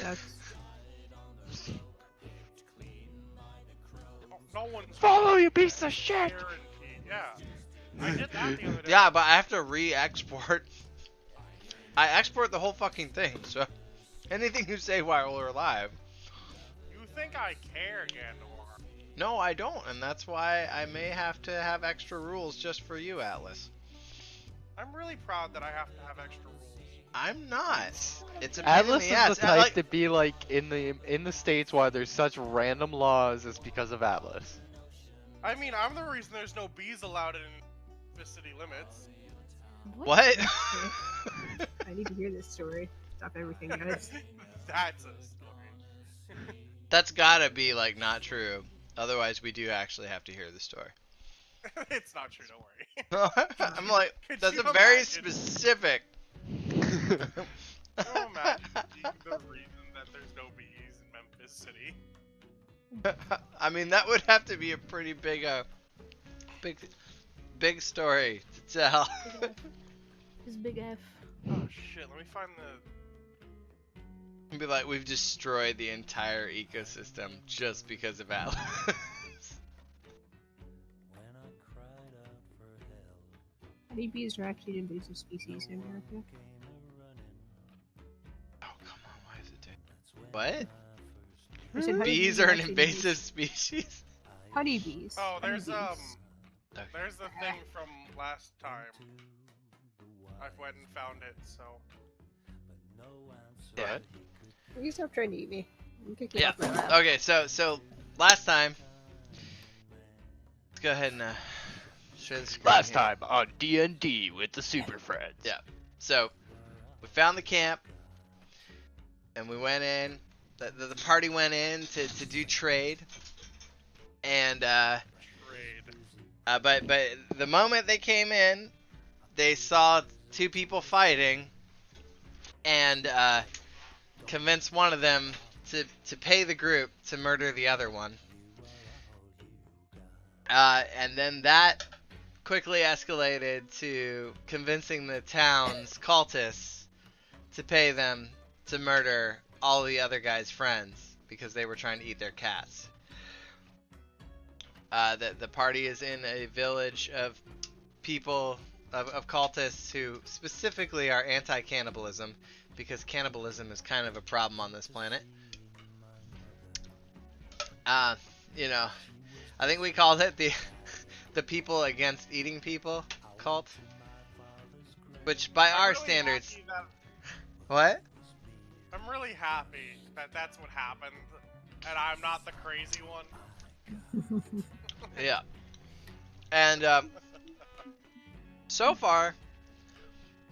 That's... No one's Follow, you piece of shit! guaranteed. Yeah. I did that the other day. Yeah, but I have to re-export. I export the whole fucking thing, so anything you say while we're live. You think I care, Gandor? No, I don't, and that's why I may have to have extra rules just for you, Atlas. I'm really proud that I have to have extra rules. I'm not. It's a pain Atlas in is the ass. the type Like, to be like in the States why there's such random laws is because of Atlas. I mean, I'm the reason there's no bees allowed in the city limits. what? I need to hear this story. Stop everything, guys. That's a story. That's gotta be like not true. Otherwise, we do actually have to hear the story. It's not true, don't worry. I'm like, Could that's you a very imagine? specific. Can you imagine being the reason that there's no bees in Memphis City? I mean, that would have to be a pretty big, big story to tell. His big F. Oh shit, let me find the... Be like, we've destroyed the entire ecosystem just because of Atlas. Honeybees are actually an invasive species in America. Oh, come on, why is it doing what? I said Bees honeybees are an actually invasive species? Honeybees. Oh, there's Honeybees. there's the thing from last time. I went and found it, so... Yeah. You stop trying to eat me. I'm kicking Yeah. off my lap. Okay, so last time. Let's go ahead and share the screen. Last here. time on DnD with the Super Friends. Yeah. So we found the camp, and we went in. The party went in to do trade, and Trade. but the moment they came in, they saw two people fighting, and convinced one of them to pay the group to murder the other one. And then that quickly escalated to convincing the town's cultists to pay them to murder all the other guys' friends because they were trying to eat their cats. The party is in a village of people, of cultists who specifically are anti-cannibalism because cannibalism is kind of a problem on this planet. You know, I think we called it the people against eating people cult, which by I'm our really standards, happy that- what? I'm really happy that that's what happened, and I'm not the crazy one. Yeah. And so far,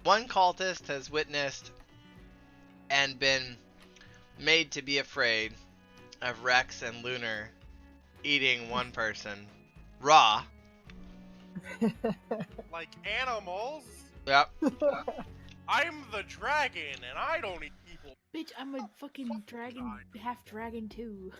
one cultist has witnessed and been made to be afraid of Rex and Lunar eating one person raw. Like animals, Yep. I'm the dragon, and I don't eat people. Bitch, I'm a fucking dragon, half dragon too.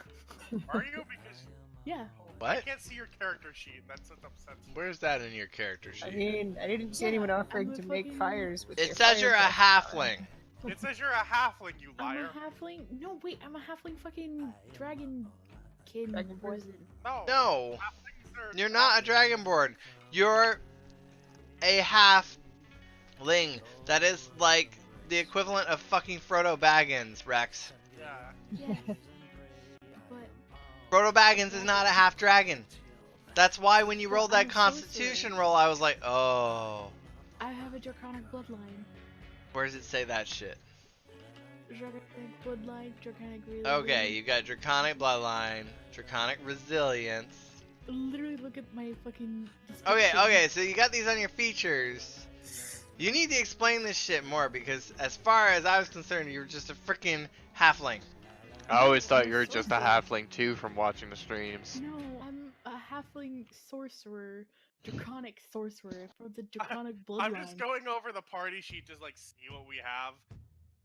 Are you? Because Yeah. I What? can't see your character sheet. That's what upsets me. Where's that in your character I sheet? mean, I didn't see Yeah, anyone offering I'm a to make fucking- fires with It your says you're a fire halfling. It says you're a halfling, you I'm a liar. halfling. No, wait, I'm a halfling fucking dragon kid. Dragon boy. person. No. No, Halflings are you're not a dragonborn. You're a halfling. That is like the equivalent of fucking Frodo Baggins, Rex. Yeah. Yeah. But Frodo Baggins is not a half dragon. That's why when you Well, rolled that I'm so Constitution sorry. roll, I was like, oh. I have a draconic bloodline. Where does it say that shit? Draconic bloodline, draconic resilience. Okay, you got Draconic Bloodline, Draconic Resilience. Literally look at my fucking Okay, description. okay, so you got these on your features. You need to explain this shit more because as far as I was concerned, you were just a freaking halfling. I always thought you were just a halfling too from watching the streams. No, I'm a halfling sorcerer, draconic sorcerer from the draconic bloodline. I'm just going over the party sheet to like see what we have.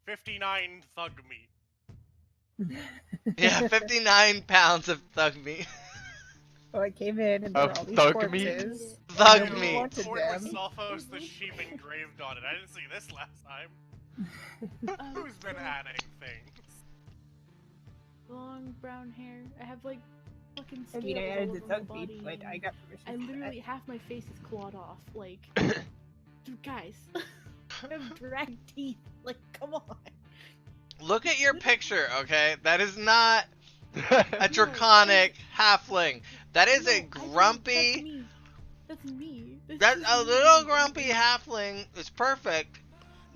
59 thug meat. Yeah, 59 pounds of thug meat. Oh, I came in and there were Of all these thug meat? corpses. Thug Nobody meat. wanted Fort them. Sulfos, the sheep engraved on it. I didn't see this last time. Who's been adding things? brown hair. I have like fucking I scales mean, I all added over the my thug beat, body. but I and got permission. I for that. literally half my face is clawed off. Like, dude, guys, I have drag teeth. Like, come on. Look at your picture, okay? That is not a No, draconic halfling. That is No, a I didn't- grumpy. That's me. That's just a me little being grumpy angry. halfling. It's perfect.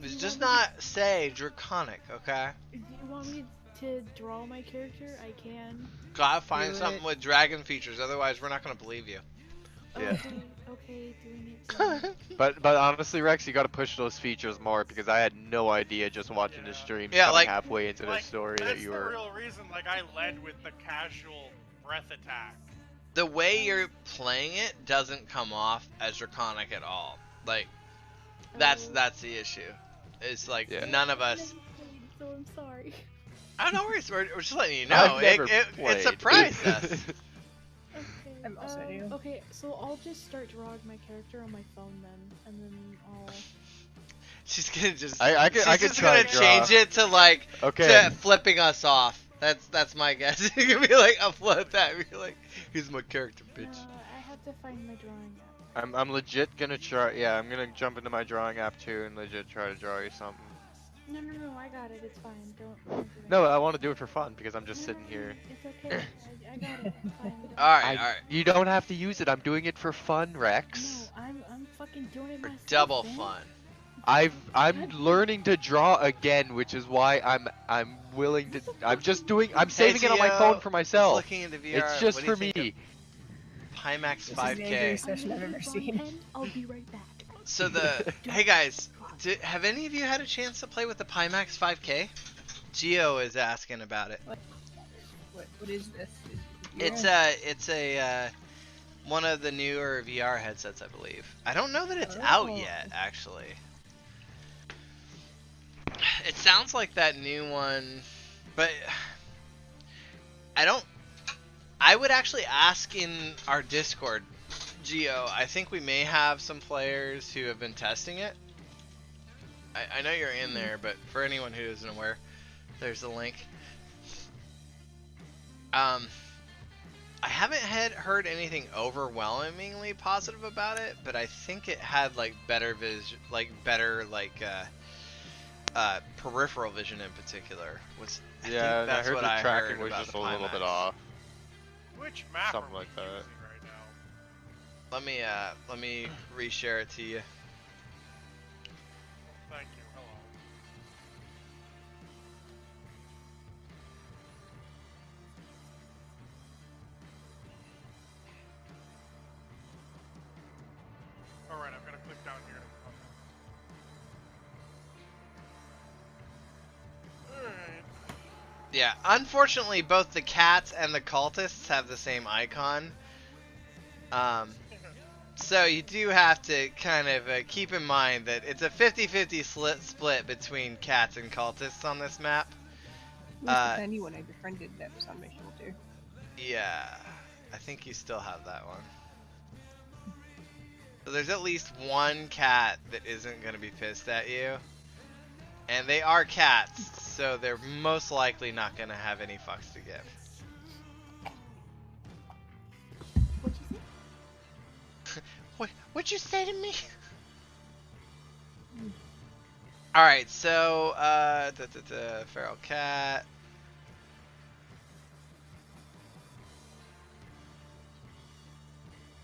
It's You just want me not say draconic, okay? Do you want me to draw my character? I can. Gotta find Do something it. with dragon features, otherwise we're not gonna believe you. Yeah. Okay, doing it. Fine. But honestly, Rex, you gotta push those features more because I had no idea just watching the Yeah. stream Yeah, coming like- halfway into the Like, story that that's you the were. real reason. Like, I led with the casual breath attack. The way you're playing it doesn't come off as draconic at all. Like, that's Oh. the issue. It's like Yeah. none of I've us. never played, so I'm sorry. I don't know, we're just letting you know. I've never It played. surprised us. Okay. I'm also new. Okay, so I'll just start drawing my character on my phone then, and then I'll. She's gonna just. I could she's just try gonna to draw. change it to like Okay. to flipping us off. That's my guess. You can be like upload that. And be like, here's my character, bitch. I have to find my drawing app. I'm legit gonna try. Yeah, I'm gonna jump into my drawing app too and legit try to draw you something. No, I got it. It's fine. Don't do that. No, I want to do it for fun because I'm just No, sitting here. It's okay. I got it. It's fine. Don't- All right, all right. You don't have to use it. I'm doing it for fun, Rex. No, I'm fucking doing it For myself. double man. fun. I'm learning to draw again, which is why I'm willing to. I'm just doing. I'm saving it on my Theo, phone for Just myself. looking into VR. It's just what do you for think me. of Pimax This is the angriest 5K. session I've I'm ever gonna get a seen. drawing pen. I'll be right back. So the hey guys, have any of you had a chance to play with the Pimax 5K? Geo is asking about it. What is this? Is it It's a one of the newer VR headsets, I believe. I don't know that it's out Oh. yet, actually. It sounds like that new one, but I would actually ask in our Discord, Geo. I think we may have some players who have been testing it. I know you're in there, but for anyone who isn't aware, there's a link. I haven't heard anything overwhelmingly positive about it, but I think it had like better peripheral vision in particular. I Yeah, think and I that's heard what the I tracking heard was about just the a little Pimax. bit off. Which map Something are we like that. using right now? Let me reshare it to you. Thank you. Hello. Alright, I'm gonna click down here. Alright. Yeah, unfortunately, both the cats and the cultists have the same icon. So you do have to kind of keep in mind that it's a 50-50 split between cats and cultists on this map. Where's the anyone I befriended that was on my shoulder? Yeah, I think you still have that one. So there's at least one cat that isn't going to be pissed at you. And they are cats, so they're most likely not going to have any fucks to give. What'd you say? What'd you say to me? Alright, so, feral cat.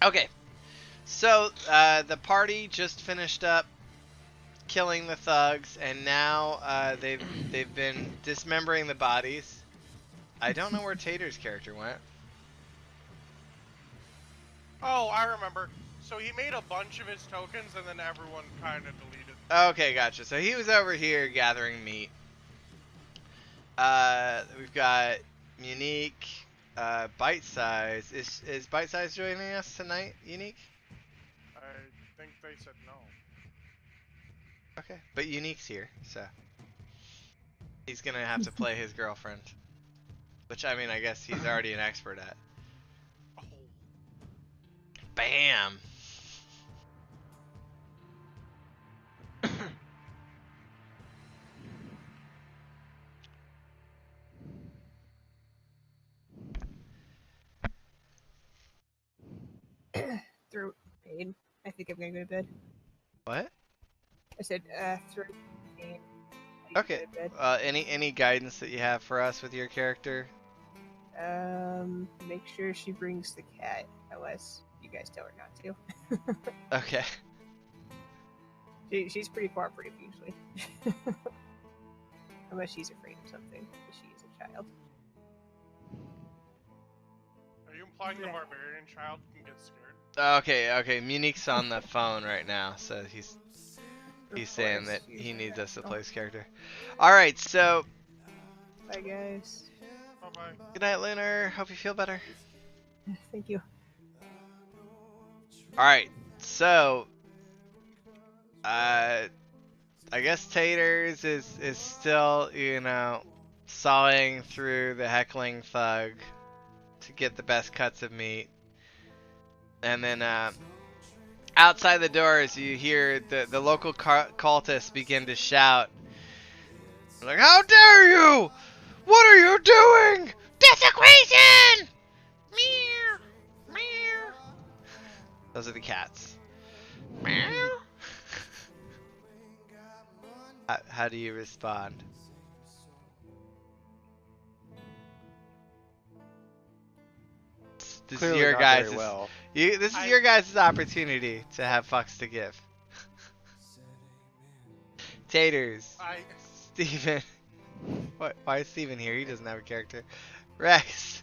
Okay, so, the party just finished up killing the thugs, and now, they've been dismembering the bodies. I don't know where Tater's character went. Oh, I remember. So he made a bunch of his tokens and then everyone kind of deleted. Okay, gotcha. So he was over here gathering meat. We've got Unique, Bite Size. Is Bite Size joining us tonight, Unique? I think they said no. Okay, but Unique's here, so he's gonna have to play his girlfriend, which I mean, I guess he's already an expert at. Oh. Bam. throat pain. I think I'm gonna go to bed. What? I said, throat pain. I think Okay. I'm gonna go to Any guidance that you have for us with your character? bed. Make sure she brings the cat, unless you guys tell her not to. Okay. She's pretty cooperative usually. Unless she's afraid of something, because she is a child. Are you implying the barbarian child can get scared? Okay. Munique's on the phone right now, so he's saying that he needs us to play his character. All right, so Bye, guys. Bye-bye. good night, Lunar. Hope you feel better. Thank you. All right, so I guess Taters is still, you know, sawing through the heckling thug to get the best cuts of meat, and then outside the doors you hear the local cultists begin to shout, like, "How dare you! What are you doing? Desecration! Meow, meow." Those are the cats. Meow. How do you respond? This Clearly is your not guys' very well. this is your guys' opportunity to have fucks to give. Taters. Steven. What? Why is Steven here? He doesn't have a character. Rex.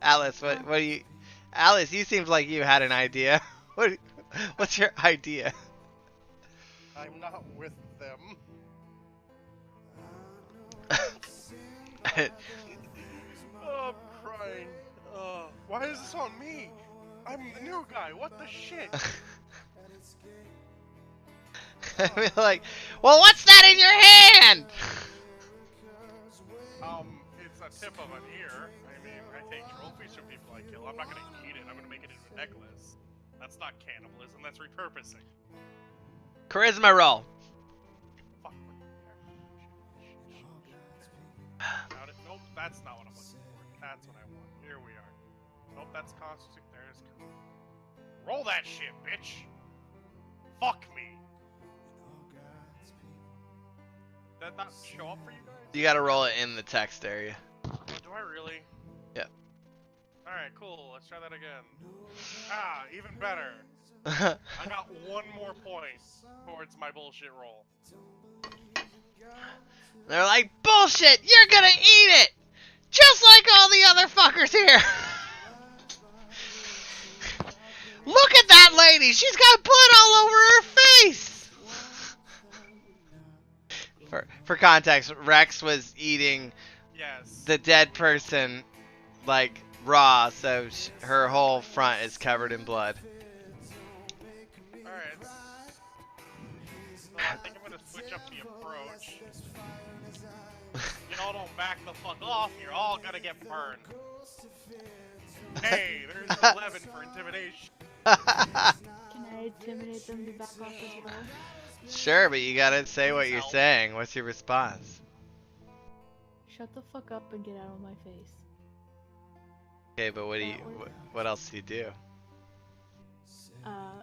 Alice, what do you... Alice, you seemed like you had an idea. What's your idea? I'm not with them. Oh, I'm crying. Why is this on me? I'm the new guy. What the shit? I'd be like, well, what's that in your hand? It's a tip of an ear. I mean, I take trophies from people I kill. I'm not gonna eat it. I'm gonna make it into a necklace. That's not cannibalism. That's repurposing. Charisma roll. Fuck. Nope, that's not what I'm looking for. That's what I want. Here we are. Nope, that's constitute. There's. Roll that shit, bitch. Fuck me. Did that not show up for you guys? You gotta roll it in the text area. Do I really? Yep. Alright, cool. Let's try that again. Ah, even better. I got one more point towards my bullshit roll. They're like, bullshit, you're gonna eat it! Just like all the other fuckers here! Look at that lady! She's got blood all over her face! For context, Rex was eating the dead person, like, raw, so her whole front is covered in blood. Alright. So I think I'm gonna switch up the approach. You all don't back the fuck off, you're all gonna get burned. Hey, there's 11 for intimidation. Can I intimidate them to back off as well? Sure, but you gotta say what you're saying. What's your response? Shut the fuck up and get out of my face. Okay, but what do you? What else do you do? I'm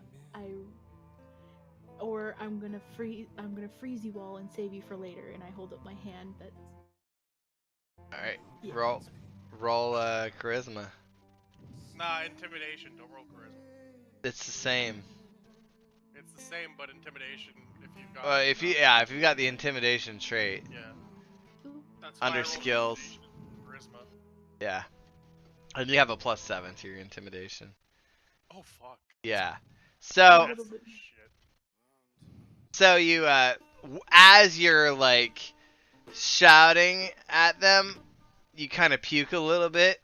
gonna freeze you all and save you for later. And I hold up my hand. That's. All right, Yeah. roll charisma. Nah, intimidation. Don't roll charisma. It's the same. It's the same, but intimidation. If you've got. If you got the intimidation trait. Yeah. Ooh. That's why I Under rolled skills. Charisma. Yeah. And you have a +7 to your intimidation. Oh fuck. Yeah. So That's shit. so you as you're like shouting at them, you kind of puke a little bit.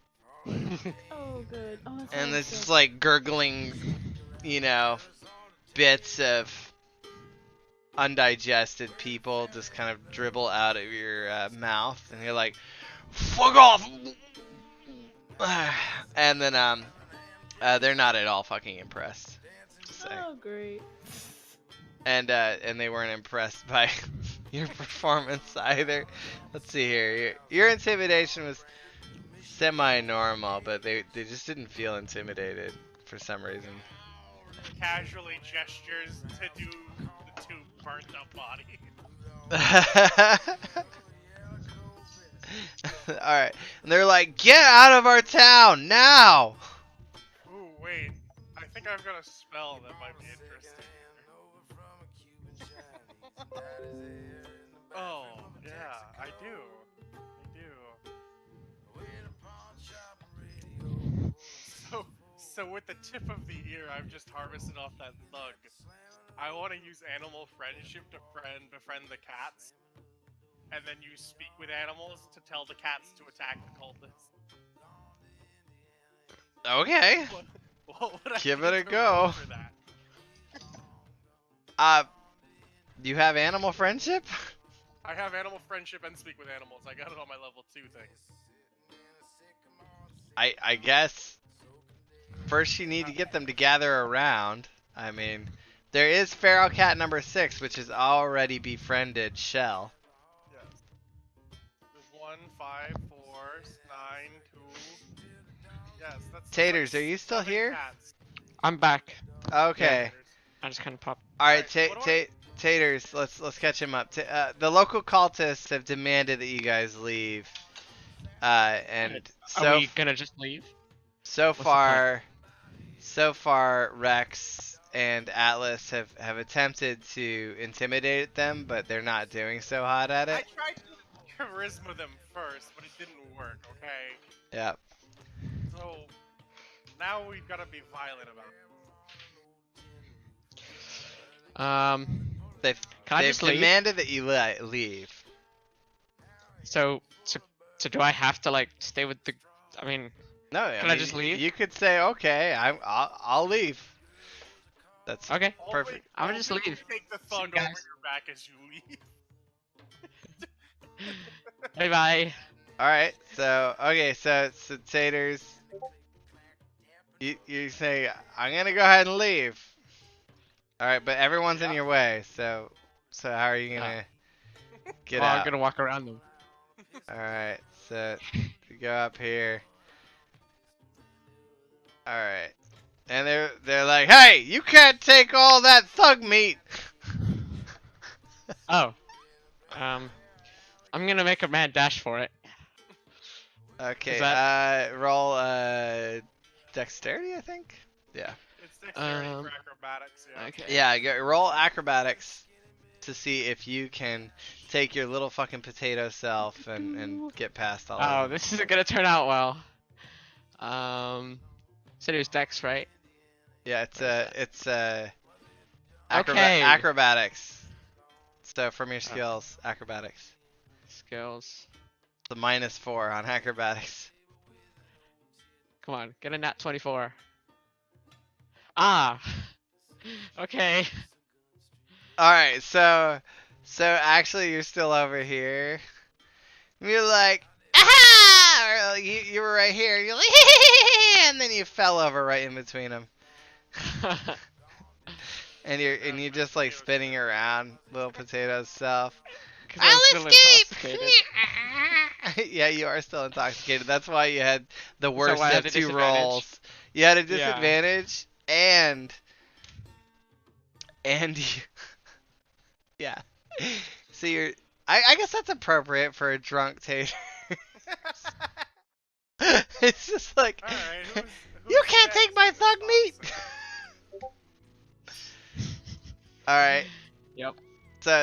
Oh, good. Oh, that's And nice. this is like gurgling, you know, bits of undigested people just kind of dribble out of your mouth, and you're like, "Fuck off!" And then they're not at all fucking impressed. Just saying. Oh, great. And they weren't impressed by your performance either. Let's see here. Your intimidation was semi-normal, but they just didn't feel intimidated for some reason. casually gestures to do the two burnt up bodies. Alright. And they're like, get out of our town now! Ooh, wait. I think I've got a spell that might be interesting. Oh, yeah, I do. So with the tip of the ear I've just harvested off that thug, I want to use animal friendship to befriend the cats. And then you speak with animals to tell the cats to attack the cultists. Okay. What would I Give need it a to go. roll for that? You have animal friendship? I have animal friendship and speak with animals. I got it on my level 2 thing. I guess first you need to get them to gather around. I mean, there is feral cat number 6, which is already befriended Shell. Yes. There's 1, 5, 4, 9, 2. Yes, that's Taters, like are you still 7 here? Cats. I'm back. Okay. I just kind of popped. All right, Alright, what do Taters, let's catch him up. The local cultists have demanded that you guys leave. And Are we gonna just leave? so What's the plan? far, Rex and Atlas have attempted to intimidate them, but they're not doing so hot at I it. tried to charisma them first, but it didn't work, okay? Yeah. So, now we've got to be violent about it. They've Can I just leave? demanded that you leave. So do I have to like stay with the? I mean, No, Can I just leave? You could say, okay, I'll leave. That's okay. perfect. I'm gonna just Only leave. Take the See you thug over guys. your back as you leave. Bye bye. All right. So Taters, you say I'm gonna go ahead and leave. All right, but everyone's in Yeah. your way. So how are you gonna get Well, out? I'm gonna walk around them. All right. So you go up here. All right. And they're like, hey, you can't take all that thug meat. Oh. I'm gonna make a mad dash for it. Okay. Is Roll dexterity, I think. Yeah. It's dexterity Um, for acrobatics, yeah. Okay. Yeah. Roll acrobatics to see if you can take your little fucking potato self and get past all Oh, of them. this isn't gonna turn out well. Said it was Dex, right? Yeah, Where it's Okay. acrobatics. So from your skills, acrobatics. Skills. The -4 on acrobatics. Come on, get a nat 24. Ah. Okay. All right, so actually you're still over here. You're like, aha! Or you were right here. You're like, and then you fell over right in between them. And you're just like spinning around, little potato self. 'Cause I'm still intoxicated. Yeah, you are still intoxicated. That's why you had the why worst I had of the 2 disadvantage. rolls. You had a Yeah. disadvantage, and you, yeah. So I guess that's appropriate for a drunk tater. It's just like, Alright, you can't take my thug meat. All right. Yep.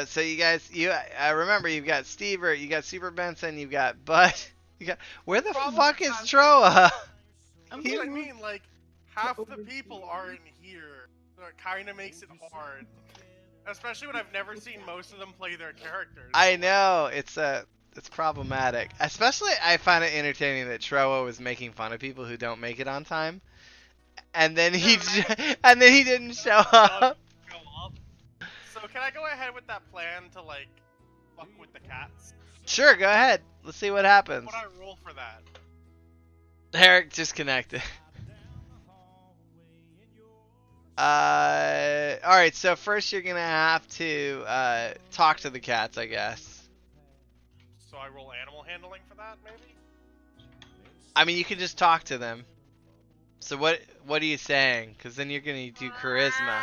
So you guys, remember you've got Stever, you got Super Benson, you've got Bud, you got where the Problem fuck is is- Troa? That's what I mean, like, half the people are in here, so it kind of makes it hard. Especially when I've never seen most of them play their characters. I know it's problematic. Especially I find it entertaining that Troa was making fun of people who don't make it on time, and then he and then he didn't show up. Go up. So can I go ahead with that plan to, like, fuck with the cats? Sure, go ahead. Let's see what happens. What I roll for that? Eric disconnected. Alright, so first you're gonna have to talk to the cats, I guess. So I roll animal handling for that, maybe? I mean, you can just talk to them. So what are you saying? Because then you're gonna do charisma.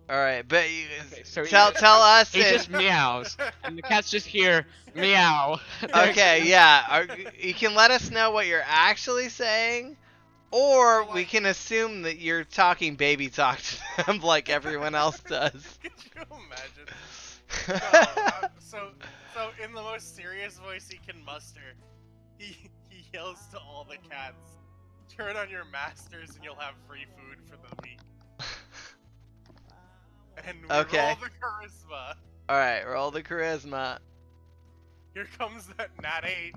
All right, but Okay, so tell us. He in- just meows, and the cats just hear meow. Okay, yeah. You can let us know what you're actually saying, or we can assume that you're talking baby talk to them like everyone else does. Could you imagine? So in the most serious voice he can muster, he yells to all the cats, "Turn on your masters and you'll have free food for the week." And we Okay. roll the charisma. All right, roll the charisma. Here comes that nat 8.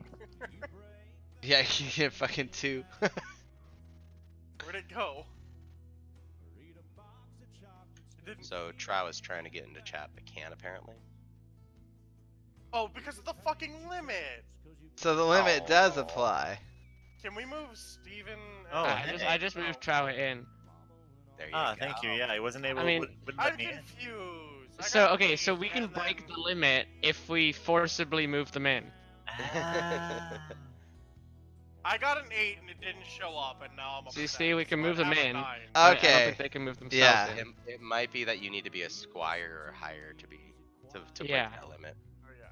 Yeah, you get fucking 2. Where'd it go? It didn't. So Trow is trying to get into chat, but can't apparently. Oh, because of the fucking limit. So the limit does Oh. apply. Can we move Steven? Oh, I just moved Trower in. There you Ah, go. thank you. Yeah, I wasn't able. I mean, wouldn't I'm let me in. confused. I So got okay, an so 8, we can and break then- the limit if we forcibly move them in. Ah. I got an 8 and it didn't show up, and now I'm So you upset, see, we can so move I them have a in. 9. I don't Okay. think they can move themselves Yeah. in. It might be that you need to be a squire or higher to Yeah. break that limit. Oh, yeah.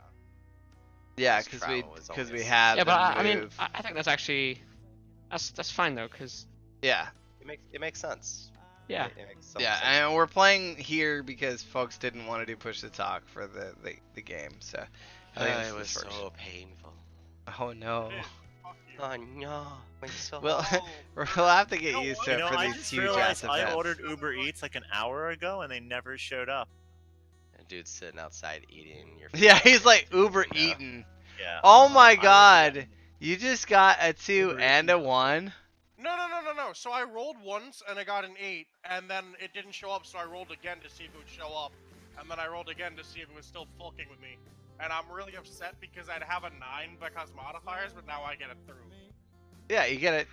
Yeah, This because we Trow is only a have Yeah, but them I mean, move. I think that's actually that's fine though, cause Yeah, It makes sense. yeah. It makes some yeah, sense. and we're playing here because folks didn't want to do push the talk for the game. So I think this it is was the first. so painful. Oh no. Dude, fuck you. Oh no, my soul. Well, Oh, we'll have to get You know used what? to You it know, for I these just huge realized ass I events. ordered Uber Eats like an hour ago and they never showed up. A dude sitting outside eating your. Yeah, he's like Uber Yeah. eating. Yeah. Oh my I would- god, you just got a 2 Uber and a 1. No. So I rolled once and I got an 8, and then it didn't show up, so I rolled again to see if it would show up, and then I rolled again to see if it was still fucking with me. And I'm really upset because I'd have a 9 because modifiers, but now I get it through. Yeah, you get it.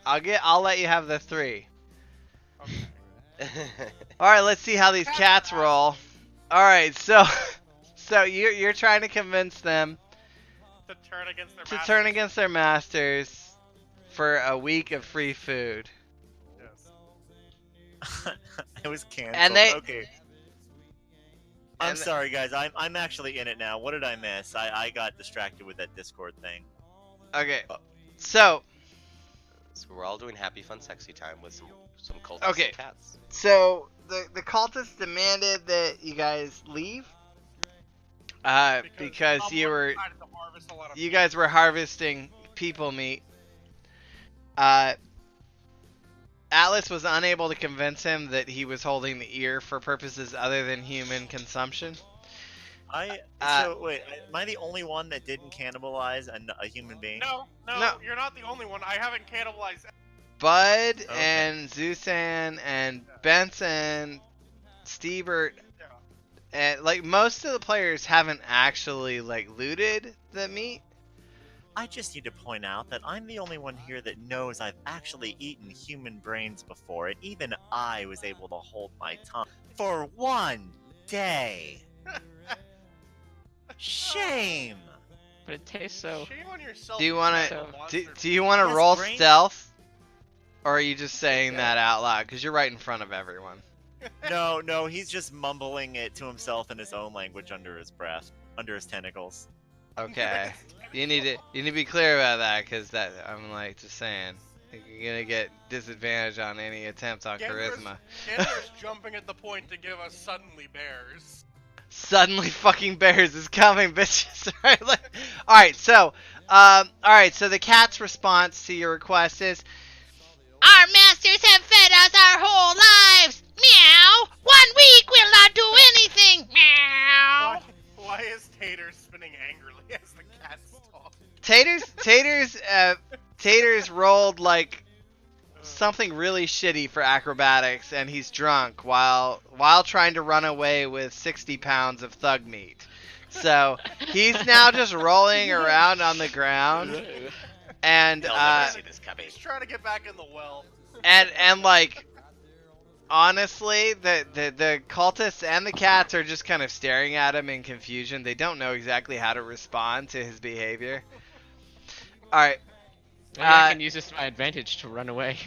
I'll let you have the 3. Okay. All right, let's see how these cats roll. All right, so you're trying to convince them To turn against their to masters. turn against their masters for a week of free food. Yes. It was canceled. And they- Okay. I'm and- sorry, guys. I'm actually in it now. What did I miss? I got distracted with that Discord thing. Okay, so So we're all doing happy, fun, sexy time with some cultists Okay. and cats. the cultists demanded that you guys leave. Because you someone were decided to harvest a lot of you meat. guys were harvesting people meat. Atlas was unable to convince him that he was holding the ear for purposes other than human consumption. So wait, am I the only one that didn't cannibalize a human being? No, No. you're not the only one. I haven't cannibalized. Bud Okay. and Zusan and Benson, Stevert, Yeah. and like most of the players haven't actually like looted the meat. I just need to point out that I'm the only one here that knows I've actually eaten human brains before, and even I was able to hold my tongue for one day. Shame. But it tastes so. Shame on yourself. Do you for want being to- a monster. Do you want to Yes, roll brain- stealth, or are you just saying that out loud? Because you're right in front of everyone. No, he's just mumbling it to himself in his own language under his breath, under his tentacles. Okay, you need to be clear about that, because that I'm like just saying you're gonna get disadvantage on any attempt on charisma. Gender's jumping at the point to give us suddenly bears. Suddenly, fucking bears is coming, bitches. Alright, so the cat's response to your request is, our masters have fed us our whole lives. Meow. 1 week we'll not do anything. Meow. Why is Tater spinning angrily as the cats talk? Taters rolled like something really shitty for acrobatics, and he's drunk while trying to run away with 60 pounds of thug meat. So he's now just rolling around on the ground, and They'll never see this coming. He's trying to get back in the well. and like honestly, the cultists and the cats are just kind of staring at him in confusion. They don't know exactly how to respond to his behavior. All right. Maybe I can use this to my advantage to run away.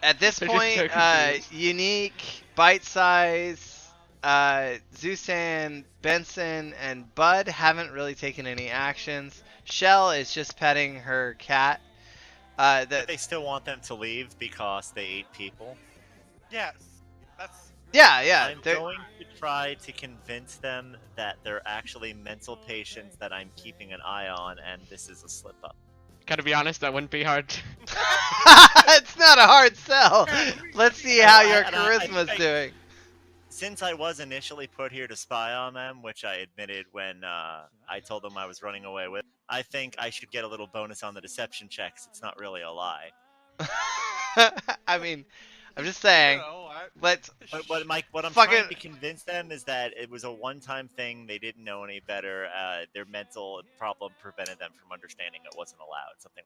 At this They're just point, so confused. Unique, Bite Size, Zusan, Benson, and Bud haven't really taken any actions. Shell is just petting her cat. But they still want them to leave because they ate people. Yes, that's yeah. I'm going to try to convince them that they're actually mental patients that I'm keeping an eye on, and this is a slip up. Gotta be honest, that wouldn't be hard. It's not a hard sell. Let's see how your I charisma's doing. Since I was initially put here to spy on them, which I admitted when I told them I was running away with, I think I should get a little bonus on the deception checks. It's not really a lie. I mean, I'm just saying. Let's. What I'm fucking trying to convince them is that it was a one-time thing. They didn't know any better. Their mental problem prevented them from understanding it wasn't allowed. Something.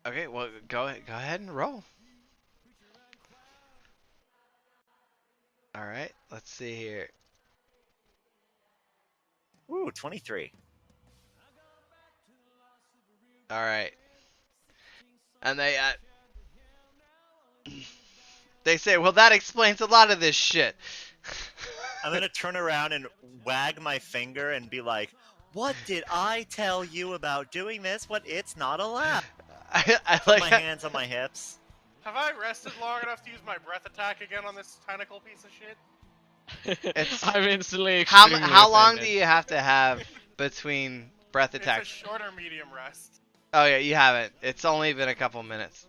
Okay, well, go ahead and roll. All right, let's see here. Ooh, 23. All right, and they say, well, that explains a lot of this shit. I'm gonna turn around and wag my finger and be like, "What did I tell you about doing this? What? It's not allowed." I Put like my hands on my hips. Have I rested long enough to use my breath attack again on this tentacle piece of shit? I'm instantly How extremely long offended. do you have to have between breath attacks? It's a shorter medium rest. Oh yeah, you haven't. It's only been a couple minutes.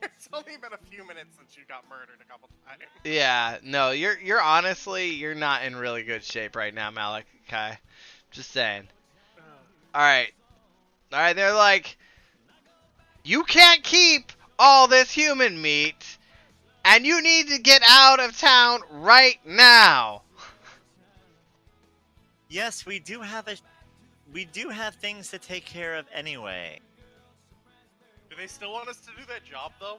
It's only been a few minutes since you got murdered a couple times. Yeah, no, you're honestly you're not in really good shape right now, Malachi. Just saying. All right, they're like, you can't keep all this human meat, and you need to get out of town right now. Yes, we do have things to take care of anyway. Do they still want us to do that job though?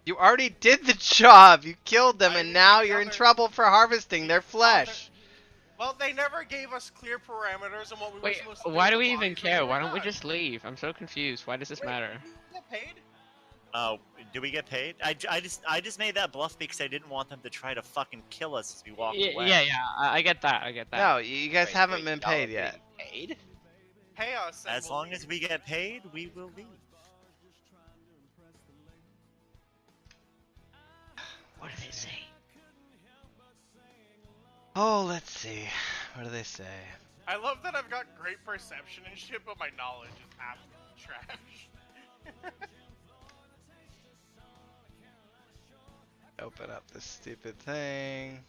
You already did the job. You killed them, I and need now the you're in other- trouble for harvesting their flesh. Well, they never gave us clear parameters on what we were Wait, supposed to do. why with do the we even bodies when care? they Why were don't we done. just leave? I'm so confused. Why does this matter? Get paid? Do we get paid? I just made that bluff because I didn't want them to try to fucking kill us as we walked away. Yeah, I get that. I get that. No, you guys Wait, haven't wait, been y'all paid are yet. getting Paid? Pay us. and As we'll long leave. as we get paid, we will leave. What do they say? Oh, let's see. What do they say? I love that I've got great perception and shit, but my knowledge is absolute trash. Open up this stupid thing.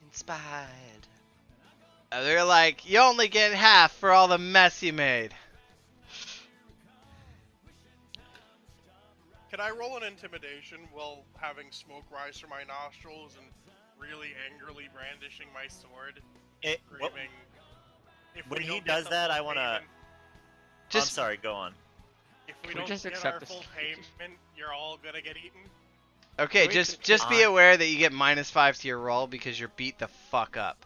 Inspired. They're like, you only get half for all the mess you made. Can I roll an intimidation while having smoke rise from my nostrils and really angrily brandishing my sword, screaming? If when we he don't does get the that, full I wanna- payment- I'm Just sorry, go on. If Can we we don't just get accept our this? full payment, you're all gonna get eaten. okay. Wait, Just be aware that you get -5 to your roll because you're beat the fuck up.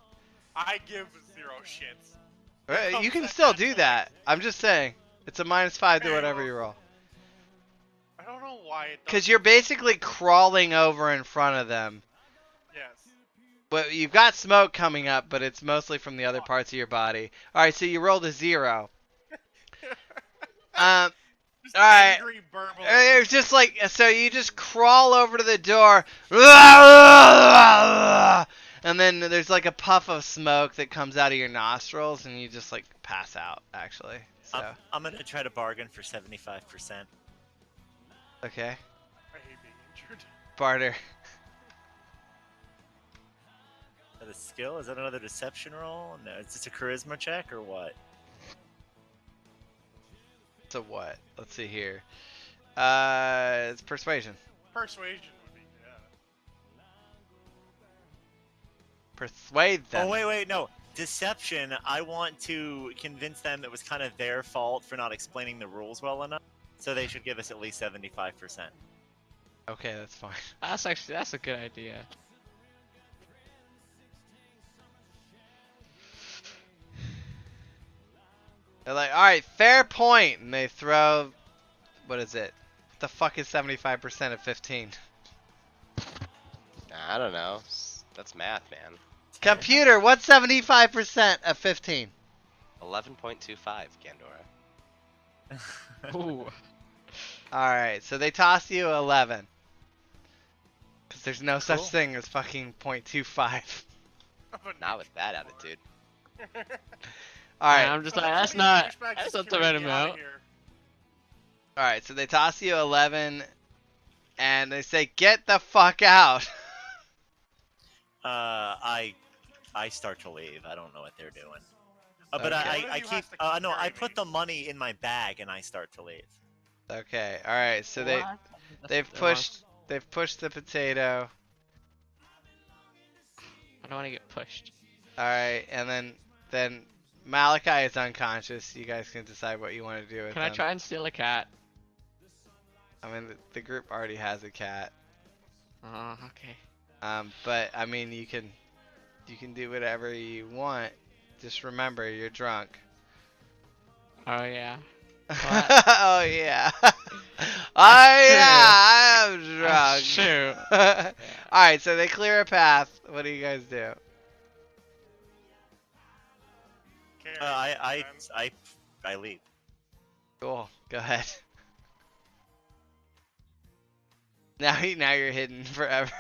I give 0 shits. You can still do that. I'm just saying, it's a -5 to whatever you roll. I don't know why it does. Because you're basically crawling over in front of them. Yes. But you've got smoke coming up, but it's mostly from the other parts of your body. Alright, so you rolled a 0. Just alright. angry burbling. It's just like, so you just crawl over to the door. And then there's like a puff of smoke that comes out of your nostrils, and you just like pass out, actually. So, I'm gonna try to bargain for 75%. okay. I hate being injured. Barter. The skill? Is that another deception roll? No, is this a charisma check or what? To what? Let's see here. It's persuasion. Persuasion would be, yeah. Persuade them. Oh, wait, no. Deception, I want to convince them it was kind of their fault for not explaining the rules well enough, so they should give us at least 75%. Okay, that's fine. That's a good idea. They're like, all right, fair point, and they throw. What is it? What the fuck is 75% of 15? I don't know. That's math, man. Computer, what's 75% of 15? 11.25, Gandora. Ooh. Alright, so they toss you 11. Because there's no such Cool. thing as fucking 0.25. But Not with that attitude. Alright, I'm just so like, that's that's what not, you douchebags that's just not the keep right getting out of amount. here. alright, so they toss you 11. And they say, get the fuck out. I start to leave. I don't know what they're doing. But Okay. I One of I you keep. has to No, I carry put me. the money in my bag and I start to leave. Okay, alright, so What? they've pushed the potato. I don't want to get pushed. Alright, and then Malachi is unconscious. You guys can decide what you want to do with Can I him. try and steal a cat? I mean, the group already has a cat. Oh, okay. But I mean, you can do whatever you want. Just remember, you're drunk. Oh yeah. Oh yeah. Oh yeah, I am drunk. That's true. All right, so they clear a path. What do you guys do? Carry I me, I leave. Cool. Go ahead. Now you're hidden forever.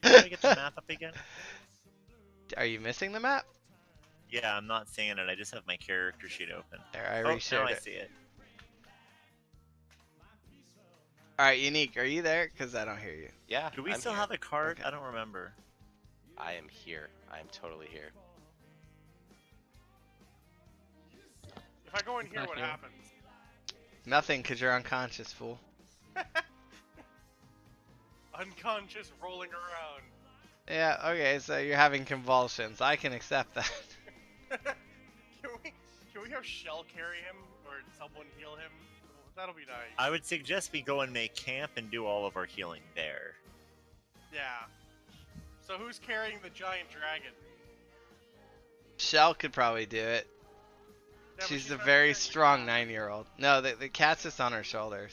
Can I get the map up again? Are you missing the map? Yeah, I'm not seeing it. I just have my character sheet open. There, I Oh, now reshared I it. see it. All right, Unique, are you there? Cause I don't hear you. Yeah. Do we I'm still here. have a card? Okay. I don't remember. I am here. I am totally here. If I go in here, Not what here. happens? Nothing, cause you're unconscious, fool. Unconscious, rolling around. Yeah. Okay, so you're having convulsions. I can accept that. Can we have Shell carry him or someone heal him? That'll be nice. I would suggest we go and make camp and do all of our healing there. Yeah. So who's carrying the giant dragon? Shell could probably do it. Yeah, but She's a not very carrying the strong cat. 9-year-old. No, the cat's just on her shoulders.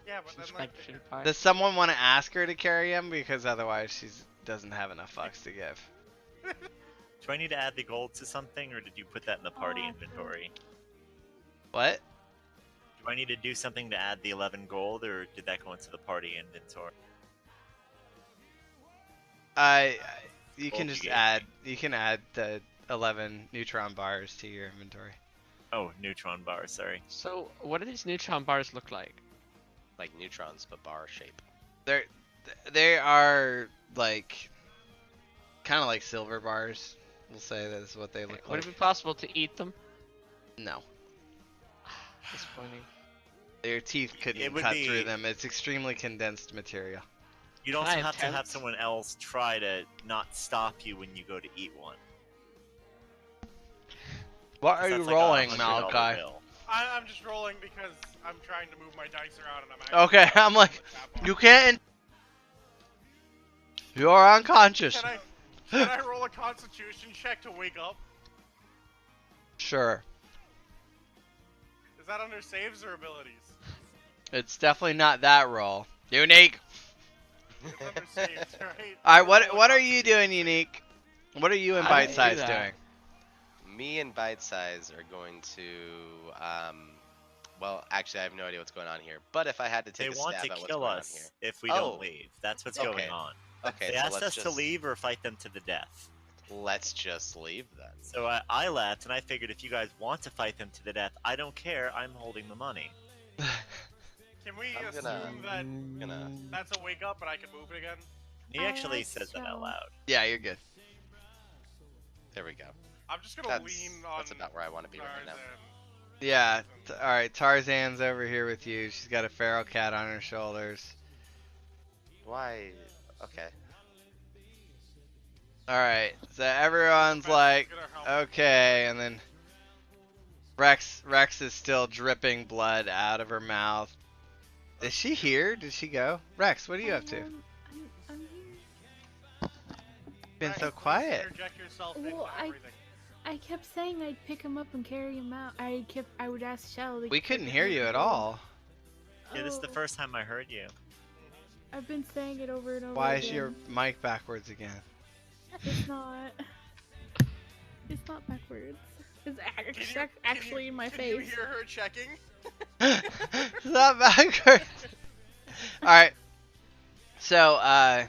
Yeah, but then like, Suspension part. Does someone want to ask her to carry him? Because otherwise she doesn't have enough fucks to give. Do I need to add the gold to something, or did you put that in the party inventory? What? Do I need to do something to add the 11 gold, or did that go into the party inventory? You Gold can you just gave add. You can add the 11 neutron bars to your inventory. Oh, neutron bar, sorry. So, what do these neutron bars look like? Like neutrons, but bar shape. They are like kind of like silver bars. We'll say that's what they look Would like. it be possible to eat them? No, Disappointing. your teeth couldn't It would cut be- through them. It's extremely condensed material. You'd Can also I have to have attempt? someone else try to not stop you when you go to eat one. What 'Cause are you that's like a rolling, $100 Malachi? bill. I'm just rolling because I'm trying to move my dice around and I'm Okay, actually I'm like, tap on. you can't. You're unconscious. Can I roll a Constitution check to wake up? Sure. Is that under saves or abilities? It's definitely not that roll. Unique. It's under saves, right? All right, Roll a what are you Constitution. doing, Unique? What are you and I Bite didn't Size do that. doing? Me and Bite Size are going to, well, actually, I have no idea what's going on here. But if I had to They take a want stab to at what's kill going us on here. if we Oh. don't leave. That's what's Okay. going on. Okay, They so asked let's us just to leave or fight them to the death. let's just leave then. So I left, and I figured if you guys want to fight them to the death, I don't care. I'm holding the money. Can we I'm assume gonna- that Gonna that's a wake up and I can move it again? He actually says that so- out loud. Yeah, you're good. there we go. I'm just gonna That's lean on that's about where I want to be right now. Tarzan. Yeah. All right, Tarzan's over here with you. She's got a feral cat on her shoulders. Why? Okay. All right. So everyone's Get her like, helmet. okay, and then Rex is still dripping blood out of her mouth. Is she here? Did she go? Rex, what are you up to? I'm here. Been Rex, so please quiet. Interject yourself into Well, everything. I kept saying I'd pick him up and carry him out. I would ask Shell. We couldn't hear you at all. Yeah, this is the Oh, first time I heard you. I've been saying it over and over Why again. is your mic backwards again? It's not. It's not backwards. It's actually in my Can you face. hear her checking? It's not backwards. Alright. So, alright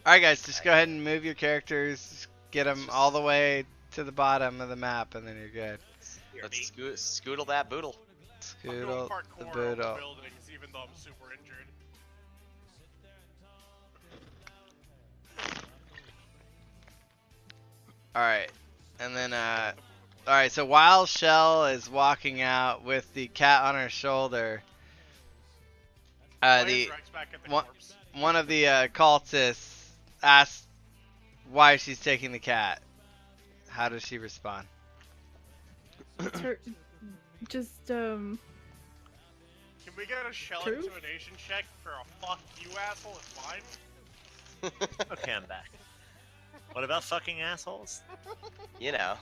guys, just go ahead and move your characters. Get them all the way to the bottom of the map and then you're good. Let's scoodle that boodle. I'm doing Scoodle the parkour on the boodle. buildings, even though I'm super injured. Alright. And then, alright, so while Shell is walking out with the cat on her shoulder, Why is Rex back at the one- corpse? one of the cultists asks why she's taking the cat. How does she respond? It's her, just Can we get a shell Proof? intimidation check for a fuck you asshole? It's fine. Okay, I'm back. What about fucking assholes? You know.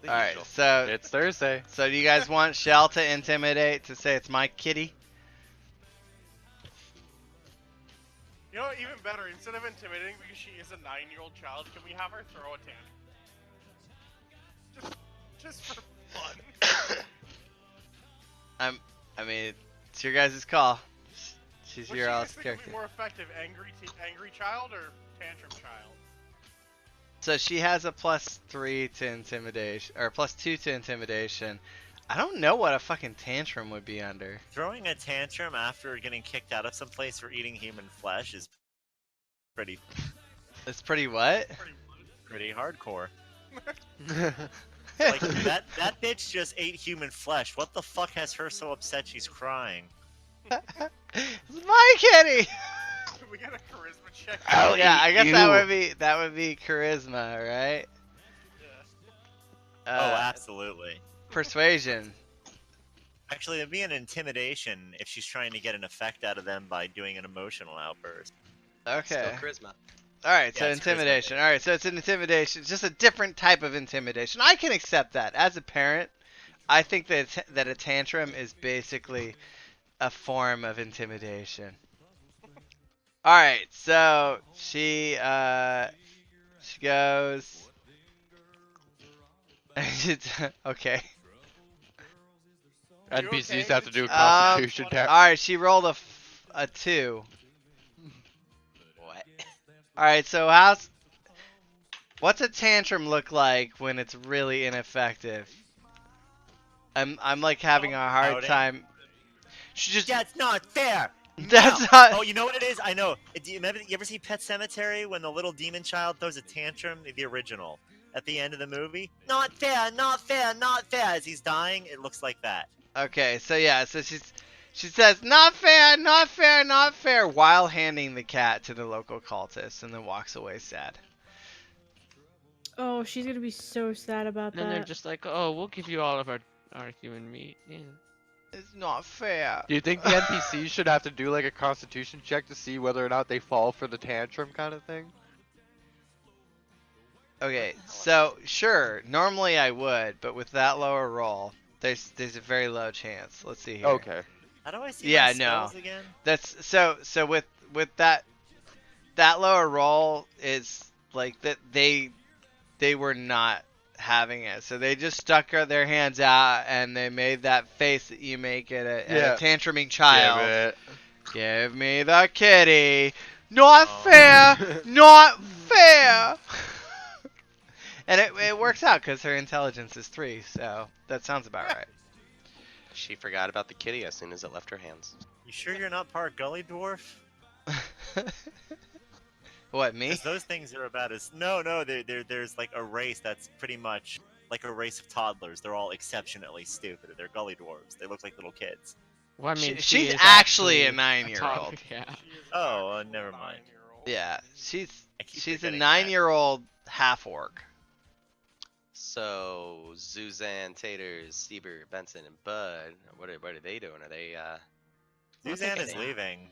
the Alright, usual. so It's Thursday. do you guys want Shell to intimidate to say it's my kitty? You know what, even better, instead of intimidating because she is a 9-year-old child, can we have her throw a tantrum? Just for fun. I mean, it's your guys' call. She's What your do you all's guys think would character. be more effective, angry child or tantrum child? So she has a +3 to intimidation, or +2 to intimidation. I don't know what a fucking tantrum would be under. Throwing a tantrum after getting kicked out of some place for eating human flesh is pretty It's pretty what? pretty hardcore. Like that bitch just ate human flesh. What the fuck has her so upset she's crying? It's my kitty. Can we get a charisma check? I'll Yeah, I eat guess you. that would be charisma, right? Yeah. Oh, absolutely. Persuasion. Actually, it'd be an intimidation if she's trying to get an effect out of them by doing an emotional outburst. Okay. Still charisma. Alright, Yeah, so it's charisma. intimidation. Alright, so it's an intimidation. It's just a different type of intimidation. I can accept that. As a parent, I think that a tantrum is basically a form of intimidation. Alright, so she goes. Okay. NPCs okay? have to do a Um, constitution check. Alright, she rolled a 2. What? Alright, so what's a tantrum look like when it's really ineffective? I'm like having a hard Pouting. time. She just That's not fair! That's No. not Oh, you know what it is? I know. Do you ever see Pet Cemetery when the little demon child throws a tantrum? The original. At the end of the movie? Not fair, not fair, not fair. As he's dying, it looks like that. Okay, so yeah, so she says not fair, not fair, not fair while handing the cat to the local cultist and then walks away sad. Oh, she's gonna be so sad about And then they're that. just like, oh, we'll give you all of our human meat. Yeah. It's not fair. Do you think the NPCs should have to do like a constitution check to see whether or not they fall for the tantrum kind of thing? Okay, so sure, normally I would, but with that lower roll, there's a very low chance. Let's see here. Okay. How do I see Yeah, my no. spells again? That's so with that lower roll is like that they were not having it. So they just stuck their hands out and they made that face that you make at a tantruming child. Yeah, Give me the kitty. Not fair. Not fair. And it works out because her intelligence is 3, so that sounds about right. She forgot about the kitty as soon as it left her hands. You sure you're not part Gully Dwarf? What, me? 'Cause those things are about as no. There's like a race that's pretty much like a race of toddlers. They're all exceptionally stupid. They're Gully Dwarves. They look like little kids. Well, I mean, She's is actually a toddler, 9-year-old. Yeah. She is Oh, actually never a mind. 9-year-old. Yeah, I keep she's a forgetting that. 9-year-old half-orc. So, Suzanne, Taters, Steber, Benson, and Bud, what are they doing? Are they, Suzanne is Okay. leaving.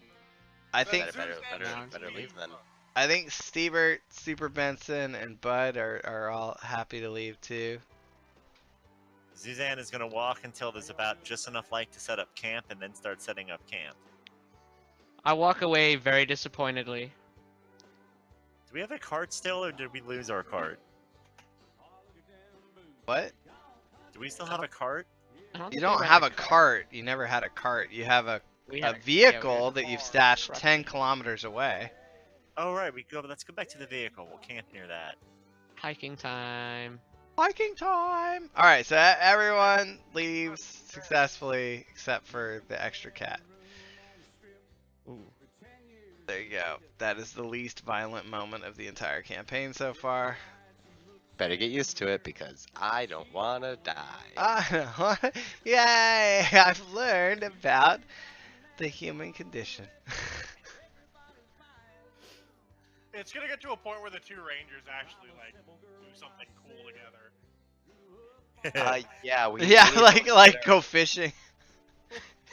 I think better leave then. I think Stevert, Super Benson, and Bud are all happy to leave too. Suzanne is gonna walk until there's about just enough light to set up camp, and then start setting up camp. I walk away very disappointedly. Do we have a cart still, or did we lose our cart? What? Do we still have a cart? I don't You think don't we have had a cart. You never had a cart. You have a we had vehicle yeah, that you've stashed truck. 10 kilometers away. Oh right, let's go back to the vehicle. We'll camp near that. Hiking time. Hiking time! Alright, so everyone leaves successfully except for the extra cat. Ooh. There you go. That is the least violent moment of the entire campaign so far. Better get used to it because I don't wanna die. Yay! I've learned about the human condition. It's gonna get to a point where the two rangers actually like do something cool together. Yeah, we Yeah, need like go fishing.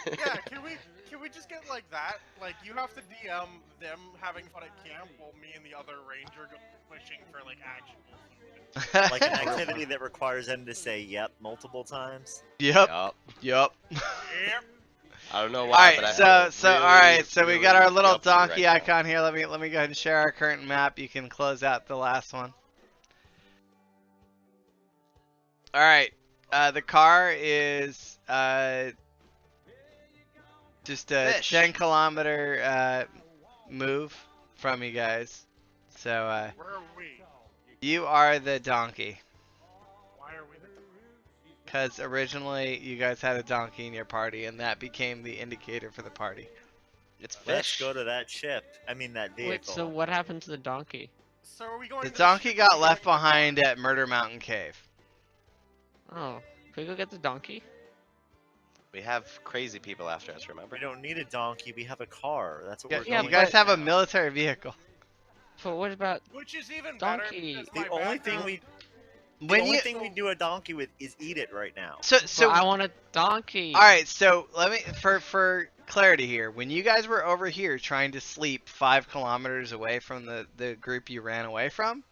Yeah, can we just get like that? Like you have to DM them having fun at camp while me and the other ranger go fishing for like actual food. Like an activity that requires them to say "yep" multiple times. Yep. Yup. Yep. Yep. I don't know why, Alright, but I so feel alright, so we got our really little guilty donkey right now. icon here. Let me go ahead and share our current map. You can close out the last one. Alright. The car is just a Fish. 10-kilometer move from you guys. So Where are we? you are the donkey. Why are we the Because originally you guys had a donkey in your party, and that became the indicator for the party. It's Let's fish. go to that ship. I mean that vehicle. Wait, so what happened to the donkey? So are we going The to donkey ship? got Are we left going to- behind at Murder Mountain Cave. Oh, can we go get the donkey? We have crazy people after us, remember? We don't need a donkey. We have a car. That's what Yeah, we're yeah, you going. guys but- have a military vehicle. But what about Which is even Donkey. better. because The my only thing background- we When only you thing we do a donkey with is eat it right now. so I want a donkey. all right, so let me for clarity here. When you guys were over here trying to sleep 5 kilometers away from the group you ran away from,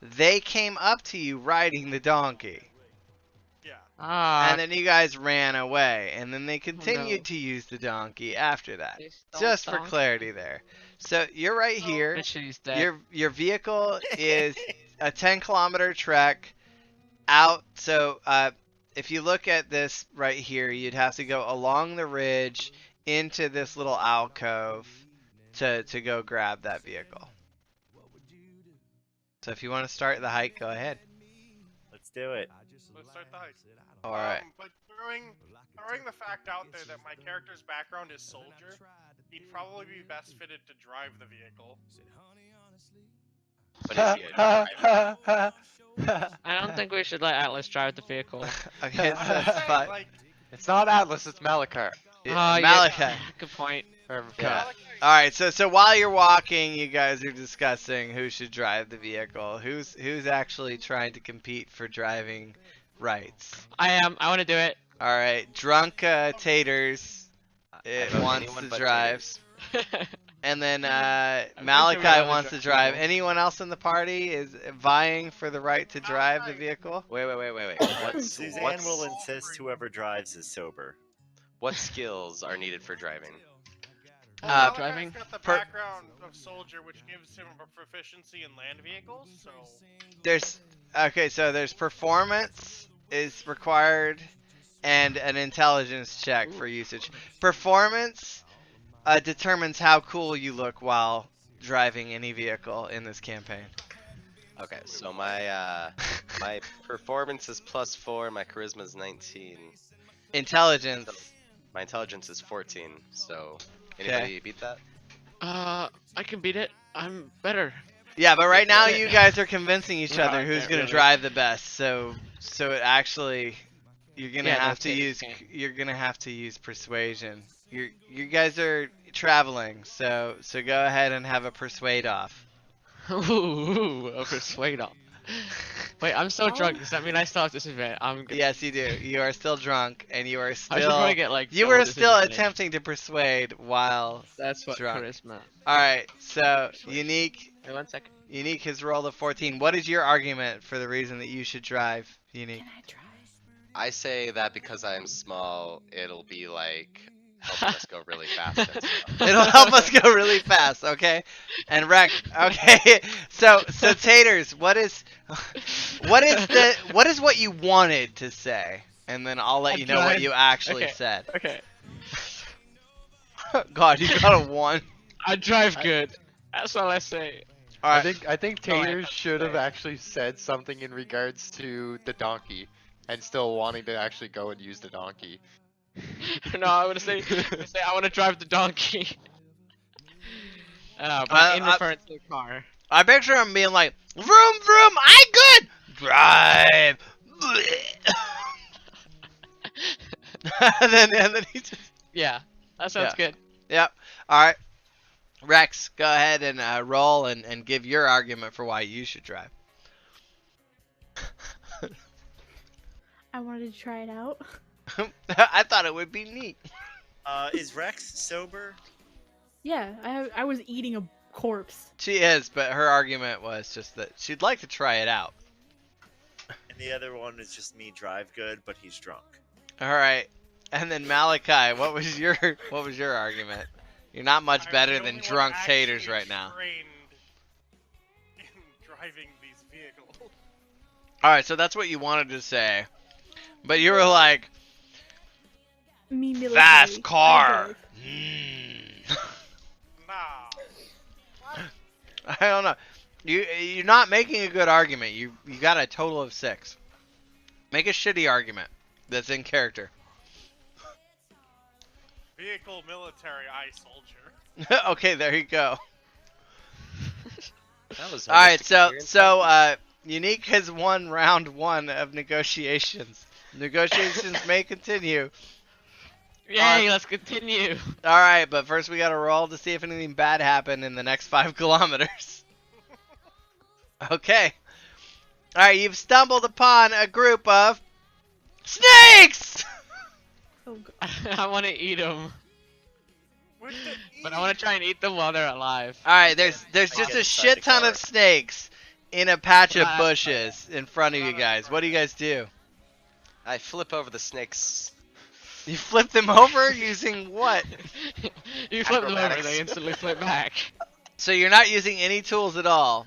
they came up to you riding the donkey. Yeah. Ah, And then you guys ran away, and then they continued no. to use the donkey after that. they stole Just for donkey. clarity there. So you're right here. Fishy's dead. Your vehicle is a 10-kilometer trek out. So if you look at this right here, you'd have to go along the ridge into this little alcove to go grab that vehicle. So if you want to start the hike, go ahead. Let's do it. Let's start the hike. All right. But throwing the fact out there that my character's background is soldier, he'd probably be best fitted to drive the vehicle. But is he a- I don't think we should let Atlas drive the vehicle. Okay, so that's fine. Like, It's not Atlas, it's Malachar. Yeah, Yeah, Malachi. good point. Or, Yeah. All right, so while you're walking, you guys are discussing who should drive the vehicle. Who's actually trying to compete for driving rights? I am. I want to do it. All right, drunk Taters vote wants anyone to but drive, Taters. and then pretty Malachi sure we wants to only drive. drive Anyone else in the party is vying for the right to drive the vehicle? Wait. Suzanne What's- will insist whoever drives is sober. What skills are needed for driving? Malachi's driving got the per- background of soldier, which gives him a proficiency in land vehicles. So There's performance is required, and an intelligence check for usage. Performance determines how cool you look while driving any vehicle in this campaign. Okay, so my my performance is +4, my charisma is 19, Intelligence. my intelligence is 14. So Okay. anybody beat that? I can beat it. I'm better. Yeah, but right now you guys are convincing each No, other I who's can't gonna really. drive the best. So it actually you're gonna Yeah, have that's to it, use okay. you're gonna have to use persuasion. You guys are traveling, so go ahead and have a persuade off. Ooh, a persuade off. Wait, I'm so Oh. drunk. Does that mean I still have disadvantage? I'm good. Yes, you do. You are still drunk, and you are I just still want to get like. you double were still disadvantage. attempting to persuade while. That's what drunk. charisma. All right, so Persuasion. Unique Wait 1 second. has rolled a 14. What is your argument for the reason that you should drive, Unique? Can I try? I say that because I'm small, it'll be like helping us go really fast and stuff. It'll help us go really fast, okay? And Rex, okay. So Taters, what is what you wanted to say, and then I'll let you know what you actually said. Okay. God, you got a 1. I drive good. That's all I say. All right. I think No, I Taters have to should have say. actually said something in regards to the donkey, and still wanting to actually go and use the donkey. No, I would say I want to drive the donkey. But in reference to the car. I picture him being like, vroom vroom, I good. Drive. and then he just. Yeah, that sounds good. Yep. All right. Rex, go ahead and roll and give your argument for why you should drive. I wanted to try it out. I thought it would be neat. Is Rex sober? Yeah, I was eating a corpse. She is, but her argument was just that she'd like to try it out. And the other one is just me drive good, but he's drunk. All right. And then Malachi, what was your argument? You're not much I'm better the than only one drunk taters actually right now. trained in driving these vehicles. All right, so that's what you wanted to say, but you were like, Me military. fast I car. drove. Nah. I don't know. You're not making a good argument. You got a total of 6. Make a shitty argument that's in character. Vehicle, military, I soldier. Okay, there you go. That was All right, holistic so coherence. Unique has won round 1 of negotiations. Negotiations may continue. Yay, let's continue. All right, but first we gotta roll to see if anything bad happened in the next 5 kilometers. Okay. All right, you've stumbled upon a group of snakes. Oh god. I want to eat them, but I want to try and eat them while they're alive. All right, there's I just get a inside shit the ton car. of snakes in a patch of Right. bushes in front of you guys. What do you guys do? I flip over the snakes. You flip them over using what? You flip them over, Acrobatics. they instantly flip back. So you're not using any tools at all.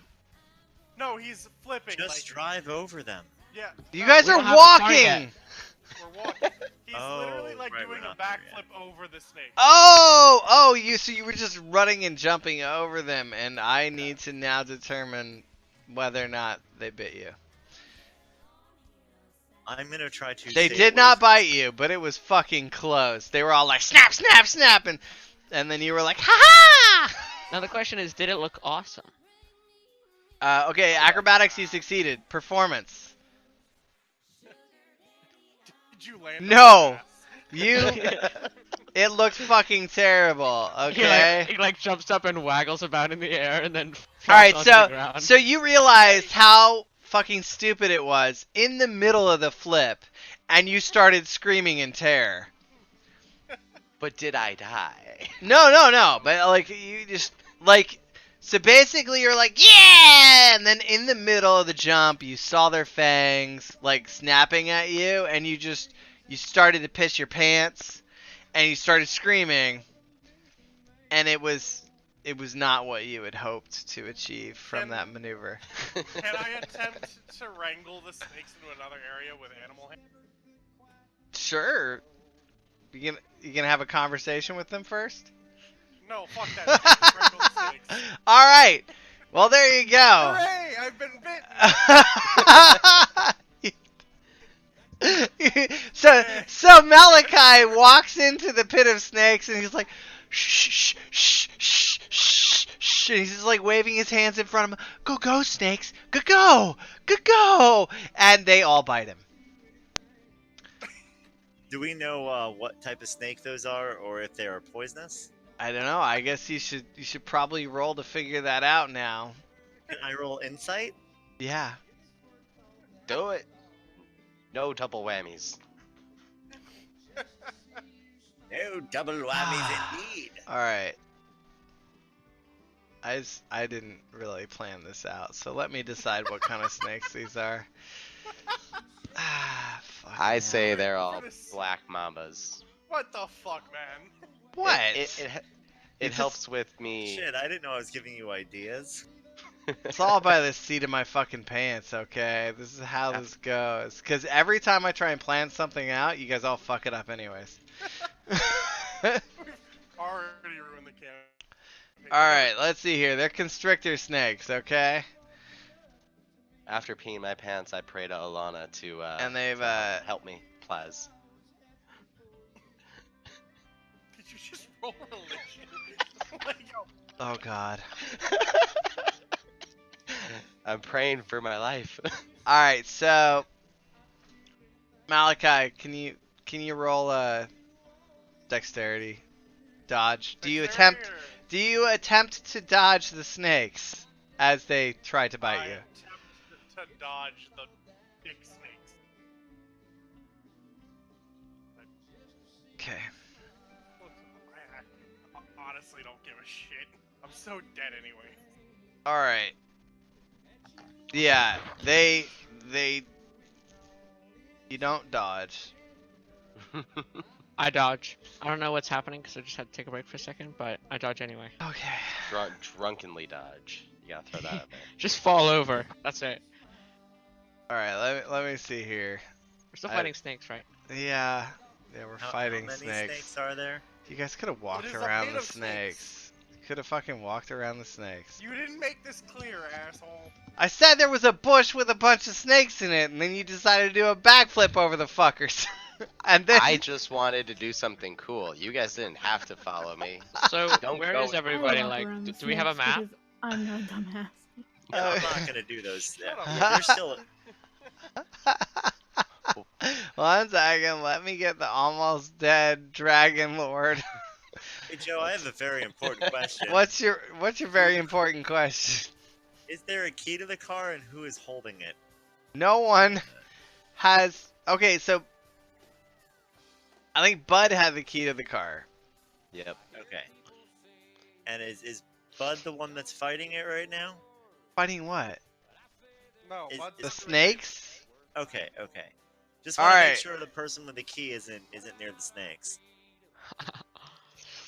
No, he's flipping. Just like, drive over them. Yeah. You no, guys we are don't have a car walking. yet. We're walking. He's literally Oh, like right, doing we're a not there yet. backflip over the snake. Oh, so you were just running and jumping over them, and I need to now determine whether or not they bit you. I'm gonna try to. They stay did away not from- bite you, but it was fucking close. They were all like snap, snap, snap, and then you were like, ha ha! Now the question is, did it look awesome? Okay, acrobatics, you succeeded. Performance. Did you land? No. on You. It looked fucking terrible. Okay. He like jumps up and waggles about in the air and then flops All right, onto the ground. so you realized how fucking stupid it was in the middle of the flip, and you started screaming in terror. But did I die? No, but like you just like so basically you're like yeah, and then in the middle of the jump you saw their fangs like snapping at you, and you started to piss your pants, and you started screaming, and it was not what you had hoped to achieve from that maneuver. Can I attempt to wrangle the snakes into another area with animal hand? Sure. You gonna have a conversation with them first? No, fuck that. Just wrangle the snakes. All right. Well, there you go. Hooray! I've been bitten. so Malachi walks into the pit of snakes, and he's like, shh, shh, shh, shh, shh, shh, and he's just like waving his hands in front of him. Go, snakes, go, and they all bite him. Do we know what type of snake those are, or if they are poisonous? I don't know. I guess you should probably roll to figure that out now. Can I roll insight? Yeah. Do it. No double whammies. No double whammies indeed. All right. I didn't really plan this out, so let me decide what kind of snakes these are. Ah, fuck. I say hell. they're all black mambas. What the fuck, man? What? It just- helps with me. Shit, I didn't know I was giving you ideas. It's all by the seat of my fucking pants, okay? This is how this goes. Because every time I try and plan something out, you guys all fuck it up anyways. We've already ruined the campaign. Alright, let's see here. They're constrictor snakes, okay? After peeing my pants, I pray to Alana to And they've, help me, Plaz. Did you just roll religion? Like, Oh god. I'm praying for my life. Alright, so Malachi, can you roll dexterity? Dodge. Do you attempt to dodge the snakes as they try to bite you? Attempt to dodge the big snakes. Okay. I honestly don't give a shit. I'm so dead anyway. Alright. Yeah, they you don't dodge. I dodge. I don't know what's happening because I just had to take a break for a second, but I dodge anyway. Okay. Drunkenly dodge. You gotta throw that out there. Just fall over. That's it. Alright, let me see here. We're still I- fighting snakes, right? Yeah, we're fighting how many snakes. are there? You guys could have walked is a around pit the of snakes. You could have fucking walked around the snakes. You didn't make this clear, asshole. I said there was a bush with a bunch of snakes in it, and then you decided to do a backflip over the fuckers. And then I just wanted to do something cool. You guys didn't have to follow me. So Don't where go is with- everybody? I walk Like, around the do we have a snakes map? because I'm not a dumbass. Yeah, I'm not gonna do those. up. They're still. One second, let me get the almost dead dragon lord. Hey Joe, I have a very important question. What's your very important question? Is there a key to the car, and who is holding it? No one has. Okay, so I think Bud had the key to the car. Yep. Okay. And is Bud the one that's fighting it right now? Fighting what? No, Is- Bud's The is- snakes? Okay, okay. Just want to Alright. make sure the person with the key isn't near the snakes.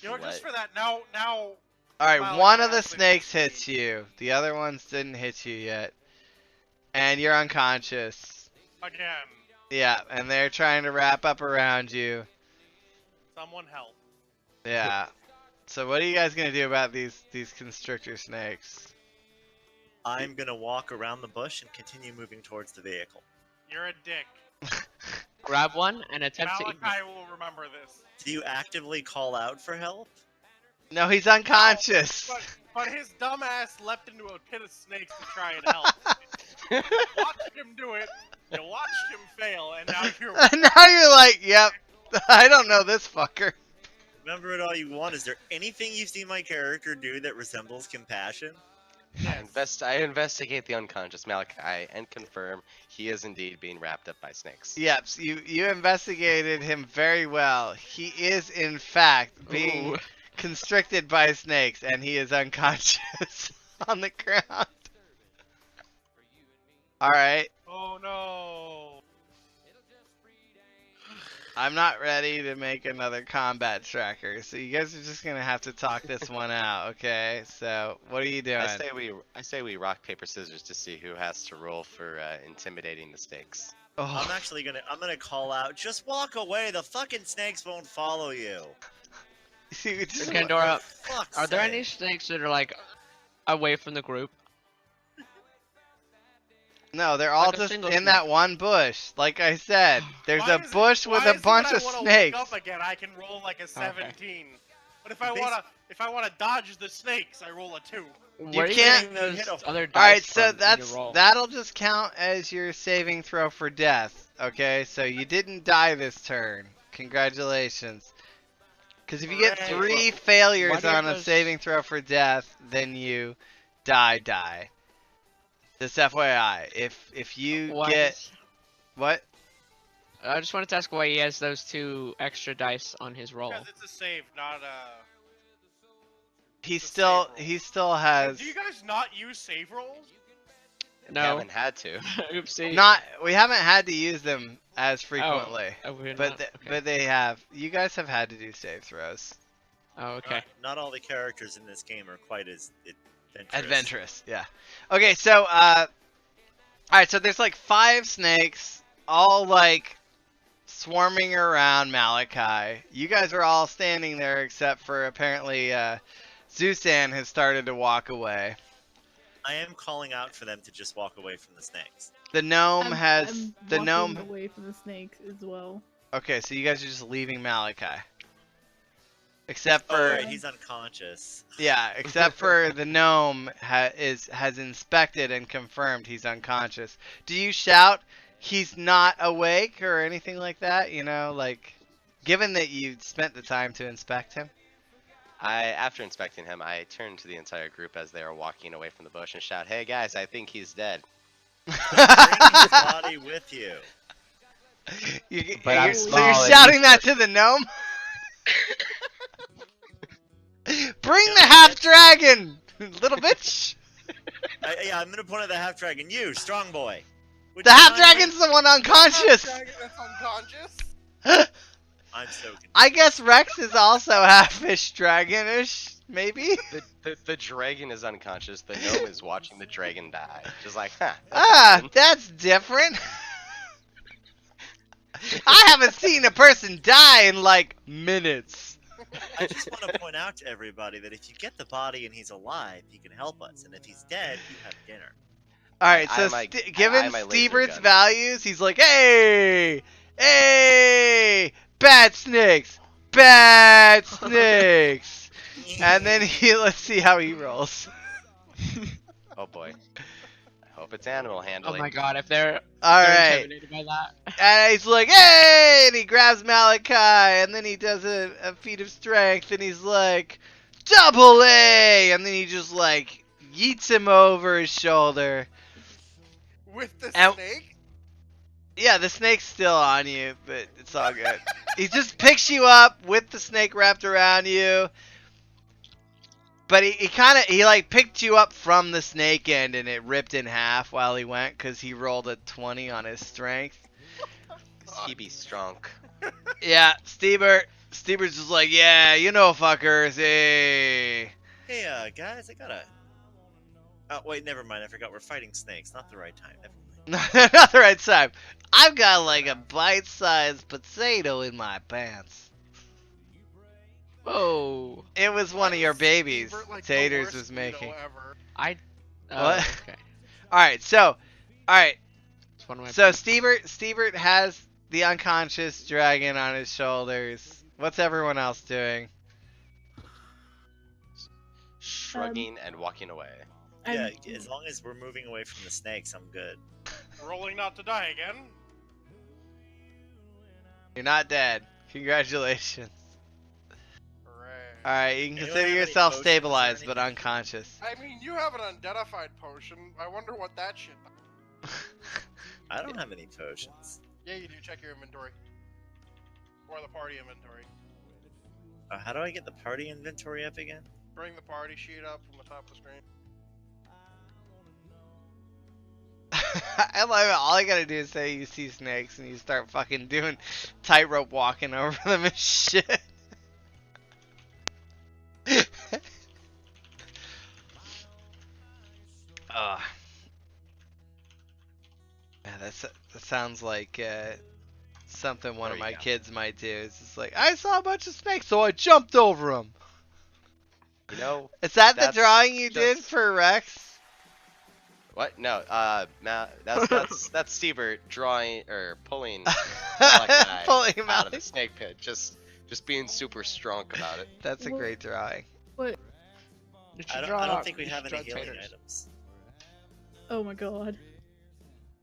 You know, just What? for that, now. All right, Well, one like, of the actually- snakes hits you. The other ones didn't hit you yet, and you're unconscious. Again, Yeah, and they're trying to wrap up around you. someone help. Yeah. So what are you guys gonna do about these constrictor snakes? I'm gonna walk around the bush and continue moving towards the vehicle. You're a dick. Grab one and attempt to eat. Malachi will remember this. Do you actively call out for help? No, he's unconscious. But his dumbass leapt into a pit of snakes to try and help. You watched him do it. You watched him fail, and now you're. Now you're like, yep, I don't know this fucker. Remember it all you want. Is there anything you've seen my character do that resembles compassion? I investigate the unconscious Malachi and confirm he is indeed being wrapped up by snakes. Yep, so you investigated him very well. He is in fact being Ooh. constricted by snakes, and he is unconscious on the ground. All right, Oh no. I'm not ready to make another combat tracker, so you guys are just gonna have to talk this one out, okay? So what are you doing? I say we rock paper scissors to see who has to roll for intimidating the snakes. I'm Oh, actually gonna call out. Just walk away. The fucking snakes won't follow you. you just- Pandora, Fuck's are there sake. any snakes that are like away from the group? no, they're all Like a just single in that one bush. Like I said, there's Why a is it- bush with why a is it bunch when of I wanna snakes. Wake up again, I can roll like a 17. But if I Basi- wanna dodge the snakes, I roll a 2. Where are you can't- getting you hit those a- other dice Alright, so from in your roll? that'll just count as your saving throw for death. Okay, so you didn't die this turn. Congratulations. Because if you get Hooray. 3 Why failures do on a those- saving throw for death, then you die. Just FYI, if you Why get does- what? I just wanted to ask why he has those 2 extra dice on his roll. Because it's a save, not a. He It's a still save roll. he still has Do you guys not use save rolls? No. Haven't had to. Oopsie. not. We haven't had to use them as frequently. Oh, we're But not, th- okay. but they have. You guys have had to do save throws. Oh, okay. Not all the characters in this game are quite as adventurous. Adventurous, yeah. Okay, so alright, so there's like 5 snakes, all like swarming around Malachi. You guys are all standing there except for apparently Zusan has started to walk away. I am calling out for them to just walk away from the snakes. The gnome has I'm the walking gnome. away from the snakes as well. Okay, so you guys are just leaving Malachi. Except Oh, for right, he's unconscious. yeah, except for the gnome has inspected and confirmed he's unconscious. Do you shout he's not awake or anything like that? You know, like given that you spent the time to inspect him. After inspecting him, I turned to the entire group as they were walking away from the bush and shout, "Hey guys, I think he's dead." Bring his body with you. But I'm so small you're and shouting that to the gnome? Bring the half dragon, little bitch. Yeah, I'm gonna point at the half dragon. You, strong boy. Would The you half kindly- dragon's the one unconscious. Dragon that's unconscious. I'm so confused. I guess Rex is also half-ish dragonish, maybe. The dragon is unconscious. The gnome is watching the dragon die. Just like, huh. that Ah, happened. that's different. I haven't seen a person die in like minutes. I just want to point out to everybody that if you get the body and he's alive, he can help us, and if he's dead, you have dinner. All right, I so have my- given I have my laser Stebert's gun. values, he's like, hey, bad snakes, bad snakes. And then let's see how he rolls. Oh boy. I hope it's animal Oh handling. my god, if they're All they're right. intimidated by that. And he's like, hey! And he grabs Malachi, and then he does a feat of strength, and he's like, double A! And then he just, like, yeets him over his shoulder. With the And- snake? Yeah, the snake's still on you, but it's all good. He just picks you up with the snake wrapped around you. But he like picked you up from the snake end, and it ripped in half while he went, because he rolled a 20 on his strength. He be strong. Yeah, Stebert's just like, yeah, you know, fuckers, hey. Hey, guys, I gotta. Oh, wait, never mind. I forgot we're fighting snakes. Not the right time. Never mind. Not the right time. I've got like a bite-sized potato in my pants. Whoa. It was one of your babies Stebert, like, the Taters worst was Guido making. ever. I. What? Okay. Alright, so It's one of my So Stebert has the unconscious dragon on his shoulders. What's everyone else doing? Shrugging and walking away. Yeah, I'm- as long as we're moving away from the snakes, I'm good. Rolling not to die again. You're not dead. Congratulations. Hooray. Alright, you can Anyone consider have any yourself potions or stabilized but anything? unconscious. I mean, you have an unidentified potion. I wonder what that shit does. I don't have any potions. Yeah, you do. Check your inventory. Or the party inventory. How do I get the party inventory up again? Bring the party sheet up from the top of the screen. I love it. All I gotta do is say you see snakes and you start fucking doing tightrope walking over them and shit. Ugh. Yeah, that sounds like something one There of you my go. kids might do. It's just like, I saw a bunch of snakes, so I jumped over them. You know Is that the That's drawing you did just- for Rex? what? No. That's Stebert drawing or pulling Malachi Pulling him out out. of the snake pit. Just being super strong about it. That's a What? great drawing. You I should don't, draw I it don't out. think we You have should any draw healing taters. items. Oh my god.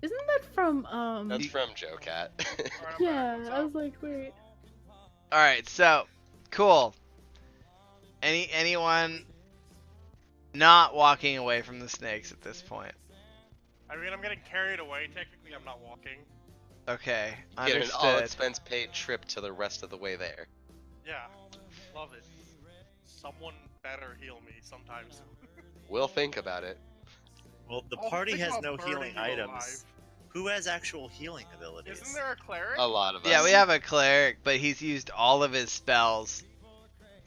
Isn't that from That's from Joe Cat. Alright, I'm Yeah, back. What's I up? was like, wait. Alright, so cool. Anyone not walking away from the snakes at this point? I mean, I'm getting carried away. Technically, I'm not walking. Okay, Get an all understood. expense paid trip to the rest of the way there. Yeah. Love it. Someone better heal me sometimes. We'll think about it. Well, the Oh, party think has about no burning healing you items. Who has actual healing abilities? Isn't there a cleric? A lot of us. Yeah, we have a cleric, but he's used all of his spells.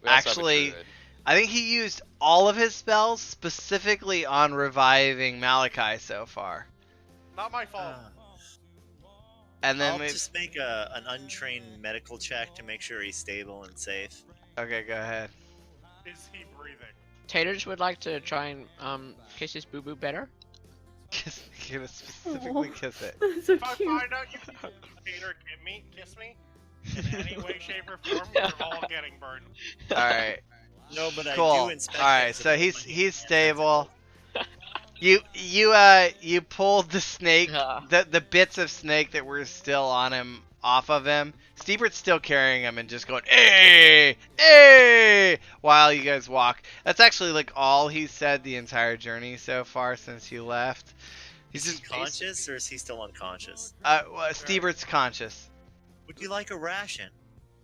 We also have a Actually, druid. I think he used all of his spells specifically on reviving Malachi so far. Not my fault. And then I'll we... just make an untrained medical check to make sure he's stable and safe. Okay, go ahead. Is he breathing? Taters would like to try and kiss his boo boo better. You're gonna specifically kiss it. That's so If I cute. find out you can Peter kiss me in any way, shape, or form, we're all getting burned. All right. No, but I Cool. do inspect. All right, things so about he's my stable. You pulled the snake, the bits of snake that were still on him off of him. Steebert's still carrying him and just going, hey, hey, while you guys walk. That's actually like all he's said the entire journey so far since you left. He's Is he just conscious or is he still unconscious? well, Steebert's conscious. Would you like a ration?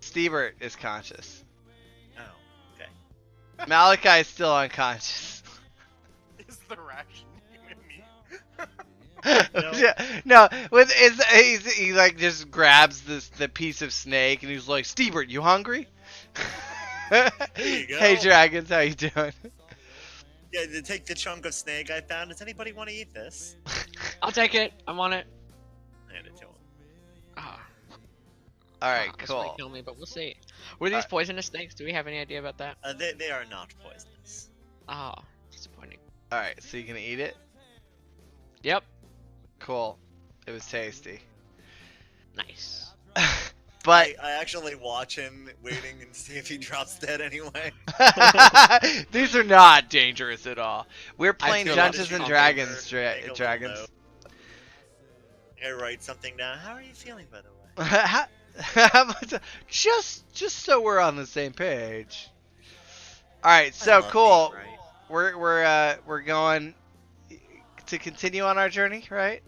Steebert is conscious. Oh, okay. Malachi's still unconscious. Is the ration human meat? No. Yeah, no, with he like just grabs the piece of snake and he's like, Steebert, you hungry? you go. Hey dragons, how you doing? Yeah, to take the chunk of snake I found. Does anybody want to eat this? I'll take it. I'm on it. Hand it to him. Ah, Alright, this might cool. kill me, but we'll see. Were these Alright. poisonous snakes? Do we have any idea about that? They are not poisonous. Ah, disappointing. Alright, so you can eat it? Yep. Cool. It was tasty. Nice. But I actually watch him waiting and see if he drops dead anyway. these are not dangerous at all. We're playing feel Dungeons like and it's Dragons, Make a little dragons. note. I write something down. How are you feeling, by the way? How much- just so we're on the same page. All right, so I love cool. being right. We're going to continue on our journey, right?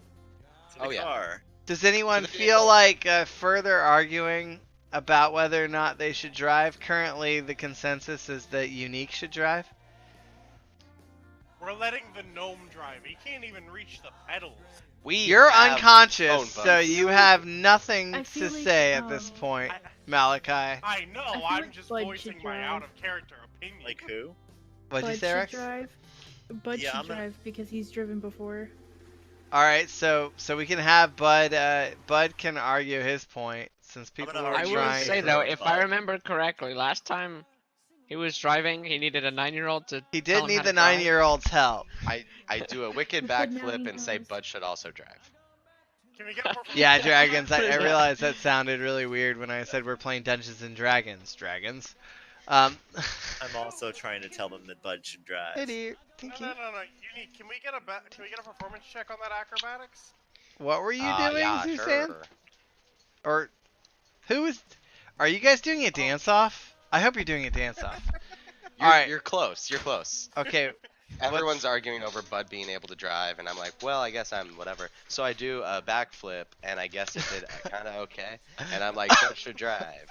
To the Oh, yeah. car. Does anyone To the feel vehicle. like further arguing about whether or not they should drive? Currently, the consensus is that Unique should drive. We're letting the gnome drive. He can't even reach the pedals. You're have unconscious, phone so bugs. you have nothing I to feel like, say at this point, I- Malachi. I know. feel I'm like just Bud voicing should my drive. out of character opinion. Like who? What'd you Bud say, should Rex? drive. Bud Yeah, should I'm gonna- drive because he's driven before. All right, so we can have Bud. Bud can argue his point since people gonna are I argue will trying. say for though, it, if I but- remember correctly, last time he was driving, he needed a 9-year-old to. He tell did him need how the to drive. 9-year-old's help. I do a wicked But now backflip he and say has. Bud should also drive. Can we get more? Yeah, dragons. I realized that sounded really weird when I said we're playing Dungeons and Dragons. Dragons. I'm also trying to tell them that Bud should drive. Hey, dear. No, Thank no, you. no, no. You need. Can we get a performance check on that acrobatics? What were you doing, Yeah, Suzanne? sure. Or who is? Are you guys doing a dance off? I hope you're doing a dance off. You're, Alright. you're close. You're close. Okay. Everyone's arguing over Bud being able to drive, and I'm like, well, I guess I'm whatever. So I do a backflip, and I guess it did kind of okay. And I'm like, Bud should drive.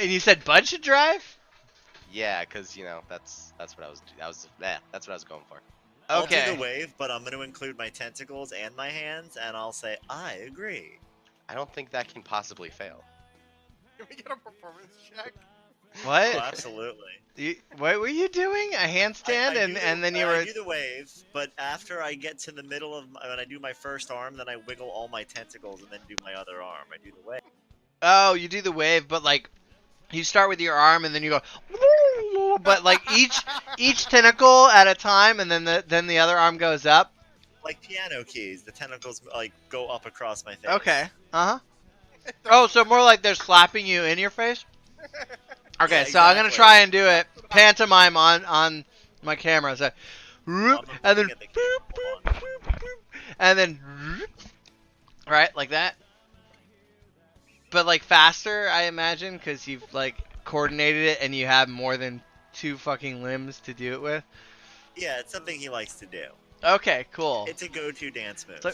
And you said Bud should drive? Yeah, because you know that's what I was. That's what I was going for. I'll do Okay. the wave, but I'm going to include my tentacles and my hands, and I'll say, I agree. I don't think that can possibly fail. Can we get a performance check? Oh, What? absolutely. What were you doing? A handstand, I do and then you I were. do the wave, but after I get to the middle of when I do my first arm, then I wiggle all my tentacles and then do my other arm. I do the wave. Oh, you do the wave, but like, you start with your arm, and then you go. But like each tentacle at a time, and then the other arm goes up. Like piano keys, the tentacles like go up across my face. Okay. Uh huh. Oh, so more like they're slapping you in your face. Okay, Yeah, so I'm gonna exactly. try and do it pantomime on my camera. So, whoop, and then looking at the camera. boop, boop, boop, boop, and then whoop, right like that. But like faster, I imagine, because you've like coordinated it and you have more than 2 fucking limbs to do it with. Yeah, it's something he likes to do. Okay, cool. It's a go-to dance move. So-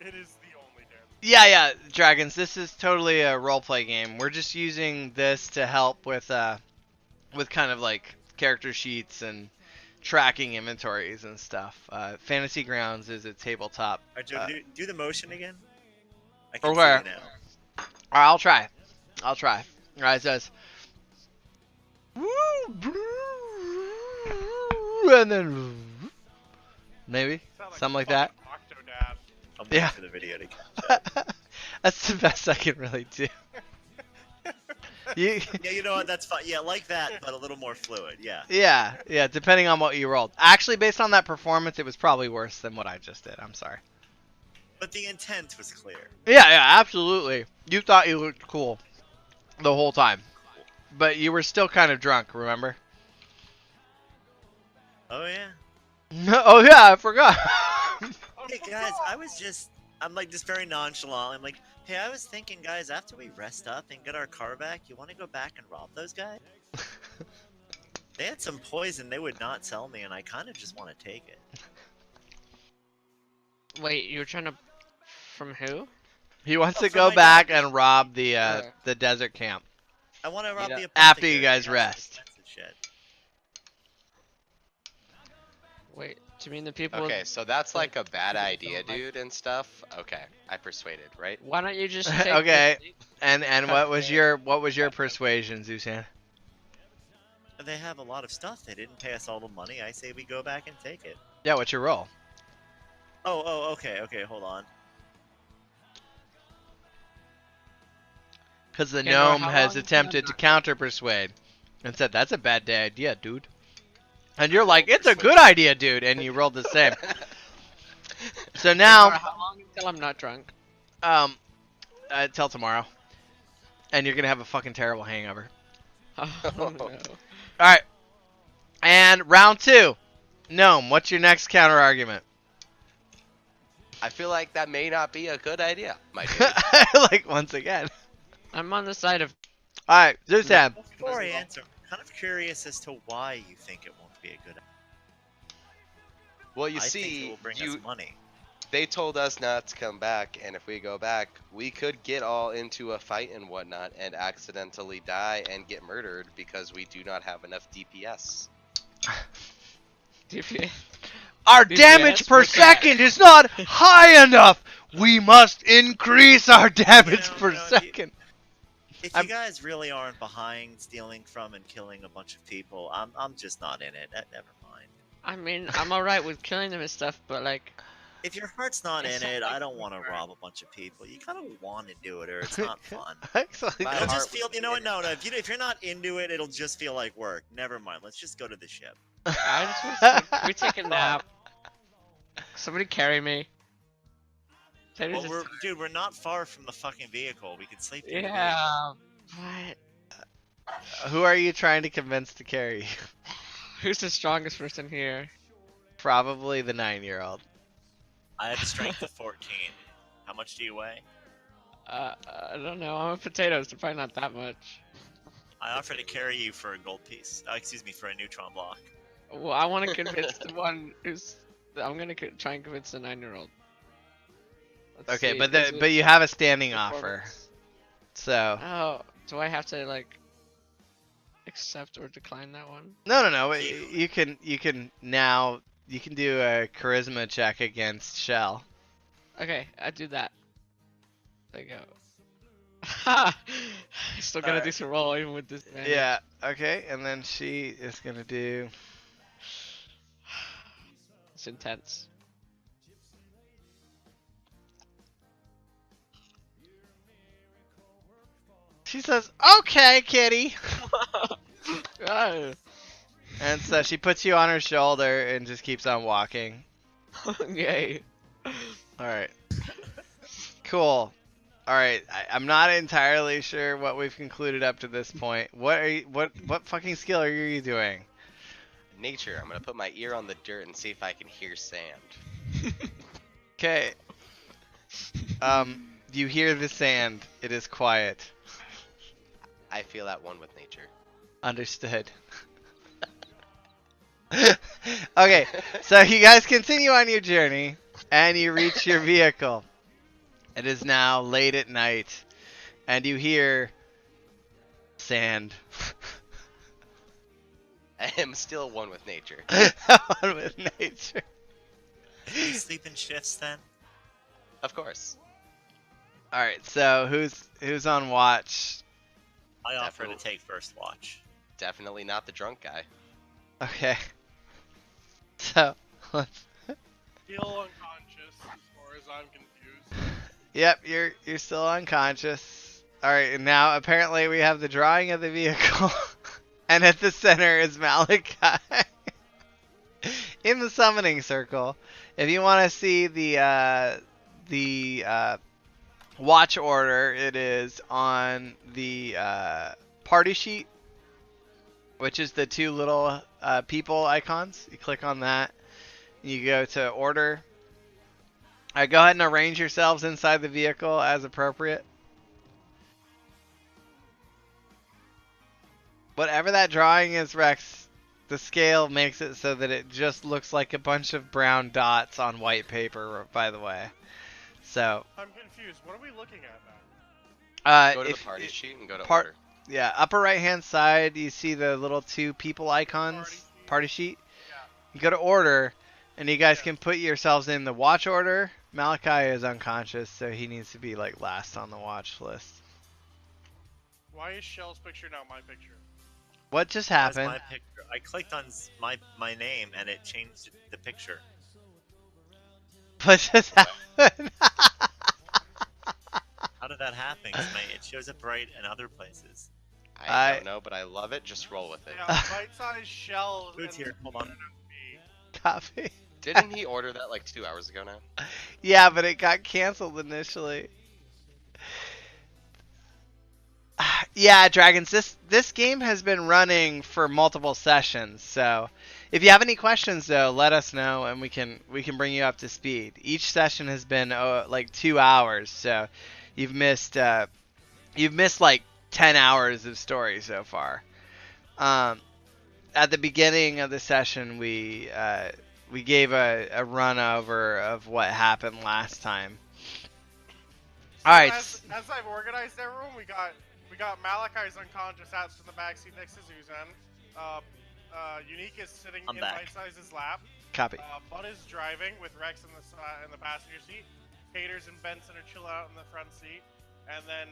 It is the only dance. Yeah, dragons. This is totally a roleplay game. We're just using this to help with kind of like character sheets and tracking inventories and stuff. Fantasy Grounds is a tabletop. Alright, Joe, do the motion again. I Or can where? see you now. Alright, I'll try. Alright, it says. And then. Maybe? Sound Something like a that. fucking Octodad. I'm waiting Yeah. for the video to catch up. That's the best I can really do. You, Yeah, you know what? That's fine. Yeah, like that, but a little more fluid. Yeah. yeah, depending on what you rolled. Actually, based on that performance, it was probably worse than what I just did. I'm sorry. But the intent was clear. Yeah, absolutely. You thought you looked cool the whole time. But you were still kind of drunk, remember? Oh yeah. Oh, yeah, I forgot. Hey guys, I'm like just very nonchalant. I'm like, hey, I was thinking, guys, after we rest up and get our car back, you want to go back and rob those guys? They had some poison they would not sell me, and I kind of just want to take it. Wait, you were trying to... From who? He wants Oh, to for go my back dad. and rob the Yeah. the desert camp. I want to rob Yeah. the After you apothecary, guys that's rest. expensive shit. Wait, do you mean the people... Okay, so that's like a bad People idea, don't like- dude, and stuff. Okay, I persuaded, right? Why don't you just take Okay. the- And what was your persuasion, Zuzan? They have a lot of stuff. They didn't pay us all the money. I say we go back and take it. Yeah, what's your roll? Okay, hold on. Because the Okay, Noah, gnome how has long attempted to have counter persuade and said that's a bad idea, dude. And you're like, it's a good idea, dude, and you rolled the same. So now, How long until I'm not drunk? till tomorrow, and you're gonna have a fucking terrible hangover. Oh, no. All right, and round 2, gnome. What's your next counter argument? I feel like that may not be a good idea, my dude. Like once again. I'm on the side of... All right, Zuzan. Before I answer, I'm kind of curious as to why you think it won't be a good idea. Well, you I think it see, will bring us money. they told us not to come back, and if we go back, we could get all into a fight and whatnot and accidentally die and get murdered because we do not have enough DPS. Our DPS damage per What's that? second is not high enough. We must increase our damage You know, per you know, second. If I'm- you guys really aren't behind stealing from and killing a bunch of people, I'm just not in it. Never mind. I mean, I'm alright with killing them and stuff, but like... If your heart's not It's in not it, like I don't want to work. rob a bunch of people. You kind of want to do it, or it's not fun. Actually, My It'll heart just feel, would you know what? be No. If you're not into it, it'll just feel like work. Never mind. Let's just go to the ship. I just want to take, we take a nap. Somebody carry me. Maybe Well, just- dude, we're not far from the fucking vehicle. We could sleep in the vehicle. Yeah. What? Who are you trying to convince to carry? Who's the strongest person here? Probably the 9-year-old. I have a strength of 14. How much do you weigh? I don't know. I'm a potato, so probably not that much. I offer to carry you for a gold piece. Excuse me, for a neutron block. Well, I want to convince the one who's... I'm gonna try and convince the 9-year-old. Let's Okay, see, but is it but you have a standing offer. performance? So Oh, do I have to like accept or decline that one? no. You can now do a charisma check against Shell. Okay, I do that. There you go. Ha! Still got a Alright. decent roll even with this. Man. Yeah. Okay, and then she is gonna do. It's intense. She says, "Okay, kitty," Oh. and so she puts you on her shoulder and just keeps on walking. Yay. All right. Cool. All right. I'm not entirely sure what we've concluded up to this point. What fucking skill are you doing? Nature. I'm gonna put my ear on the dirt and see if I can hear sand. Okay. You hear the sand. It is quiet. I feel at one with nature. Understood. Okay, so you guys continue on your journey, and you reach your vehicle. It is now late at night, and you hear sand. I am still one with nature. One with nature. Do you sleep in shifts then? Of course. All right, so who's on watch? I offer to Definitely. take first watch. Definitely not the drunk guy. Okay. So, Still unconscious, as far as I'm confused. yep, you're still unconscious. All right, and now apparently we have the drawing of the vehicle, and at the center is Malachi in the summoning circle. If you want to see the watch order, it is on the party sheet, which is the two little people icons. You click on that, you go to order. All right, go ahead and arrange yourselves inside the vehicle as appropriate. Whatever that drawing is, Rex, the scale makes it so that it just looks like a bunch of brown dots on white paper, by the way. So, I'm confused. What are we looking at now? Go to the if- party sheet and go to part- order. yeah, upper right hand side, you see the little two people icons, party sheet. Yeah. You go to order, and you guys Yeah. can put yourselves in the watch order. Malachi is unconscious, so he needs to be like last on the watch list. Why is Shell's picture not my picture? What just That's happened? my picture. I clicked on my name and it changed the picture. What just happened? How did that happen? 'Cause it shows up right in other places. I I- don't know, but I love it. Just roll with it. Yeah, bite-sized Shell. Food's and here, hold on. me. Copy. Didn't he order that like 2 hours ago now? Yeah, but it got canceled initially. Yeah, Dragons, this game has been running for multiple sessions, so if you have any questions though, let us know and we can bring you up to speed. Each session has been like 2 hours, so you've missed like 10 hours of story so far. At the beginning of the session, we gave a run over of what happened last time. All right. As I've organized everyone, we got Malachi's unconscious out in the backseat next to Zuzan. Unique is sitting I'm in back. Bite-Size's lap. Copy. Bud is driving with Rex in the passenger seat. Haters and Benson are chilling out in the front seat. And then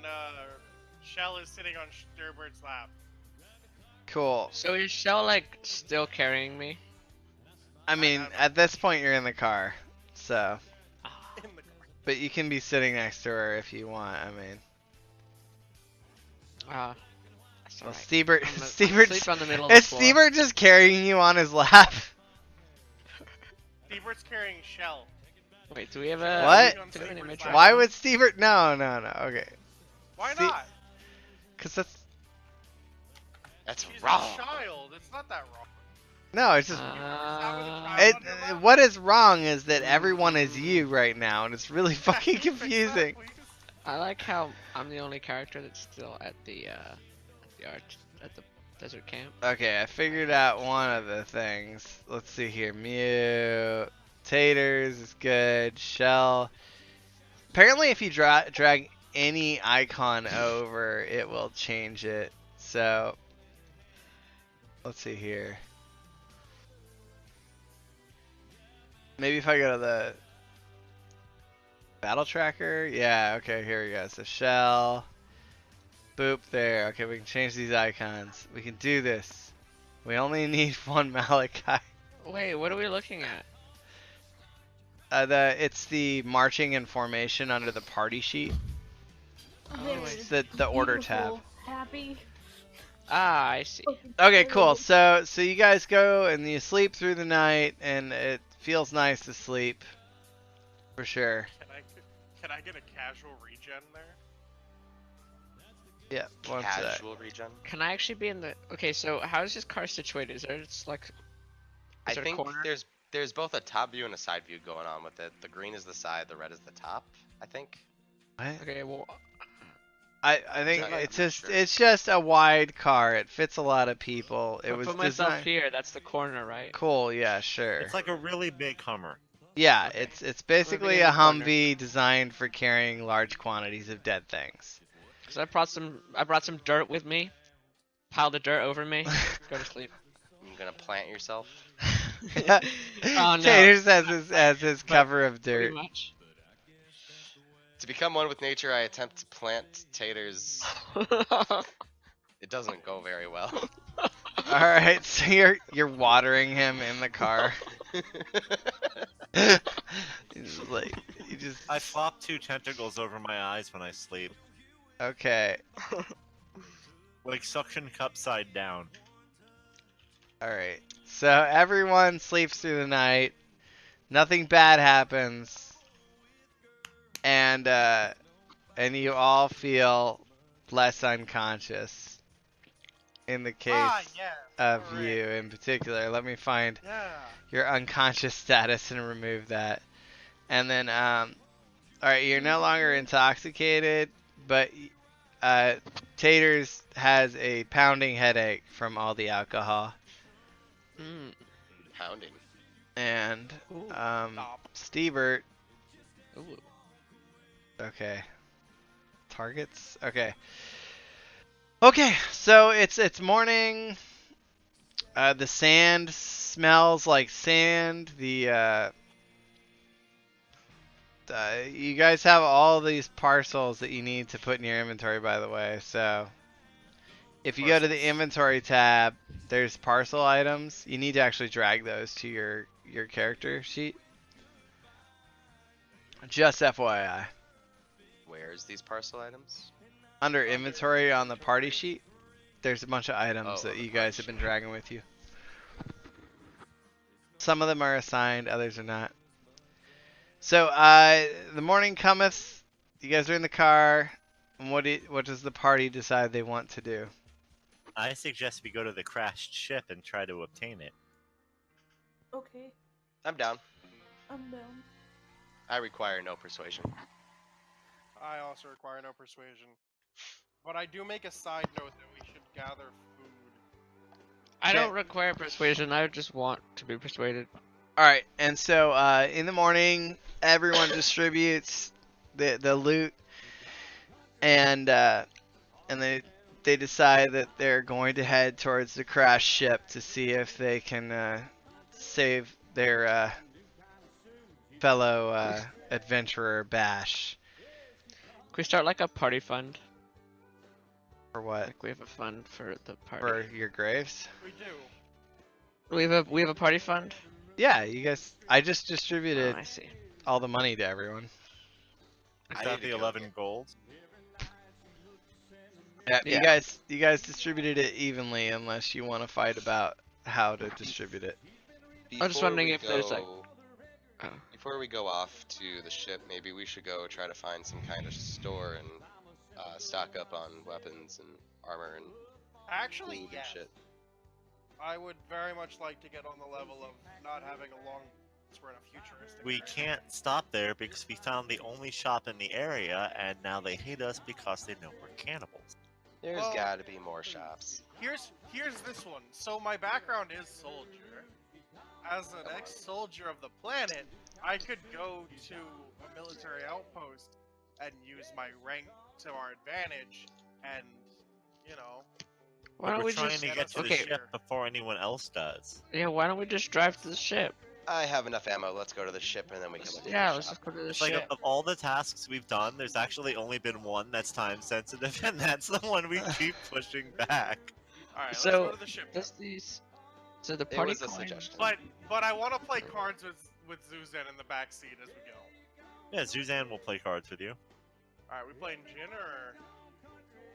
Shell is sitting on Sturbird's lap. Cool. So is Shell like still carrying me? I mean, at this point, you're in the car, so. In the car. But you can be sitting next to her if you want. I mean, That's well, alright. Steebert, I'm Steebert's, asleep on the middle of is the floor. Steebert just carrying you on his lap? Stevert's carrying Shell. Wait, do we have a What? do we have an image Why Why would Steebert? No. Okay. Why See- not? Cause that's That's She's wrong. a child. It's not that wrong. no. It's just what is wrong is that everyone is you right now, and it's really fucking Can you fix that, confusing. please? I like how I'm the only character that's still at the desert camp. Okay, I figured out one of the things. Let's see here. Mew, Taters is good. Shell. Apparently, if you drag any icon over, it will change it. So, let's see here. Maybe if I go to the battle tracker. Yeah, okay, here we go. So, Shell. Boop, there. Okay, we can change these icons. We can do this. We only need one Malachi. Wait, what are we looking at? It's the marching and formation under the party sheet. There. It's the order tab. Beautiful, happy. Ah, I see. Okay, cool. So you guys go and you sleep through the night, and it feels nice to sleep, for sure. Can I get a casual regen there? Yeah. One sec. Casual regen. Can I actually be in the? Okay, so how is this car situated? Is there just like? I Is there a think corner? there's both a top view and a side view going on with it. The green is the side, the red is the top. I think. What? Okay, well, I think I'm not sure. it's just a wide car. It fits a lot of people. It I was put myself designed. here. That's the corner, right? Cool. Yeah. Sure. It's like a really big Hummer. Yeah. Okay. It's basically in a the corner. Humvee designed for carrying large quantities of dead things. Cause I brought some dirt with me. Pile the dirt over me. Go to sleep. gonna plant yourself. Oh, no. Taters as his But cover of Pretty dirt. much. To become one with nature, I attempt to plant taters. It doesn't go very well. All right, so you're watering him in the car. He's like, you just I flop 2 tentacles over my eyes when I sleep, okay. like suction cup side down. All right, so everyone sleeps through the night. Nothing bad happens, and you all feel less unconscious. In the case yes. of Hooray. you in particular, let me find Yeah. your unconscious status and remove that. And then, alright, you're no longer intoxicated, but Taters has a pounding headache from all the alcohol. Mm. Pounding. And, Ooh. Stop. Stevert, Ooh. okay. Targets? Okay. Okay, so it's morning. The sand smells like sand. You guys have all these parcels that you need to put in your inventory, by the way. So if you go to the Parcels. inventory tab, there's parcel items. You need to actually drag those to your character sheet. Just FYI. Where's these parcel items? Under inventory on the party sheet, there's a bunch of items Oh, that on the you guys party have been sheet. dragging with you. Some of them are assigned, others are not. So, the morning cometh. You guys are in the car. And what does the party decide they want to do? I suggest we go to the crashed ship and try to obtain it. Okay, I'm down. I'm down. I require no persuasion. I also require no persuasion. But I do make a side note that we should gather food. I don't require persuasion. I just want to be persuaded. All right, and so in the morning, everyone distributes the loot, and they decide that they're going to head towards the crashed ship to see if they can save their fellow adventurer Bash. Can we start like a party fund? For what? Like we have a fund for the party. For your graves? We do. We have a party fund. Yeah, you guys. I just Oh, distributed I see. all the money to everyone. Is I that need the to go 11 get- gold? Yeah, Yeah. you guys distributed it evenly, unless you want to fight about how to distribute it. I was just Before wondering we if there's, like- go- Oh. Before we go off to the ship, maybe we should go try to find some kind of store and stock up on weapons and armor and Actually, food and yes. shit. I would very much like to get on the level of not having a long. We're in a futuristic. We era. can't stop there because we found the only shop in the area, and now they hate us because they know we're cannibals. There's Well- gotta be more shops. Here's this one. So my background is soldier. As an ex-soldier of the planet, I could go to a military outpost and use my rank to our advantage, and you know. Why But don't we're we trying just to get to okay. the ship before anyone else does. Yeah, why don't we just drive to the ship? I have enough ammo. Let's go to the ship and then we can look at Yeah, the let's shop. just go to the It's like ship. of all the tasks we've done, there's actually only been one that's time sensitive, and that's the one we keep pushing back. All right, let's So, go to the ship. Does these? So the It party was a coin- suggestion. But I want to play cards with Zuzan in the back seat as we go. Yeah, Suzanne will play cards with you. All right, we playing gin or?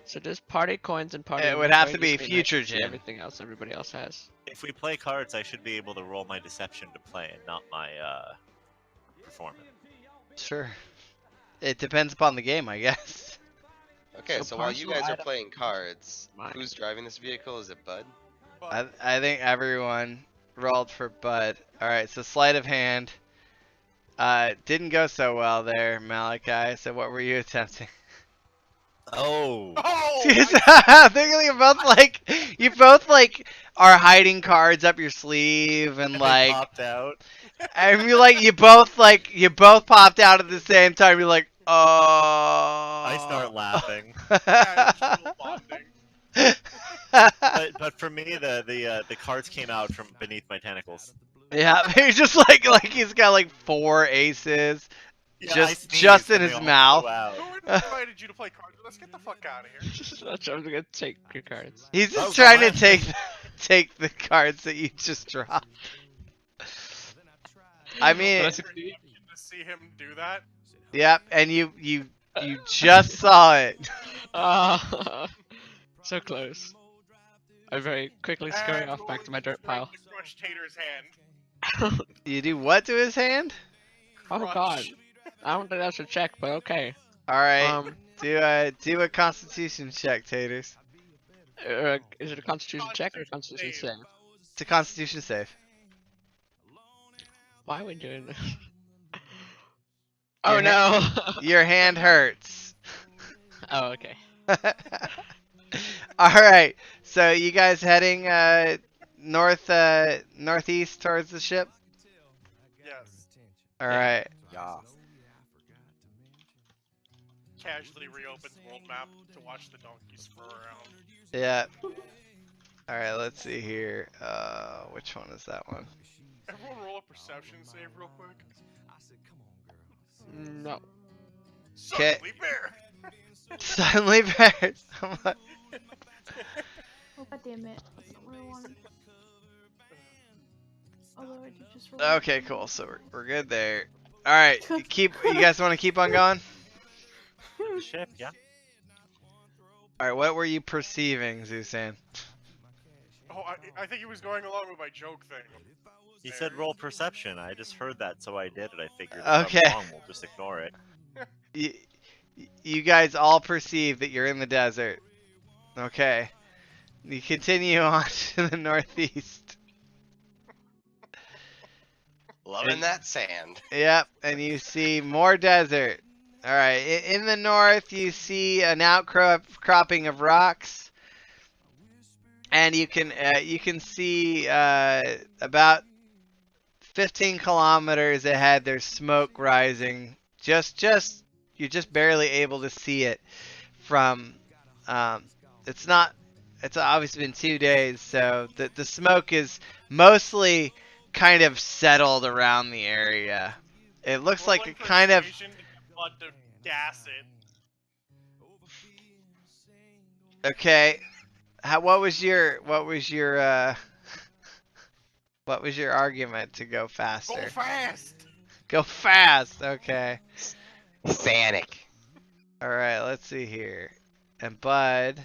So does party coins and party? It would have to inventory be just future next to gin. Everything else everybody else has. If we play cards, I should be able to roll my deception to play it, not my performance. Sure. It depends upon the game, I guess. Okay, So so while you parcel guys are item- playing cards, Mine. who's driving this vehicle? Is it Bud? But I think everyone rolled for Bud. All right, so sleight of hand. Didn't go so well there, Malachi. So what were you attempting? Oh! oh, I think you both are hiding cards up your sleeve and And they like, popped out. and you both popped out at the same time. You're like, oh. I start laughing. casual bonding. But But for me, the cards came out from beneath my tentacles. Yeah, he's just like he's got like 4 aces. Yeah, Just- I just sneezed in and his they all mouth. flew out. Who invited you to play cards? Let's get the fuck out of here. I'm gonna take your cards. He's That just was trying my to take the cards that you just dropped. I mean, But I To see him do that. yep, and you just saw it. So close. I very quickly scurry And off back to my dirt trying pile. to crush Tater's hand. You do what to his hand? Oh Crush. god. I don't think that's a check, but okay. All right, Um, do a Constitution check, Taters. is it a Constitution check or a Constitution Constitution save? It's a Constitution save. Why are we doing this? Oh no! Your hand hurts. Oh okay. All right, so you guys heading northeast towards the ship? Yes. All right. Yeah. Casually reopens world map to watch the donkeys spur around. Yeah. All right, let's see here. Which one is that one? Everyone roll a perception save real quick. No. Suddenly bear. Suddenly bears. I'm like, Oh god damn it. That's not what I wanted. Although I did just roll. okay, cool. So we're good there. All right, you guys want to keep on going? The ship, yeah. All right, what were you perceiving, Zusan? Oh, I think he was going along with my joke thing. He said roll perception. I just heard that, so I did it. I figured if Okay. I'm wrong, we'll just ignore it. You guys all perceive that you're in the desert. Okay. You continue on to the northeast. Loving that sand. Yep, and you see more desert. All right, in the north you see an outcropping of rocks, and you can see about 15 kilometers ahead. There's smoke rising. You're just barely able to see it from. It's obviously been 2 days, so the smoke is mostly kind of settled around the area. It looks like a kind of. Blood to gas it. Okay. What was your argument to go Go faster? fast. Go fast. Okay. Sanic. All right. Let's see here. And Bud,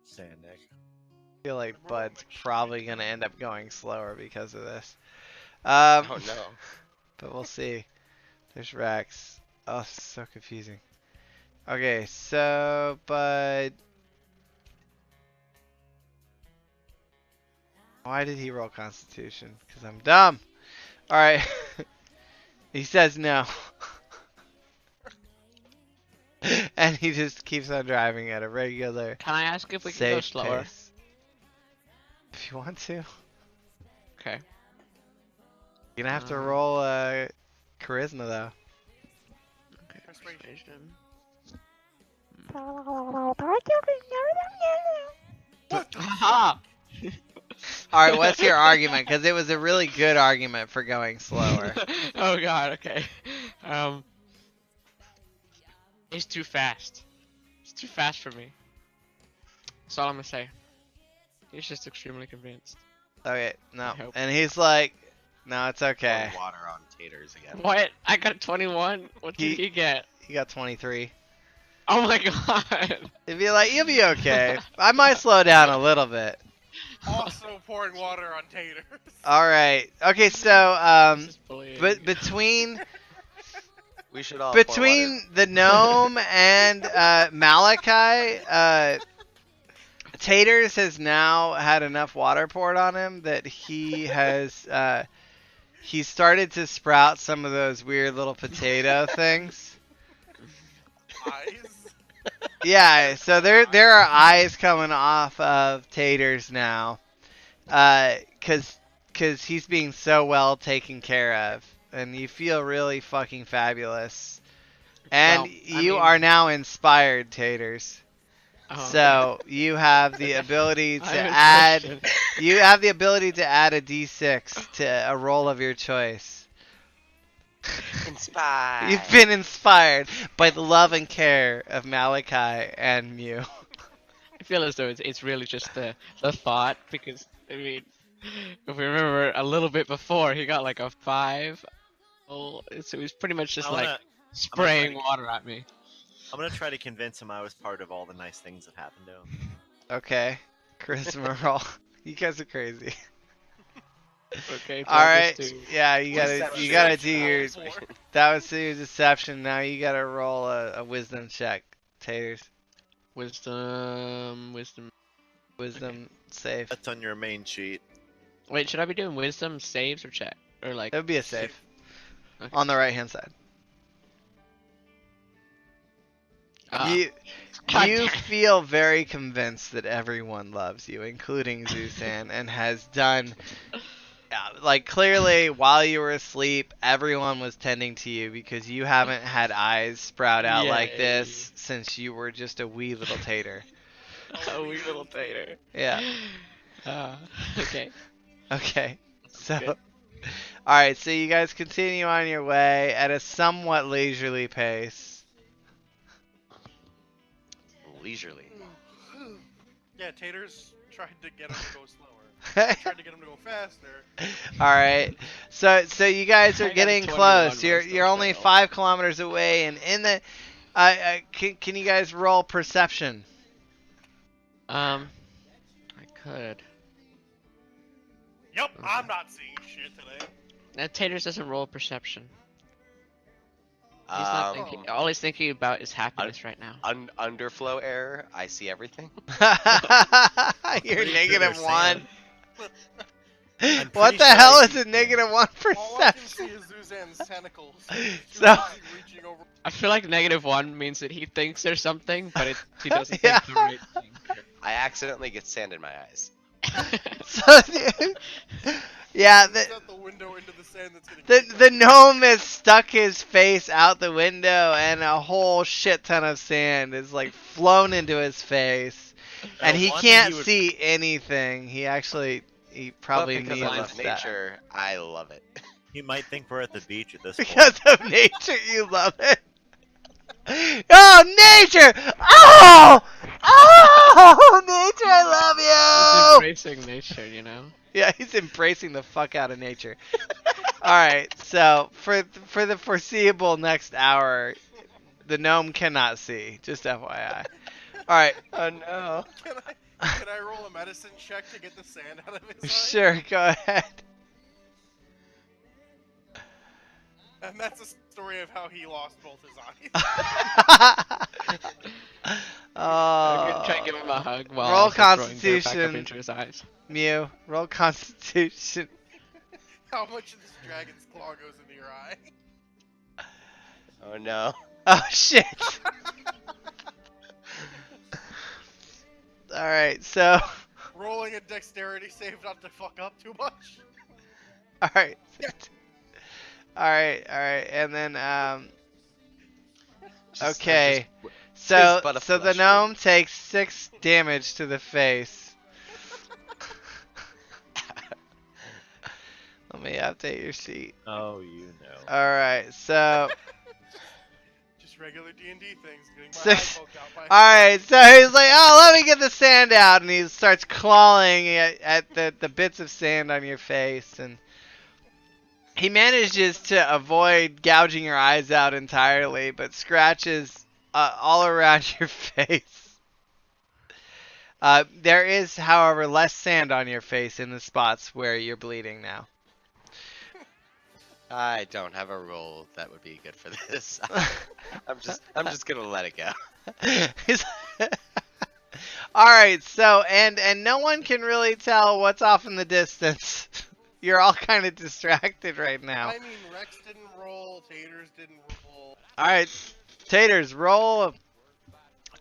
Sand Nick. I feel like Bud's probably gonna end up going slower because of this. Oh no. But we'll see. There's Rex. Oh, so confusing. Okay, so Bud. Why did he roll Constitution? Because I'm dumb. All right. He says no. And he just keeps on driving at a regular Can I ask if we can go safe slower? pace. If you want to. Okay. You're gonna have to roll charisma though. Okay. Persuasion. Haha! Alright, what's your argument? Because it was a really good argument for going slower. Oh god, okay. He's too fast. He's too fast for me. That's all I'm gonna say. He's just extremely convinced. Okay, no. I hope. And he's like, no, it's okay. Pouring water on taters again. What? I got 21? What did he get? He got 23. Oh my god! He'd be like, you'll be okay. I might slow down a little bit. Also pouring water on taters. Alright. Okay, so, This is bullying. but between We should all pour between the gnome and Malachi, Taters has now had enough water poured on him that he has he started to sprout some of those weird little potato things. Eyes. Yeah, so there are eyes coming off of Taters now, cause he's being so well taken care of, and you feel really fucking fabulous, and Well, I you mean- are now inspired, Taters. Oh. So you have the ability to I have a add. question. You have the ability to add a d6 to a roll of your choice. Inspired. You've been inspired by the love and care of Malachi and Mew. I feel as though it's really just the thought, because I mean, if we remember a little bit before, he got like a 5. Oh, so it was pretty much just I like wanna- spraying to- water at me. I'm gonna try to convince him I was part of all the nice things that happened to him. Okay, charisma roll. You guys are crazy. Okay. All right, +2. yeah, you gotta do your. Deception. That was your deception. Now you gotta roll a wisdom check, Taters. Wisdom. Wisdom save. That's on your main sheet. Wait, should I be doing wisdom saves or check, or like? It would be a save. Okay. On the right hand side. God You damn. feel very convinced that everyone loves you, including Zuzan, and has done. Like, clearly, while you were asleep, everyone was tending to you because you haven't had eyes sprout out like Yay. this since you were just a wee little tater. A wee little tater. Yeah. Okay. Okay. So. good. Alright, so you guys continue on your way at a somewhat leisurely pace. Leisurely. Yeah, Taters tried to get him to go slower. Tried to get him to go faster. Alright. So you guys I are got a getting 21, close. but You're I still you're only failed. 5 kilometers away, and in the can you guys roll perception? I could. Yup, Okay. I'm not seeing shit today. Taters doesn't roll perception. He's not thinking. All he's thinking about is happiness right now. Underflow error. I see everything. You're Pretty negative sure 1. I'm What pretty the sure hell I is see a negative 1 All I can see perception? is Zuzan's tentacles. So- Reaching over. I feel like -1 means that he thinks there's something, but he doesn't Yeah. think the right thing. I accidentally get sand in my eyes. So, dude, yeah, Looks out the window into the sand that's getting the gnome has stuck his face out the window, and a whole shit ton of sand is like flown into his face, and he one thing can't he would- see anything. He probably But because needs I love that. nature, I love it. He might think we're at the beach at this point. Because of nature, you love it. Oh, nature! Oh! Oh, nature, I He's love you! embracing nature, you know. Yeah, he's embracing the fuck out of nature. Alright, so for the foreseeable next hour, the gnome cannot see. Just FYI. Alright, Oh no. Can I roll a medicine check to get the sand out of his eye? sure, go ahead. And that's a story of how he lost both his eyes. I'm gonna try and Oh, give him a hug while Roll also throwing dirt back Constitution. up into his eyes. Mew, roll Constitution. How much of this dragon's claw goes into your eye? Oh no. Oh shit. Alright, so Rolling a dexterity save not to fuck up too much. alright. Alright, and then Just- okay. I'm So Tis but a so the flesh gnome wound. takes 6 damage to the face. Let me update your sheet. Oh, you know. Alright, so Just regular D&D things. Getting my Six- eye poked out by alright, so he's like, oh, let me get the sand out, and he starts clawing at the bits of sand on your face, and he manages to avoid gouging your eyes out entirely, but scratches all around your face. There is, however, less sand on your face in the spots where you're bleeding now. I don't have a rule that would be good for this. I'm just gonna let it go. Alright, so, and no one can really tell what's off in the distance. You're all kind of distracted right now. I mean, Rex didn't roll, Taters didn't roll. Alright, Taters, roll.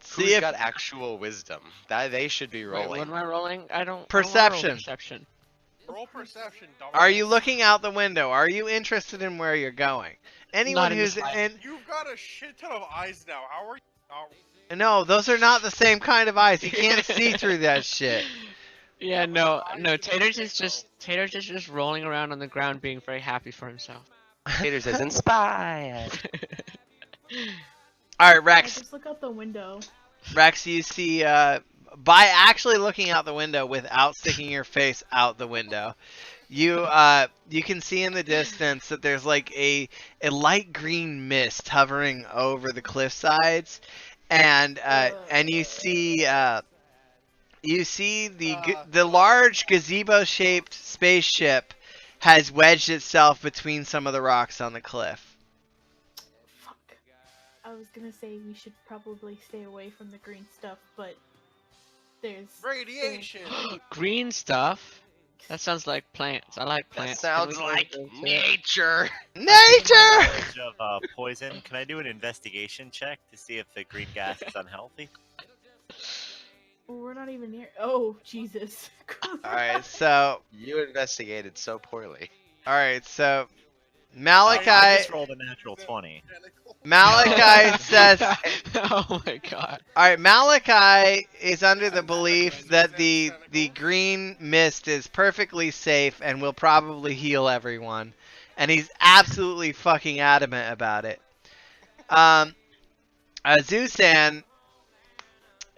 See Who's if got actual wisdom? That they should be Wait, rolling. what am I rolling? I don't. Perception. Perception. Roll perception, dumbass. Are you looking out the window? Are you interested in where you're going? Anyone Not in the who's in slightest. You've got a shit ton of eyes now. How are you? Oh, No, those are not the same kind of eyes. You can't see through that shit. Yeah, but no, the eyes no. in the Taters is just rolling around on the ground, being very happy for himself. Taters is inspired. All right, I Rex. just look out the window. Rex, you see, by actually looking out the window without sticking your face out the window, you can see in the distance that there's like a light green mist hovering over the cliff sides, and you see the large gazebo-shaped spaceship has wedged itself between some of the rocks on the cliff. Fuck. I was gonna say we should probably stay away from the green stuff, but there's radiation. Green stuff. That sounds like plants. I like That plants. sounds Can we like go to- nature. Nature! Knowledge of poison. Can I do an investigation check to see if the green gas is unhealthy? Well, we're not even near. Oh, Jesus. All right, so You investigated so poorly. Malachi I just rolled a natural 20. Malachi says, Oh my god. all right, Malachi is under the belief that the green mist is perfectly safe and will probably heal everyone, and he's absolutely fucking adamant about it. Zusan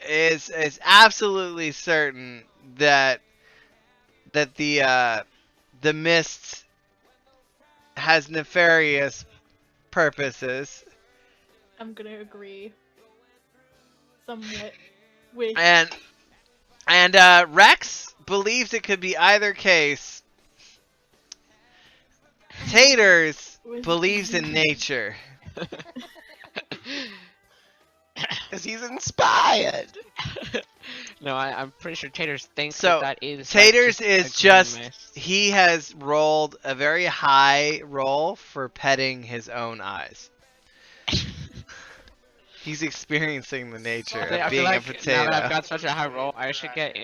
is absolutely certain that the mist has nefarious purposes, I'm gonna agree. Somewhat with. and Rex believes it could be either case. Taters with believes in nature. Because he's inspired. No, I'm pretty sure Taters thinks So, that is. Taters like, a is green just mist. he has rolled a very high roll for petting his own eyes. He's experiencing the nature I of feel being like a now that potato. I've got such a high roll, I should get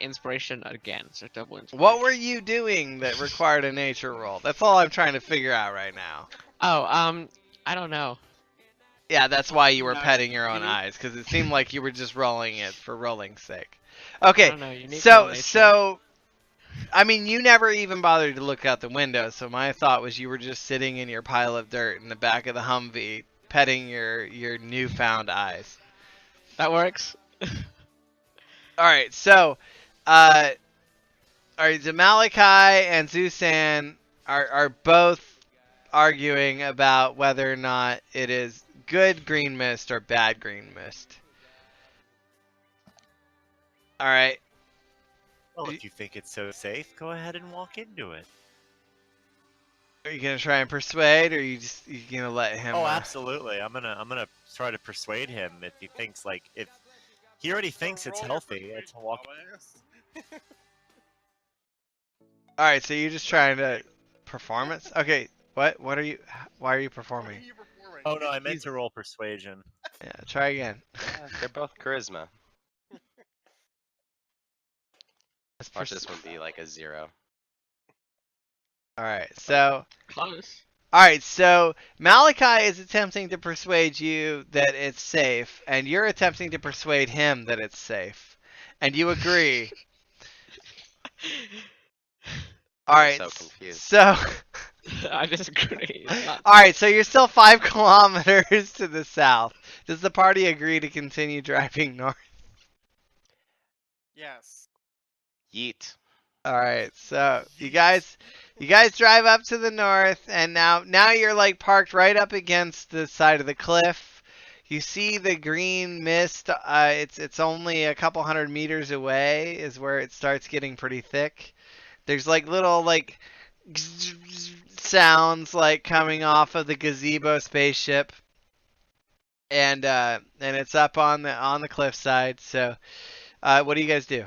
inspiration again. So double inspiration. What were you doing that required a nature roll? That's all I'm trying to figure out right now. Oh, I don't know. Yeah, that's why you were No, petting your own you- eyes, because it seemed like you were just rolling it for rolling's sake. I Okay, don't know. You need to know nature. so, I mean, you never even bothered to look out the window, so my thought was you were just sitting in your pile of dirt in the back of the Humvee, petting your newfound eyes. That works. Alright, so, alright, so Malachi and Zusan are both arguing about whether or not it is good green mist or bad green mist. Alright. Well, if you think it's so safe, go ahead and walk into it. Are you gonna try and persuade, or you gonna let him? Oh, absolutely. I'm gonna try to persuade him if he thinks if he already thinks it's healthy to walk. All right, so you're just trying to performance. Okay, what are you? Why are you performing? Oh no, I meant to roll persuasion. Yeah, try again. They're both charisma. Let's Watch this one be like a 0. All right, so Close. Malachi is attempting to persuade you that it's safe, and you're attempting to persuade him that it's safe, and you agree. All right, so confused. so. I disagree. It's not- Alright, so you're still 5 kilometers to the south. Does the party agree to continue driving north? Yes. Yeet. Alright, so you guys drive up to the north, and now you're like parked right up against the side of the cliff. You see the green mist. It's only a couple 100 meters away is where it starts getting pretty thick. There's like little sounds like coming off of the gazebo spaceship, and it's up on the cliffside. So, what do you guys do?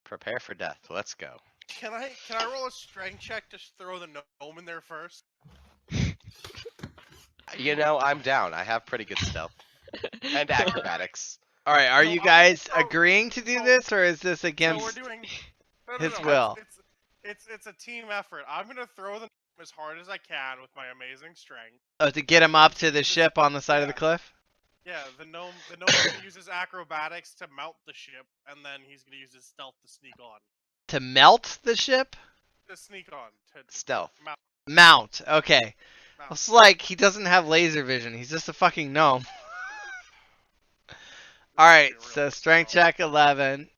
Prepare for death. Let's go. Can I roll a strength check to throw the gnome in there first? You know, I'm down. I have pretty good stealth. And acrobatics. All right, are So you I'm- guys oh, agreeing to do so- this, or is this So we're against doing his no, will? It's a team effort. I'm gonna throw the gnome as hard as I can with my amazing strength. to get him up to the ship on the side of the Yeah. cliff? Yeah, the gnome is gonna use his acrobatics to mount the ship, and then he's gonna use his stealth to sneak on. To melt the ship? To sneak on. To Stealth. Mount. Okay. Mount. It's like he doesn't have laser vision. He's just a fucking gnome. Alright, so strength check 11.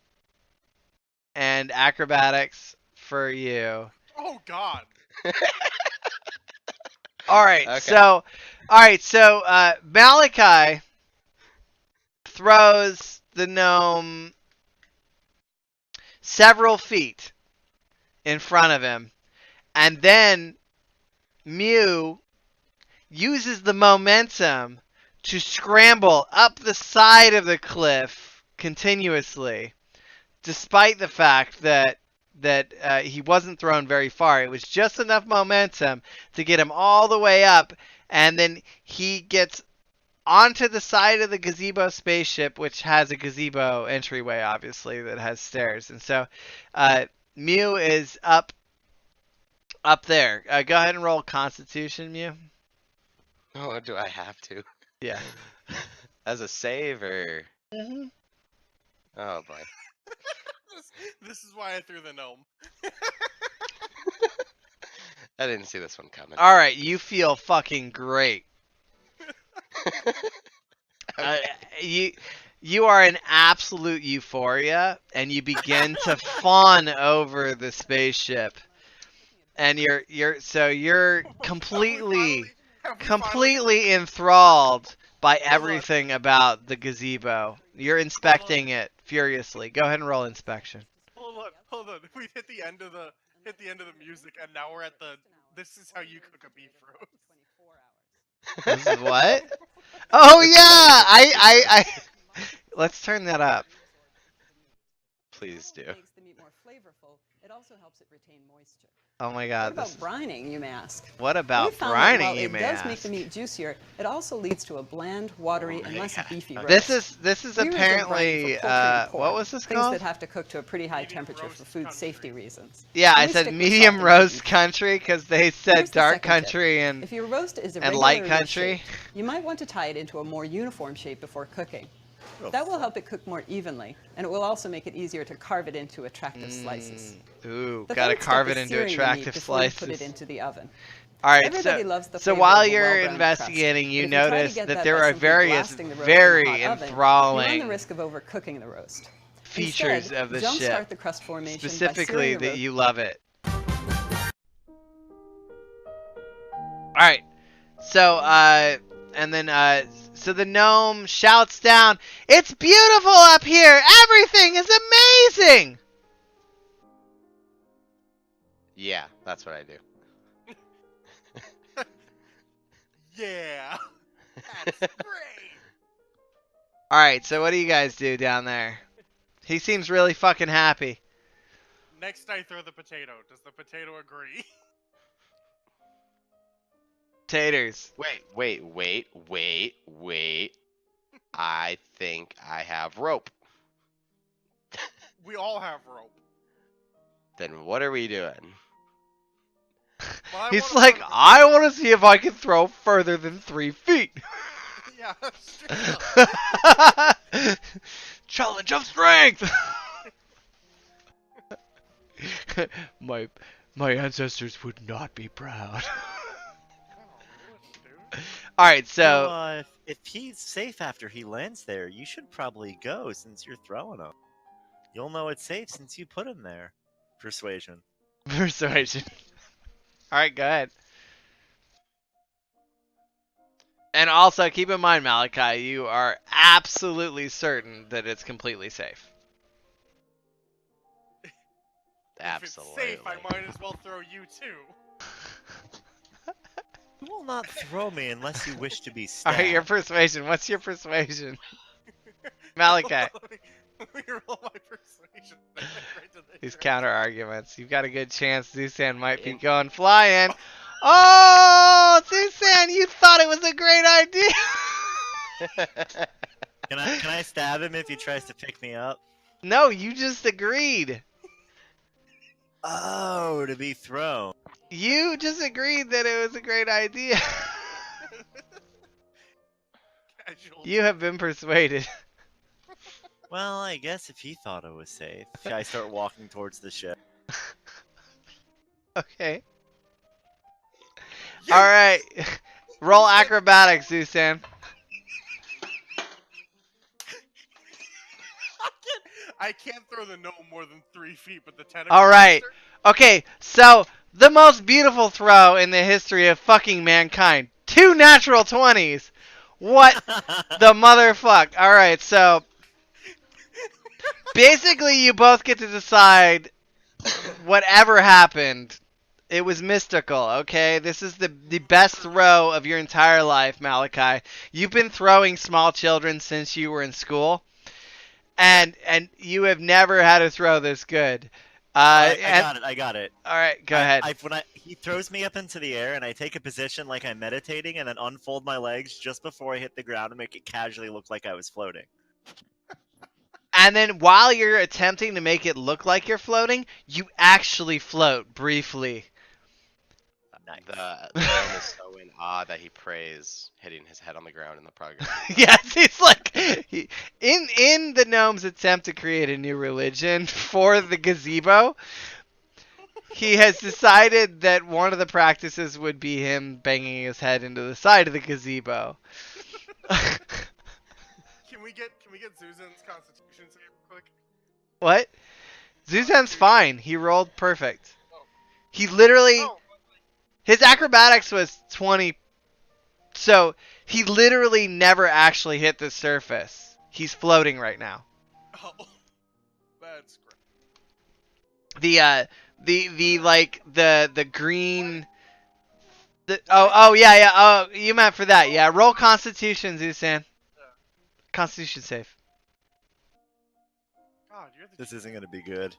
And acrobatics for you. Oh god. Alright, Okay. so Malachi throws the gnome several feet in front of him, and then Mew uses the momentum to scramble up the side of the cliff continuously, despite the fact that he wasn't thrown very far. It was just enough momentum to get him all the way up, and then he gets onto the side of the gazebo spaceship, which has a gazebo entryway, obviously, that has stairs. And so Mew is up there. Go ahead and roll Constitution, Mew. Oh, do I have to? Yeah. As a save or? Mm-hmm. Oh boy. This is why I threw the gnome. I didn't see this one coming. All right, you feel fucking great. You are in absolute euphoria, and you begin to fawn over the spaceship, and you're completely enthralled by everything about the gazebo. You're inspecting it furiously. Go ahead and roll inspection. Hold on. We hit the end of the music, and now we're at the. This is how you cook a beef roast. This is what? Oh yeah, I let's turn that up. Please do. Makes the meat more flavorful. It also helps it retain moisture. Oh my god. What about brining, you may ask? What about We found that brining, while you may ask? It does make the meat juicier. It also leads to a bland, watery, and less beefy roast. This is We use a brine apparently for poultry and pork, what was this things called? that have to cook to a pretty high Medium temperature roast for food country. safety reasons. Yeah, And I we said stick with medium salt and roast beef. country because they said Here's the dark second tip. country and If your roast is light irregularly country. shaped, you might want to tie it into a more uniform shape before cooking. That will help it cook more evenly, and it will also make it easier to carve it into attractive slices. Ooh, The gotta third step carve is it into searing the meat attractive before you slices. put it into the oven. All right, Everybody loves the so flavor while of a you're well-browned investigating, crust, you but if you try to notice get that that there by are simply various blasting the roast very in a hot oven, you run the enthralling risk of overcooking the roast. features Instead, of the jumpstart ship, the crust formation by specifically searing the that roast. you love it. All right, so and then so the gnome shouts down, "It's beautiful up here. Everything is amazing." Yeah, that's what I do. Yeah. That's great. All right, so what do you guys do down there? He seems really fucking happy. Next, I throw the potato. Does the potato agree? Taters. Wait. I think I have rope. We all have rope. Then what are we doing? Well, I He's wanna like, throw the I want to see if I can throw further than 3 feet. Yeah, straight up. Challenge of strength. my ancestors would not be proud. All right, so Well, if he's safe after he lands there, you should probably go since you're throwing him. You'll know it's safe since you put him there. Persuasion. persuasion. All right, go ahead. And also keep in mind, Malachi, you are absolutely certain that it's completely safe. Absolutely. If it's safe, I might as well throw you too. You will not throw me unless you wish to be All stabbed. right, your persuasion. What's your persuasion? Malachi. Let me roll my persuasion. Right to the These ground. counter arguments. You've got a good chance Zusan might be going flying. Oh, Zusan, you thought it was a great idea. Can I stab him if he tries to pick me up? No, you just agreed. Oh, to be thrown. You just agreed that it was a great idea. casualty. You have been persuaded. Well, I guess if he thought it was safe, I start walking towards the ship. Okay. All right. Roll acrobatics, Zusan. I can't throw the gnome more than 3 feet, but the tentacle. All right. monster- Okay, so the most beautiful throw in the history of fucking mankind. 2 natural 20s. What the motherfuck? All right, so basically you both get to decide whatever happened. It was mystical, okay? This is the best throw of your entire life, Malachi. You've been throwing small children since you were in school. And you have never had a throw this good. I got it. All right, go ahead. He throws me up into the air, and I take a position like I'm meditating, and then unfold my legs just before I hit the ground to make it casually look like I was floating. And then while you're attempting to make it look like you're floating, you actually float briefly. Nice. The gnome is so in awe that he prays, hitting his head on the ground in the progress. Yes, he's like in the gnome's attempt to create a new religion for the gazebo. He has decided that one of the practices would be him banging his head into the side of the gazebo. Can we get Susan's constitution save real quick? What? Zuzan's fine. He rolled perfect. He literally... His acrobatics was 20... So, he literally never actually hit the surface. He's floating right now. Oh, that's great. The green... Oh, you meant for that. Yeah, roll Constitution, Zuzan. Constitution save. God, you're the This isn't gonna be good.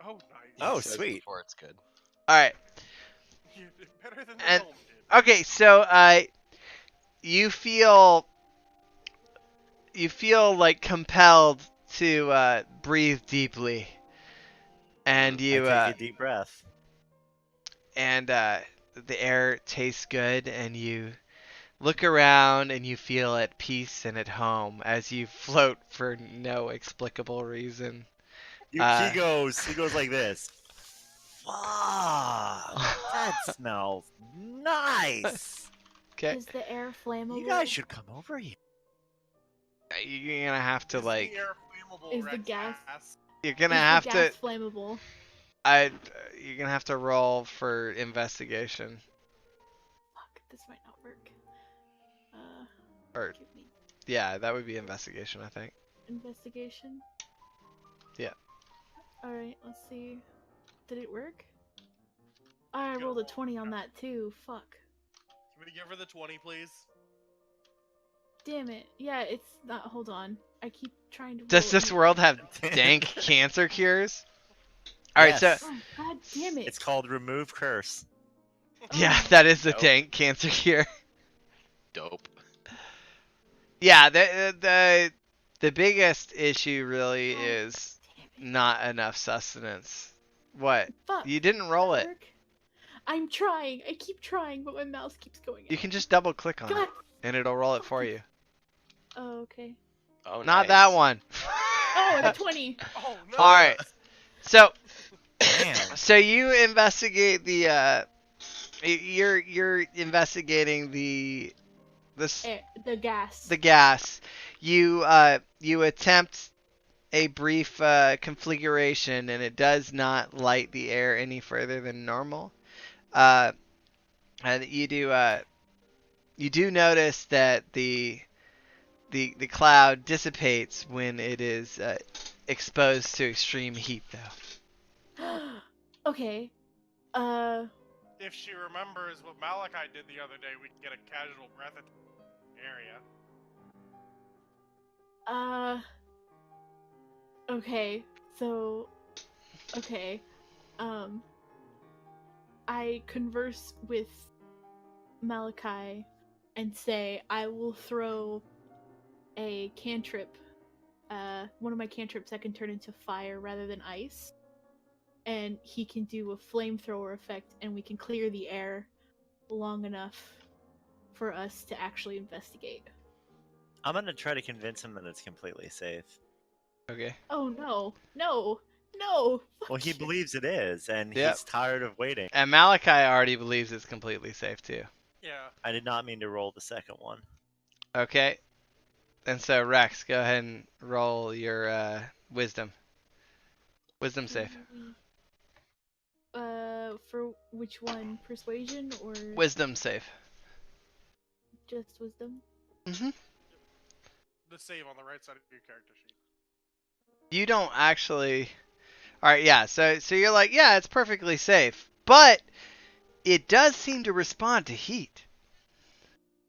Oh, nice. Oh, He says sweet. Before it's good. Alright. You did better than the And- gnome did. Okay, so you feel like compelled to breathe deeply, and you I take a deep breath. and the air tastes good, and you look around and you feel at peace and at home as you float for no explicable reason. He goes like this. Fuck, that smells nice. Okay, Is the air flammable? You guys should come over here. you're gonna have to Is like. the air flammable, Is the Rex gas- asks? You're gonna Is have the to. gas flammable? You're gonna have to roll for investigation. Fuck, this might not work. Or Give me yeah, that would be investigation, I think. investigation. Yeah. All right, let's see. Did it work? I rolled a 20 on that too. Fuck. Can we give her the 20, please? Damn it. Yeah, it's not. Hold on. I keep trying to. Does roll this it. world have dank cancer cures? Alright, Yes. so Oh, God damn it. It's called Remove Curse. yeah, Oh. that is a Nope. dank cancer cure. Dope. Yeah, the biggest issue really is Damn it. not enough sustenance. What? Fuck. You didn't roll Did it. that work? I'm trying. I keep trying, but my mouse keeps going. You out. can just double click on God. it and it'll roll it for you. Oh, okay. Oh, Not nice. that one. Oh, a 20. Oh, no. Alright. So Man. so you investigate the you're investigating the The gas. the gas. You attempt a brief configuration, and it does not light the air any further than normal. And you do notice that the cloud dissipates when it is exposed to extreme heat, though. Okay. If she remembers what Malachi did the other day, we can get a casual breath at the area. Okay. So, okay. I converse with Malachi and say I will throw a cantrip, one of my cantrips that can turn into fire rather than ice. And he can do a flamethrower effect, and we can clear the air long enough for us to actually investigate. I'm gonna try to convince him that it's completely safe. Okay. Oh no, no, no. Well, he believes it is, and Yep. he's tired of waiting. And Malachi already believes it's completely safe too. Yeah. I did not mean to roll the second one. Okay. And so Rex, go ahead and roll your wisdom. Wisdom save. For which one? Persuasion or Wisdom save. just wisdom? Mhm. The save on the right side of your character sheet. You don't actually. All right, yeah. So you're like, yeah, it's perfectly safe, but it does seem to respond to heat.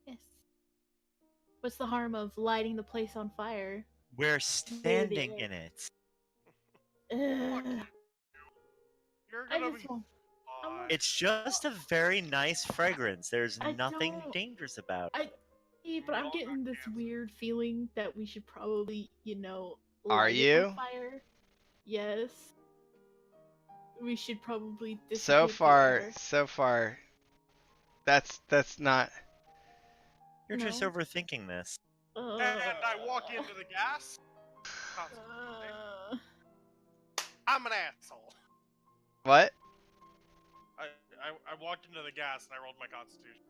Yes. What's the harm of lighting the place on fire? We're standing in it. Ugh. You're I gonna just be want. fine. It's just a very nice fragrance. There's I nothing don't- dangerous about it. Yeah, but I'm getting this weird feeling that we should probably, Are light it you? on fire. Yes. We should probably So dissipate the far, air. that's not. You're just No. overthinking this. And I walk into the gas. Uh, I'm an asshole. What? I walked into the gas and I rolled my constitution.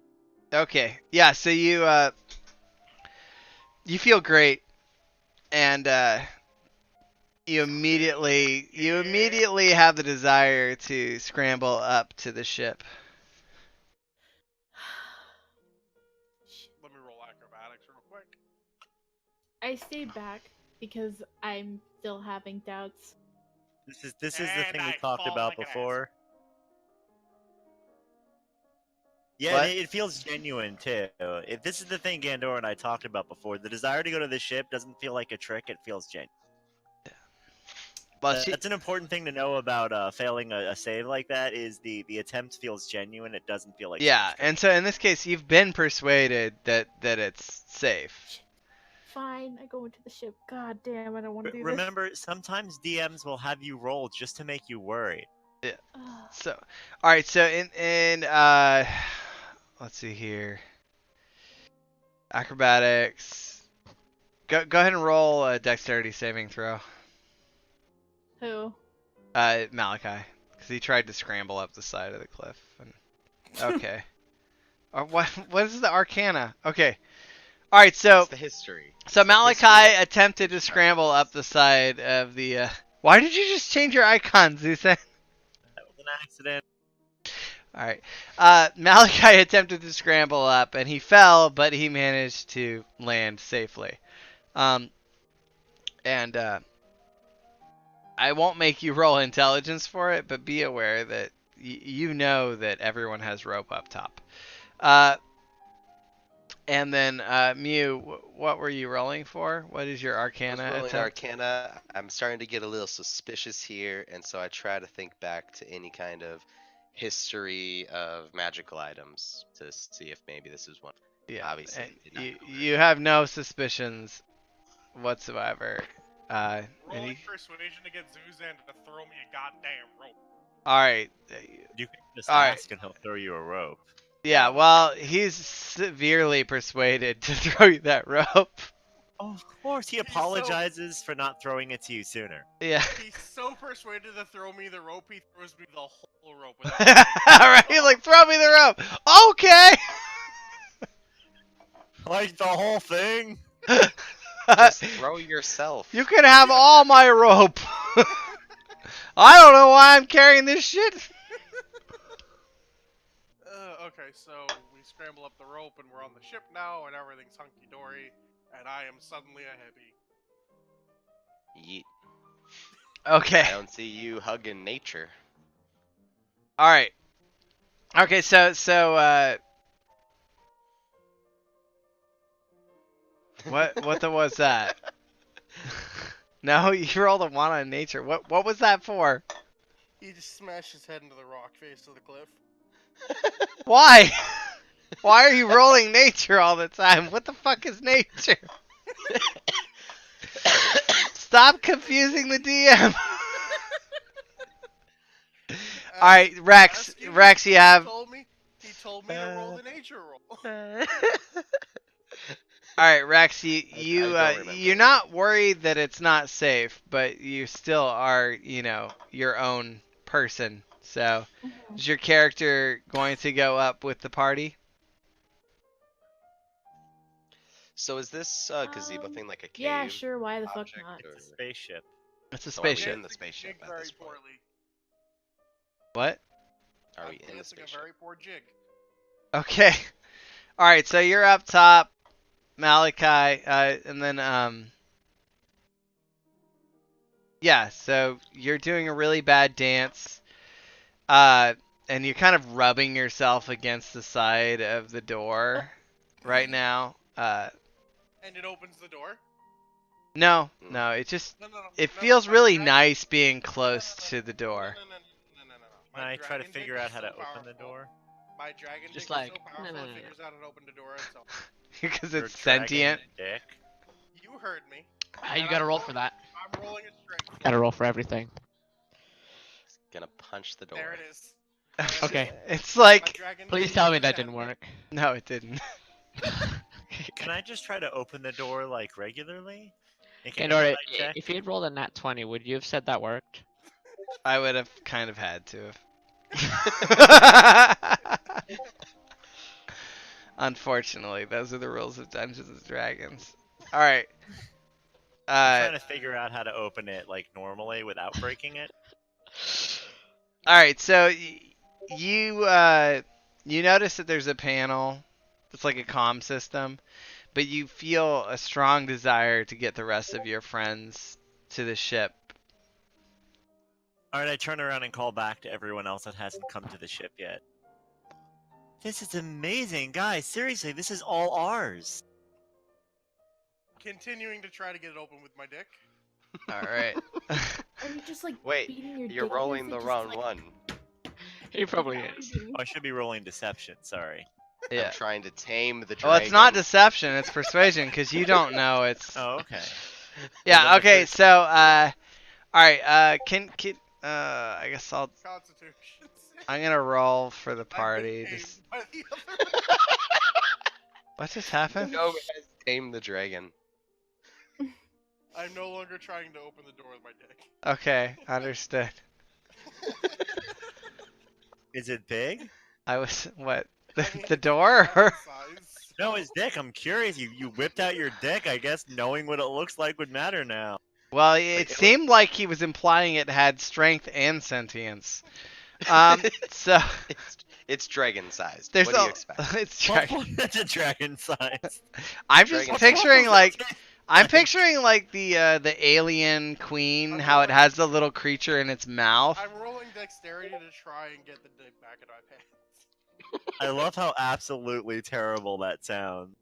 Okay. Yeah. So you feel great, and you immediately have the desire to scramble up to the ship. Let me roll acrobatics real quick. I stayed back because I'm still having doubts. This is the And thing we I talked fall about like an before. Yeah, What? it feels genuine too. If this is the thing Gandor and I talked about before, the desire to go to the ship doesn't feel like a trick; it feels genuine. Well, That's an important thing to know about failing a save like that. Is the attempt feels genuine; it doesn't feel like yeah, some trick. and so in this case, you've been persuaded that it's safe. Fine, I go into the ship. God damn, I don't want to do Remember, sometimes DMs will have you roll just to make you worried. this. So, all right. So in let's see here. Acrobatics. Go ahead and roll a dexterity saving throw. Who? Malachi, because he tried to scramble up the side of the cliff. And... Okay. What is the Arcana? Okay. All right. So It's the history. So It's the Malachi history. attempted to scramble up the side of the. Why did you just change your icon, Zeus? That was an accident. Alright. Malachi attempted to scramble up, and he fell, but he managed to land safely. And I won't make you roll intelligence for it, but be aware that you know that everyone has rope up top. And then, Mew, what were you rolling for? What is your I Arcana was rolling attempt? Arcana. I'm starting to get a little suspicious here, and so I try to think back to any kind of history of magical items to see if maybe this is one. Yeah, Obviously, and did not go you have no suspicions whatsoever. And Rolling he, persuasion to get Zuzan to throw me a goddamn rope. all right, You can just All right. ask and he'll throw you a rope. yeah. Well, he's severely persuaded to throw you that rope. Of course, he He's so- apologizes for not throwing it to you sooner. Yeah. He's so persuaded to throw me the rope, he throws me the whole rope. all Without right, he's like, throw me the rope. Okay. Like the whole thing? Just throw yourself. You can have all my rope. I don't know why I'm carrying this shit. Okay, so we scramble up the rope and we're on the ship now, and everything's hunky dory, and I am suddenly a heavy. Yeet. Okay. I don't see you hugging nature. All right. Okay, so what was that? No, you rolled a 1 on nature. What was that for? He just smashed his head into the rock face of the cliff. Why? Why are you rolling nature all the time? What the fuck is nature? Stop confusing the DM. All right, Rex, you have. He told me to roll the nature roll. All right, Rex, I don't remember. you're not worried that it's not safe, but you still are, your own person. So, is your character going to go up with the party? So is this gazebo thing like a cave? Yeah, sure. Why the fuck object, not? or- It's a spaceship. It's a So are we spaceship. in the spaceship Jig at very this point? poorly. What? Are we I'm in the dancing a spaceship? very poor jig. Okay. All right, so you're up top, Malachi, and then yeah, so you're doing a really bad dance, and you're kind of rubbing yourself against the side of the door right now. And it opens the door. No, Mm. no, it just No. it no, feels my really dragon- nice being no, close no, to the door. No. Can My I try to dragon figure dick out is how to so open the powerful. door? My dragon Just dick like, is so powerful no. it figures out how to open the door itself. Because Your it's dragon sentient. Dick. You heard me. You gotta roll for that. I'm rolling a strength. Gotta roll for everything. Gonna punch the door. There it is. Okay. It's My like, dragon Please dick tell is me a that 10. didn't work. no, it didn't. Can I just try to open the door like regularly? Make an Andor, insight check? if you had rolled a nat 20, would you have said that worked? I would have kind of had to have. Unfortunately, those are the rules of Dungeons and Dragons. All right. I'm trying to figure out how to open it like normally without breaking it. All right. So you notice that there's a panel. It's like a comm system, but you feel a strong desire to get the rest of your friends to the ship. Alright, I turn around and call back to everyone else that hasn't come to the ship yet. This is amazing, guys. Seriously, this is all ours. Continuing to try to get it open with my dick. All right. Are you just like Wait, beating your you're dick rolling with the it, just, wrong like, one. He probably is. Oh, I should be rolling deception, sorry. Yeah. I'm trying to tame the dragon. Well, it's not deception. It's persuasion because you don't know it's. Oh, okay. Yeah. Well, then Okay. it's- So all right. Can I guess Constitution. I'm gonna roll for the I've been party. tamed Just by the other- what just happened? No, has tame the dragon. I'm no longer trying to open the door with my dick. Okay, understood. Is it big? I was what I the, mean, the it's door? dragon size. No, his dick. I'm curious. You whipped out your dick. I guess knowing what it looks like would matter now. Well, it seemed like he was implying it had strength and sentience. So It's dragon sized. there's What do you expect? it's dragon. That's a dragon size. I'm just Dragon picturing size. like I'm picturing like the alien queen, I'm how it rolling- has the little creature in its mouth. I'm rolling dexterity to try and get the dick back in my pants. I love how absolutely terrible that sounds.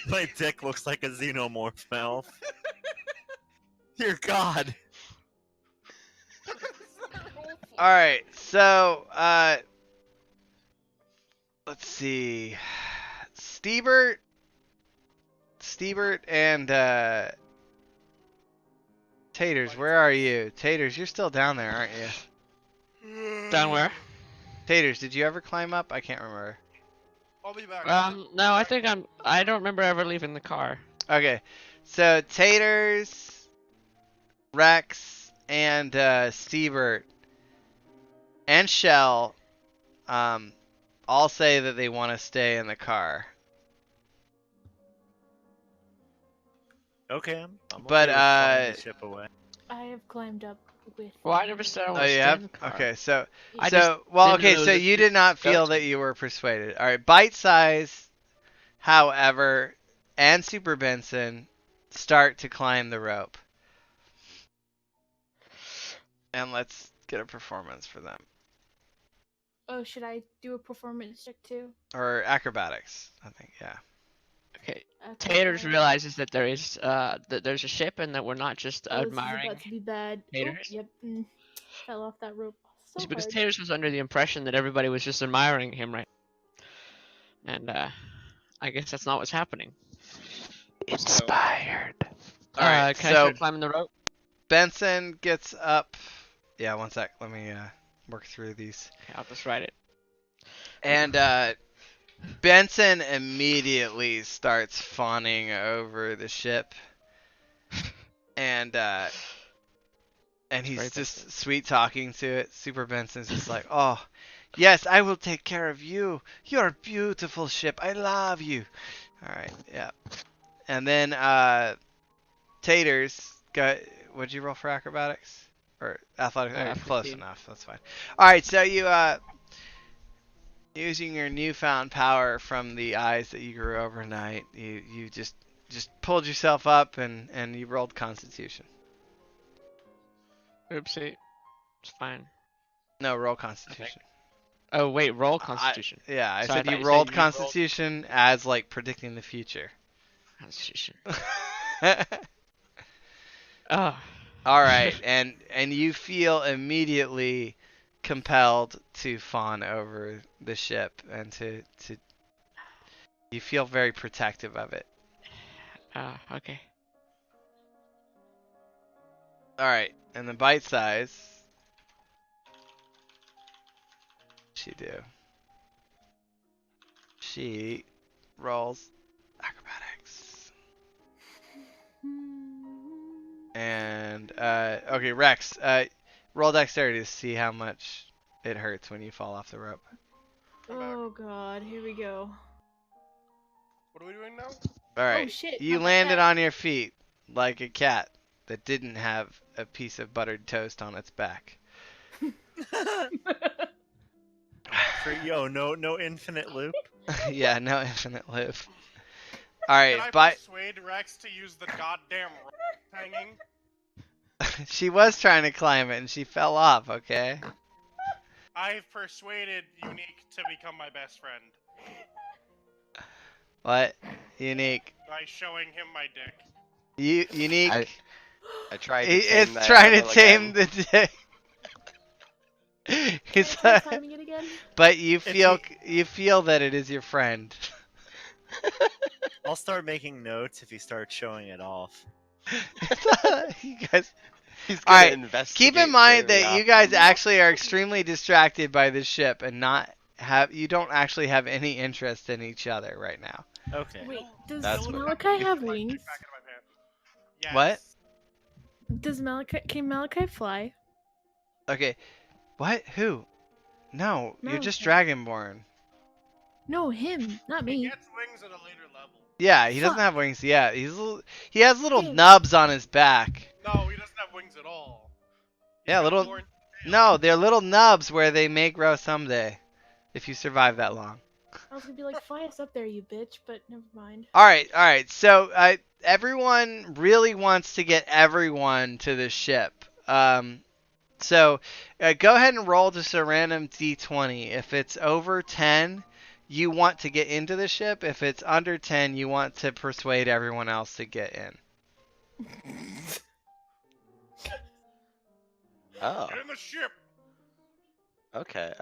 My dick looks like a xenomorph mouth. Dear God. All right, so let's see, Stebert and Taters, where are you? Taters, you're still down there, aren't you? Down where? Taters, did you ever climb up? I can't remember. I'll be back. No, I don't remember ever leaving the car. Okay, so Taters, Rex, and Stebert and Shell all say that they want to stay in the car. Okay, I'm But, okay with flying the ship away. I have climbed up with. Well, I never said I Oh, want to you stay have? in the car. Okay, so I just well, didn't okay, know so that you did not go feel to. that you were persuaded. All right, Bite Size, however, and Super Benson start to climb the rope. And let's get a performance for them. Oh, should I do a performance check too? Or acrobatics, I think, yeah. Okay. Okay. Taters realizes that there is that there's a ship and that we're not just Oh, this is admiring. about to be bad. Oh, Taters? yep. Fell off that rope. So It's because hard. Taters was under the impression that everybody was just admiring him, right? And I guess that's not what's happening. Inspired. Alright, can I so start climbing the rope? Benson gets up. Yeah, one sec. Let me work through these. Okay, I'll just write it. And Benson immediately starts fawning over the ship, and he's Very just Benson. sweet talking to it. Super Benson's just like, oh, yes, I will take care of you. You're a beautiful ship. I love you. All right, yeah. And then Taters got. What'd you roll for acrobatics or athletics? Close 15. enough. That's fine. All right, so you using your newfound power from the eyes that you grew overnight, you just pulled yourself up and you rolled Constitution. Oopsie. It's fine. No, roll Constitution. Oh wait, roll Constitution. I So said thought you said rolled you rolled Constitution as like predicting the future. Constitution. Oh. All right, and you feel immediately compelled to fawn over the ship and to you feel very protective of it. Okay. All right, and the bite size. She rolls acrobatics. And okay, Rex, roll dexterity to see how much it hurts when you fall off the rope. Oh god, here we go. What are we doing now? All right, Oh shit! you not that landed cat. on your feet like a cat that didn't have a piece of buttered toast on its back. No infinite loop. Yeah, no infinite loop. All right, Can I but persuade Rex to use the goddamn rope hanging? she was trying to climb it and she fell off. Okay. I've persuaded Unique to become my best friend What? Unique. by showing him my dick. Unique. I tried to It's tame that trying to animal tame again. the dick. Can It's I try timing it again? but you feel that it is your friend. I'll start making notes if you start showing it off. You guys. He's All gonna right. investigate Keep in mind very that you often. guys actually are extremely distracted by the ship and you don't actually have any interest in each other right now. Okay. Wait, does That's what- Malachi have My dick wings? back into my pants. Yes. What? Does Malachi? Can Malachi fly? Okay. What? Who? No, you're just Malachi. Dragonborn. No, him, not He me. gets wings at a later level. Yeah, he doesn't Fuck. have wings yet. He has little Damn. nubs on his back. No, he doesn't have wings at all. He's Yeah, got little. horns. No, they're little nubs where they may grow someday, if you survive that long. I was gonna be like, fly us up there, you bitch, but never mind. All right. So everyone really wants to get everyone to the ship. So go ahead and roll just a random d20. If it's over 10, you want to get into the ship. If it's under 10, you want to persuade everyone else to get in. Oh, Get in the ship. okay.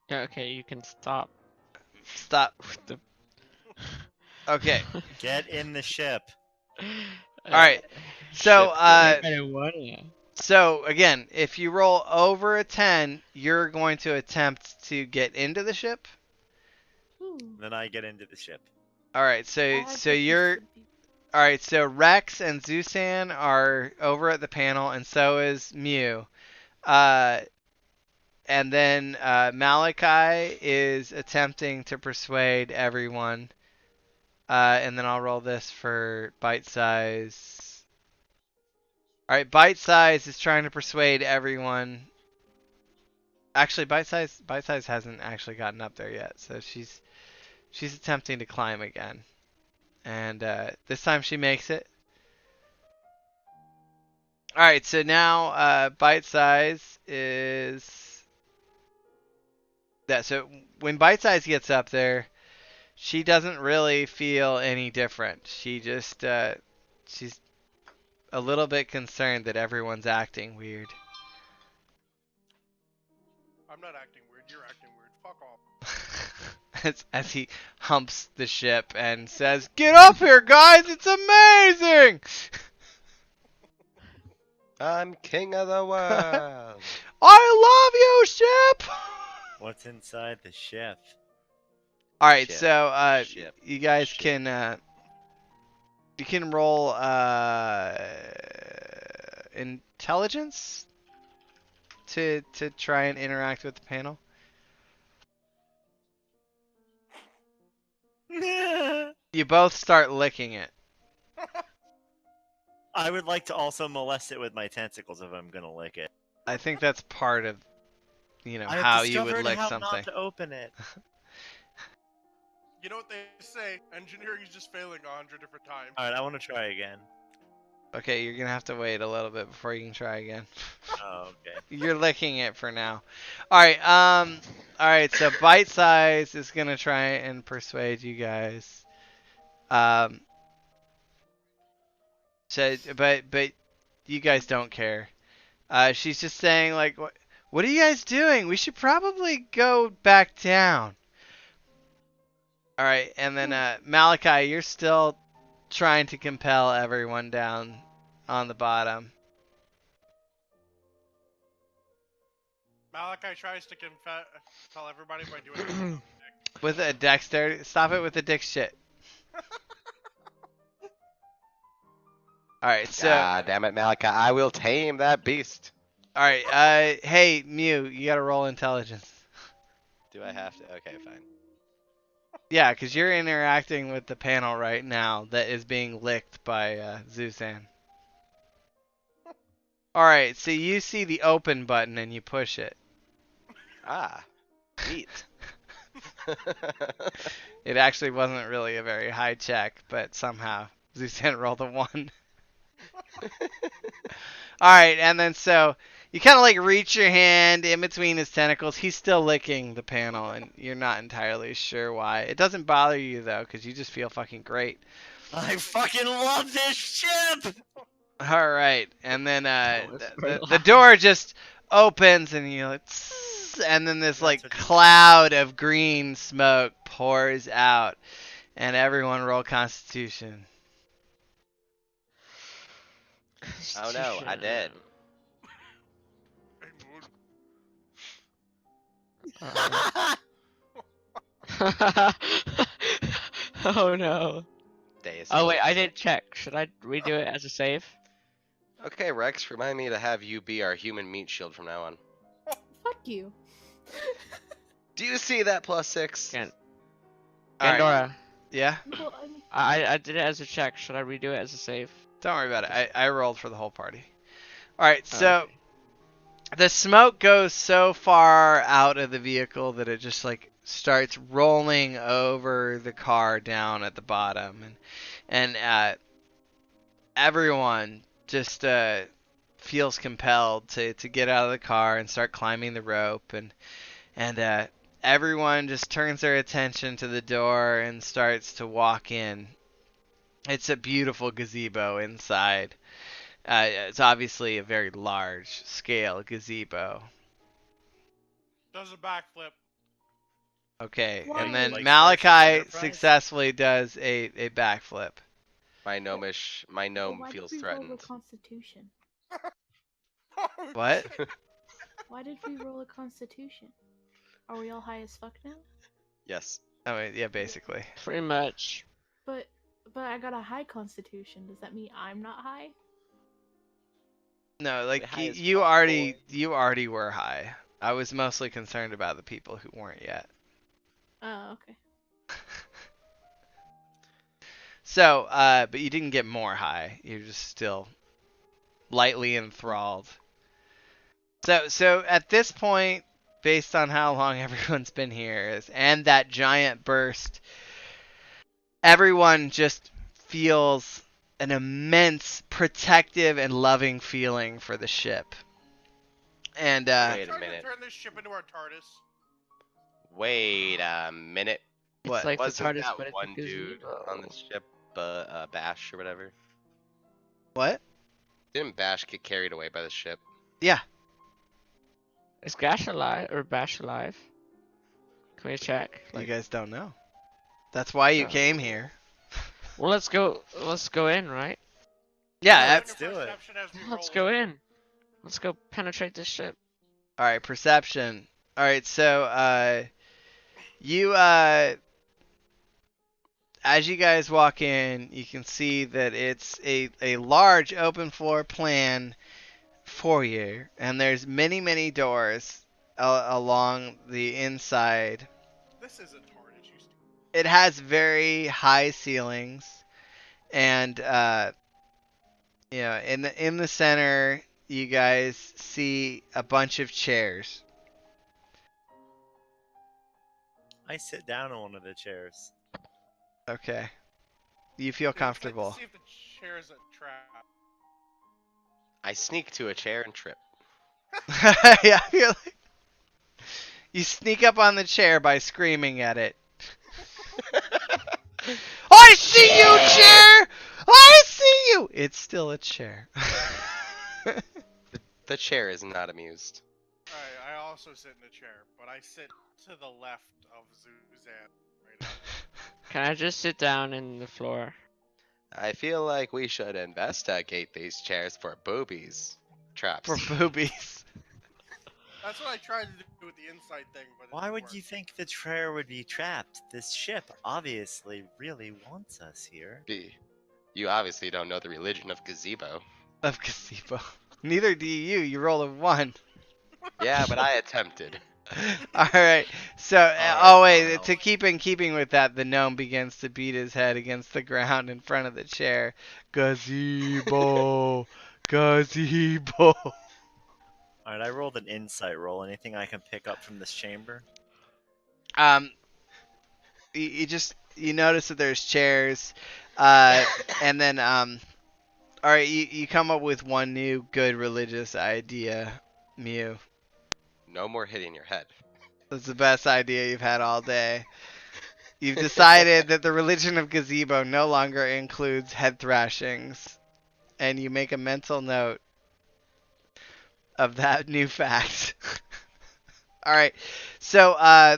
Yeah, okay, you can stop. Stop. The... Okay. Get in the ship. All right. So Yeah. So again, if you roll over a 10, you're going to attempt to get into the ship. Ooh. Then I get into the ship. All right. All right. So Rex and Zusan are over at the panel, and so is Mew. And then Malachi is attempting to persuade everyone. And then I'll roll this for Bite Size. All right, Bite Size is trying to persuade everyone. Actually, Bite Size hasn't actually gotten up there yet, so she's attempting to climb again, and this time she makes it. All right, so now Bite Size is that. So when Bite Size gets up there, she doesn't really feel any different. She just she's a little bit concerned that everyone's acting weird. I'm not acting weird. You're acting weird. Fuck off. as he humps the ship and says, "Get up here, guys! It's amazing! I'm king of the world. I love you, ship!" What's inside the ship? All right, Ship. so Ship. you guys Ship. can roll intelligence to try and interact with the panel. You both start licking it. I would like to also molest it with my tentacles if I'm gonna lick it. I think that's part of, I have how you would discovered lick how something. not to open it. You know what they say? Engineering is just failing 100 different times. Alright, I want to try again. Okay, you're gonna have to wait a little bit before you can try again. Oh, okay. You're licking it for now. All right. So Bite Size is gonna try and persuade you guys. But you guys don't care. She's just saying like, what are you guys doing? We should probably go back down. All right, and then Malachi, you're still trying to compel everyone down on the bottom. Malachi tries to tell everybody by doing With a dexterity. Stop it with the dick shit. Alright, so. God damn it, Malachi. I will tame that beast. Alright, hey, Mew, you gotta roll intelligence. Do I have to? Okay, fine. Yeah, because you're interacting with the panel right now that is being licked by Zuzan. Alright, so you see the open button and you push it. Ah, neat. It actually wasn't really a very high check, but somehow Zuzan rolled a 1. Alright, and then so you kind of like reach your hand in between his tentacles. He's still licking the panel, and you're not entirely sure why. It doesn't bother you, though, because you just feel fucking great. I fucking love this ship! Alright, and then the door just opens, and you like, and then this like cloud of green smoke pours out, and everyone roll Constitution. Oh no, I did. Oh no. Days. Oh wait, I didn't check. Should I redo it as a save? Okay, Rex, remind me to have you be our human meat shield from now on. Fuck you. Do you see that +6? Can't. Alright. Pandora, Yeah? Well, I mean, I did it as a check. Should I redo it as a save? Don't worry about it. I rolled for the whole party. Alright, so Okay. the smoke goes so far out of the vehicle that it just like starts rolling over the car down at the bottom, and everyone just feels compelled to get out of the car and start climbing the rope, and everyone just turns their attention to the door and starts to walk in. It's a beautiful gazebo inside. It's obviously a very large scale gazebo. Does a backflip. Okay, Why? and then Like Malachi Starship Enterprise? successfully does a backflip. My gnome why feels did we roll threatened. a Constitution? What? Why did we roll a Constitution? Are we all high as fuck now? Yes. I mean, yeah, basically. Pretty much. But I got a high Constitution. Does that mean I'm not high? No, like High as you fuck, already were high. I was mostly concerned about the people who weren't yet. Oh, okay. So, but you didn't get more high. You're just still lightly enthralled. So at this point, based on how long everyone's been here and that giant burst, everyone just feels an immense protective and loving feeling for the ship. And Wait a Trying minute. to turn this ship into our TARDIS. Wait a minute. It's What? like the Wasn't TARDIS, that but it's one a dude gazebo. on the ship, Bash or whatever? what? Didn't Bash get carried away by the ship? Yeah. Is Gash alive or Bash alive? Can we check? You guys don't know. That's why you Oh. came here. Well, let's go. Let's go in, right? Yeah. Let's do it. Perception as we Let's roll go in. Let's go penetrate this ship. All right. Perception. All right, so you as you guys walk in, you can see that it's a large open floor plan foyer, and there's many doors along the inside. This isn't hard. It used to. It has very high ceilings, and in the center, you guys see a bunch of chairs. I sit down on one of the chairs. Okay, you feel comfortable. See if the chair is a trap. I sneak to a chair and trip. Yeah, you sneak up on the chair by screaming at it. I see you, chair! I see you! It's still a chair. The chair is not amused. Alright, I also sit in a chair, but I sit to the left of Suzanne. Right now. Can I just sit down in the floor? I feel like we should investigate these chairs for boobies. Traps. For boobies. That's what I tried to do with the inside thing, but it Why didn't would work. you think the chair would be trapped? This ship obviously really wants us here. B. You obviously don't know the religion of gazebo. Of gazebo. Neither do you. You roll a 1. Yeah, but I attempted. Alright, so, oh wait, to keep in keeping with that, the gnome begins to beat his head against the ground in front of the chair. Gazebo! Gazebo! Alright, I rolled an insight roll. Anything I can pick up from this chamber? You notice that there's chairs, and then, alright, you come up with one new good religious idea, Mew. No more hitting your head. That's the best idea you've had all day. You've decided that the religion of gazebo no longer includes head thrashings, and you make a mental note of that new fact. Alright, so,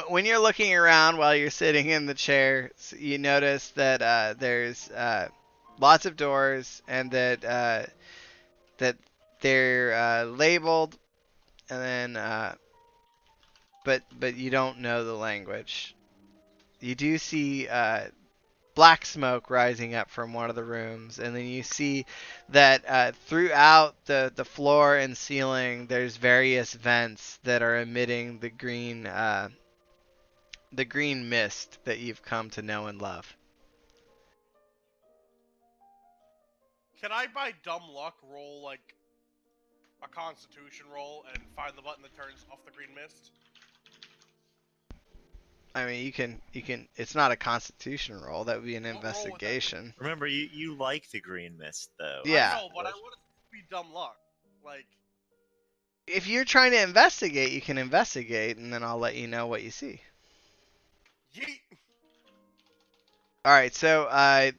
when you're looking around while you're sitting in the chair, you notice that there's lots of doors, and that they're labeled, and then but you don't know the language. You do see black smoke rising up from one of the rooms, and then you see that throughout the floor and ceiling there's various vents that are emitting the green mist that you've come to know and love. Can I, by dumb luck, roll like a Constitution roll and find the button that turns off the green mist? I mean, you can. It's not a Constitution roll. That would be an What roll would that be? investigation. Remember, you like the green mist, though. Yeah. I know, but I want it to be dumb luck. Like, If you're trying to investigate, you can investigate, and then I'll let you know what you see. yeet! All right. So,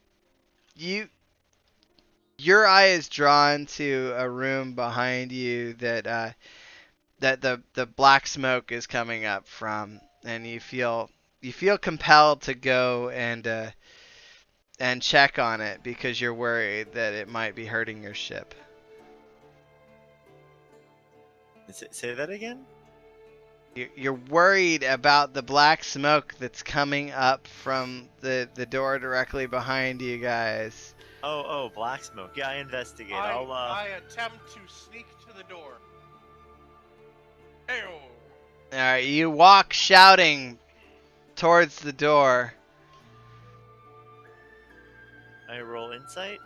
your eye is drawn to a room behind you that the black smoke is coming up from, and you feel compelled to go and check on it because you're worried that it might be hurting your ship. Say that again? You're worried about the black smoke that's coming up from the door directly behind you guys. Oh, black smoke. Yeah, I investigate. I attempt to sneak to the door. Ew. Alright, you walk shouting towards the door. I roll insight.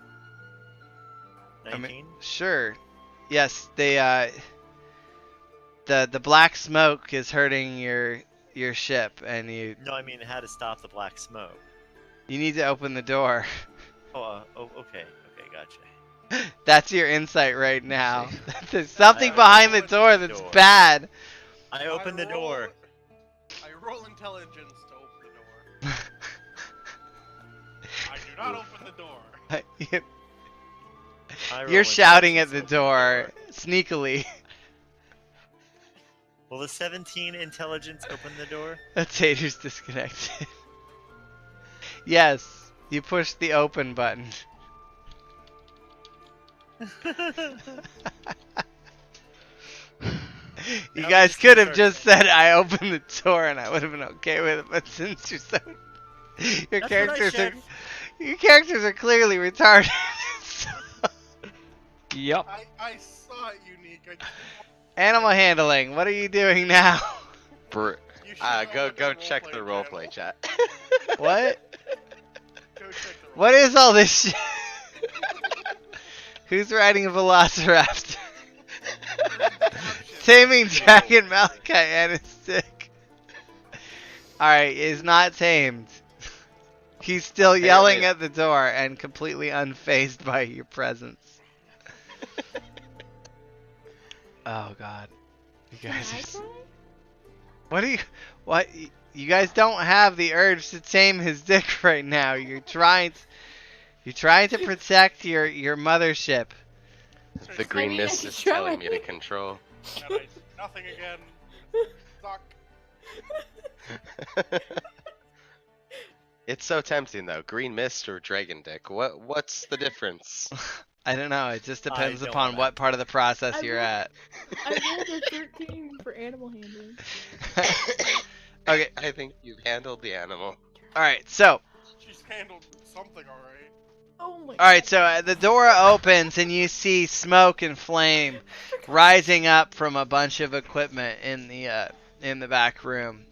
19. I mean, sure. Yes, the black smoke is hurting your ship, and you No, I mean how to stop the black smoke. need to open the door. Okay, gotcha. That's your insight right now. There's something behind the door that's bad. I open the door. I roll intelligence to open the door. I do not open the door. I roll You're shouting at intelligence the to open door sneakily. Will the 17 intelligence open the door? Tater's disconnected. Yes, you push the open button. You Now guys just could have start- just said I opened the door and I would have been okay with it, but since you're so your That's what I characters are said. your characters are clearly retarded. So- Yup. I saw it, Unique. I just Animal handling, what are you doing now? you should Go check the roleplay chat. What? Go check the What is all this shit? Who's riding a velociraptor? Taming Dragon Malachi and his stick. Alright, is not tamed. He's still yelling at the door and completely unfazed by your presence. Oh god. You guys are What are you what you guys don't have the urge to tame his dick right now. You're trying to protect your mothership. The green I mist is tried. telling me to control. Nothing again. Suck. It's so tempting though. Green mist or dragon dick? What's the difference? I don't know. It just depends don't upon wanna- what part of the process I you're rolled- at. I rolled a 13 for animal handling. Okay. I think you've handled the animal. All right. So, She's handled something alright. Oh my. all right. So the door opens and you see smoke and flame rising up from a bunch of equipment in the back room.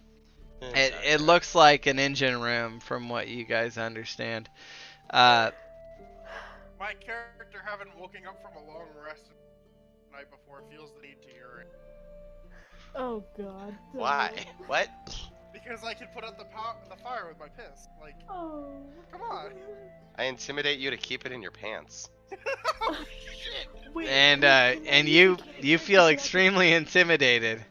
It looks like an engine room from what you guys understand. My character, having woken up from a long rest the night before, feels the need to urinate. Oh god. Why? What? Because I can put out the fire with my piss. Like, Oh. come on. I intimidate you to keep it in your pants. Wait, And wait, can I and use you the feel cantrip? extremely intimidated.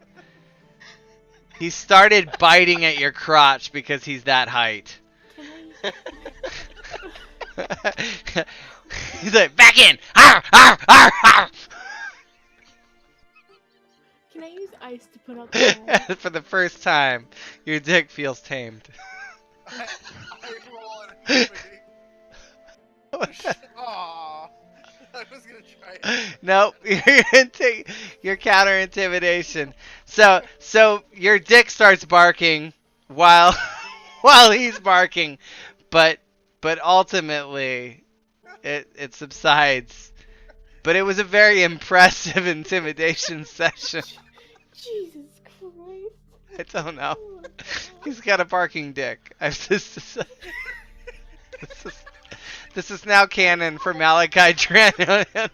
He started biting at your crotch because he's that height. Can I- He's like, back in! Arr, arr, arr, arr! Can I use ice to put out the fire? For the first time, your dick feels tamed. I roll an intimidate. Aww. I was gonna try it. Nope, you're gonna take your counter intimidation. So your dick starts barking while he's barking, but ultimately it subsides. But it was a very impressive intimidation session. Jesus Christ. I don't know. Oh my God. He's got a barking dick. This is now canon for Malachi Trano.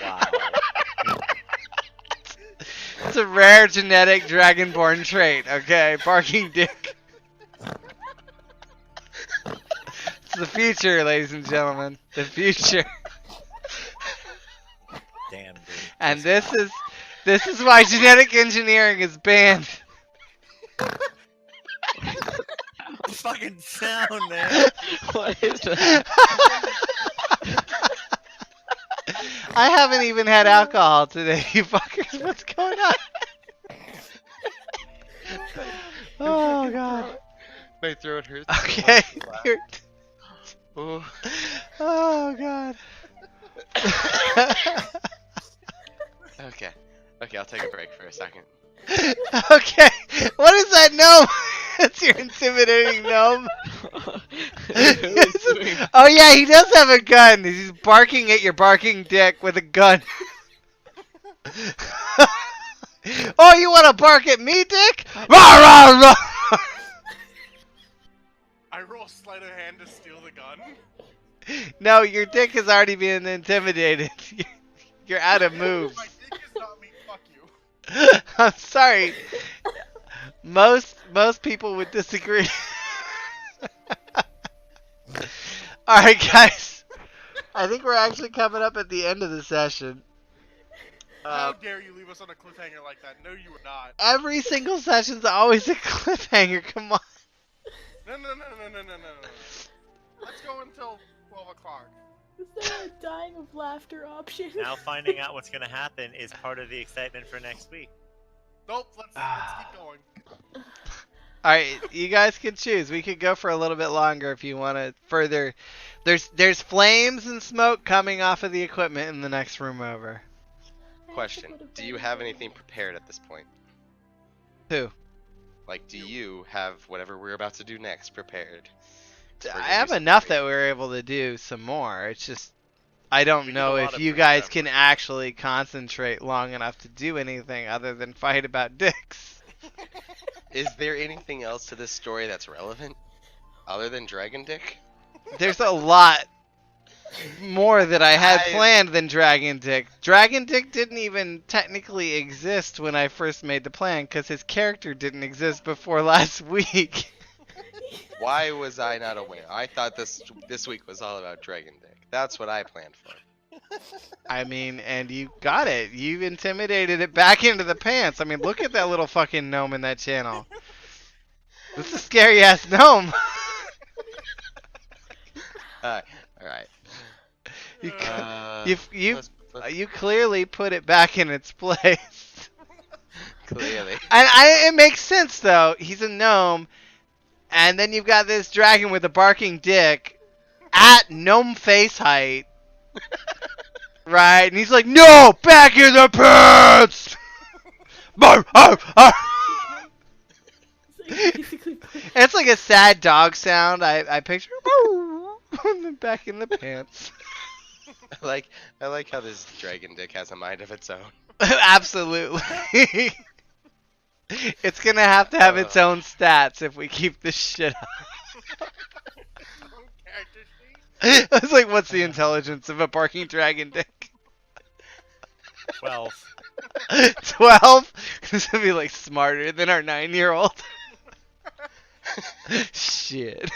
Wow. It's a rare genetic dragonborn trait, okay? Barking dick. It's the future, ladies and gentlemen. The future. Damn, dude. And this is why genetic engineering is banned. Fucking sound, man. What is that? I haven't even had alcohol today, you fuckers. What's going on? Oh god. My throat hurts. Okay. You're... Ooh. Oh god. Okay. Okay, I'll take a break for a second. Okay. What is that gnome? That's your intimidating gnome. Oh yeah, he does have a gun. He's barking at your barking dick with a gun. Oh, you want to bark at me, dick? Rah, rah, rah. I roll sleight of hand to steal the gun. No, your dick has already been intimidated. You're out of moves. My dick is not me, fuck you. I'm sorry. Most people would disagree. Alright guys. I think we're actually coming up at the end of the session. How dare you leave us on a cliffhanger like that? No, you are not. Every single session's always a cliffhanger, come on. No. Let's go until 12 o'clock. Is there a dying of laughter option? Now finding out what's gonna happen is part of the excitement for next week. Nope, let's keep going. Alright, you guys can choose. We could go for a little bit longer if you want to further There's flames and smoke coming off of the equipment in the next room over. Question: do you have anything prepared at this point? Who? Like, do you have whatever we're about to do next prepared? I have enough that we're able to do some more. It's just I don't know if you guys can actually concentrate long enough to do anything other than fight about dicks. Is there anything else to this story that's relevant other than Dragon Dick? There's a lot more that I had planned than Dragon Dick. Dragon Dick didn't even technically exist when I first made the plan because his character didn't exist before last week. Why was I not aware? I thought this week was all about Dragon Dick. That's what I planned for. I mean, and you got it. You intimidated it back into the pants. I mean, look at that little fucking gnome in that channel. This is a scary ass gnome. Alright. You clearly put it back in its place. Clearly. And it makes sense though. He's a gnome, and then you've got this dragon with a barking dick at gnome face height. Right? And he's like, "No, back in the pants!" It's like a sad dog sound. I picture back in the pants. I like how this Dragon Dick has a mind of its own. Absolutely. It's gonna have to have its own stats if we keep this shit up. I was like, what's the intelligence of a barking dragon dick? 12. 12? This would be like smarter than our 9-year-old. Shit.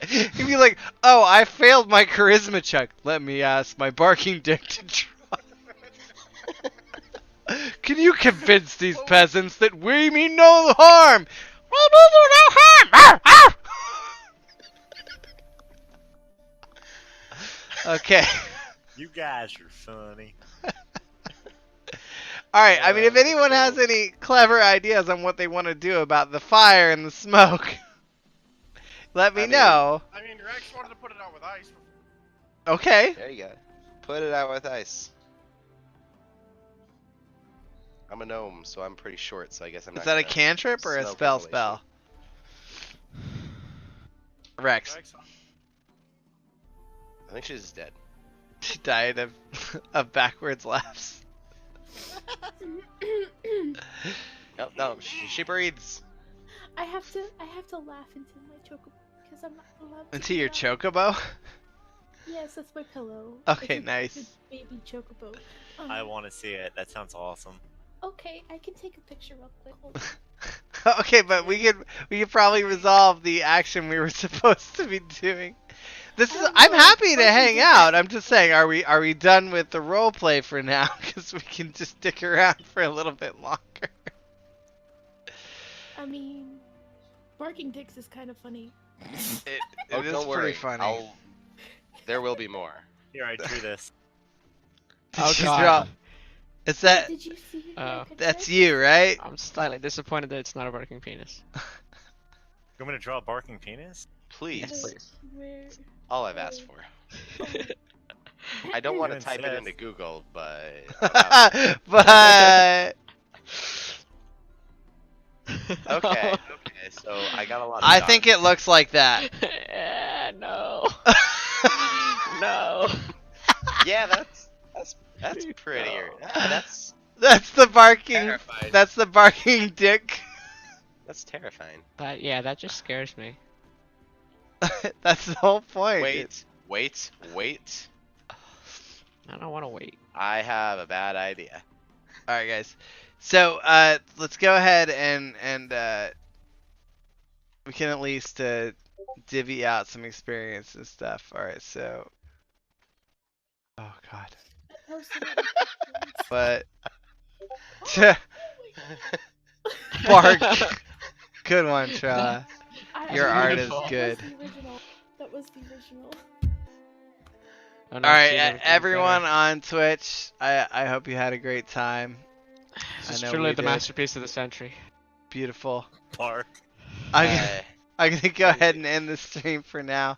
He'd be like, oh, I failed my charisma check. Let me ask my barking dick to try. Can you convince these peasants that we mean no harm? We mean you no harm! Okay. You guys are funny. Alright, I mean, if anyone has any clever ideas on what they want to do about the fire and the smoke, let me know. I mean, Rex wanted to put it out with ice. Okay. There you go. Put it out with ice. I'm a gnome, so I'm pretty short, so I guess I'm not. Is that a cantrip or a spell? Rex. I think she's dead. She died of backwards laughs. No, she breathes. I have to laugh into my chocobo because I'm not allowed to. Into your chocobo? Yes, that's my pillow. Okay, it's nice. a baby chocobo. I want to see it. That sounds awesome. Okay, I can take a picture real quick. Hold on. Okay, but we could probably resolve the action we were supposed to be doing. I'm happy to hang out. I'm just saying, are we done with the role play for now? Because we can just stick around for a little bit longer. I mean, barking dicks is kind of funny. It don't is worry. pretty funny. There will be more. Here, I drew this. Oh god. Is that? Did you see? That's you, right? I'm slightly disappointed that it's not a barking penis. You want me to draw a barking penis? Please. Yes, please. That's all I've asked for. I don't want to type it into Google, but. But. Okay. So I got a lot. I think it looks like that. No. No. Yeah, that's prettier. That's the barking. terrifying. That's the barking dick. That's terrifying. That just scares me. That's the whole point. Wait. I don't want to wait. I have a bad idea. All right, guys. So let's go ahead and we can at least divvy out some experience and stuff. All right, so. Oh God. But. Bark. Good one, Tra. Your art is good. That was the original. All right, everyone on Twitch, I hope you had a great time. This is truly the masterpiece of the century. Beautiful. Bark. I'm I'm gonna go ahead and end the stream for now.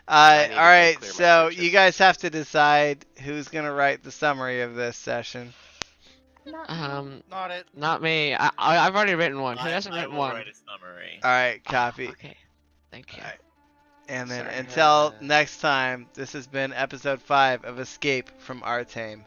I need to All right, clear my so purchase. you guys have to decide who's gonna write the summary of this session. Not it. Not me. I've already written one. Who I hasn't written will one? write a summary. All right, Oh, copy. okay. Thank you. All right. And then Sorry. until next time, this has been episode 5 of Escape from Arthame.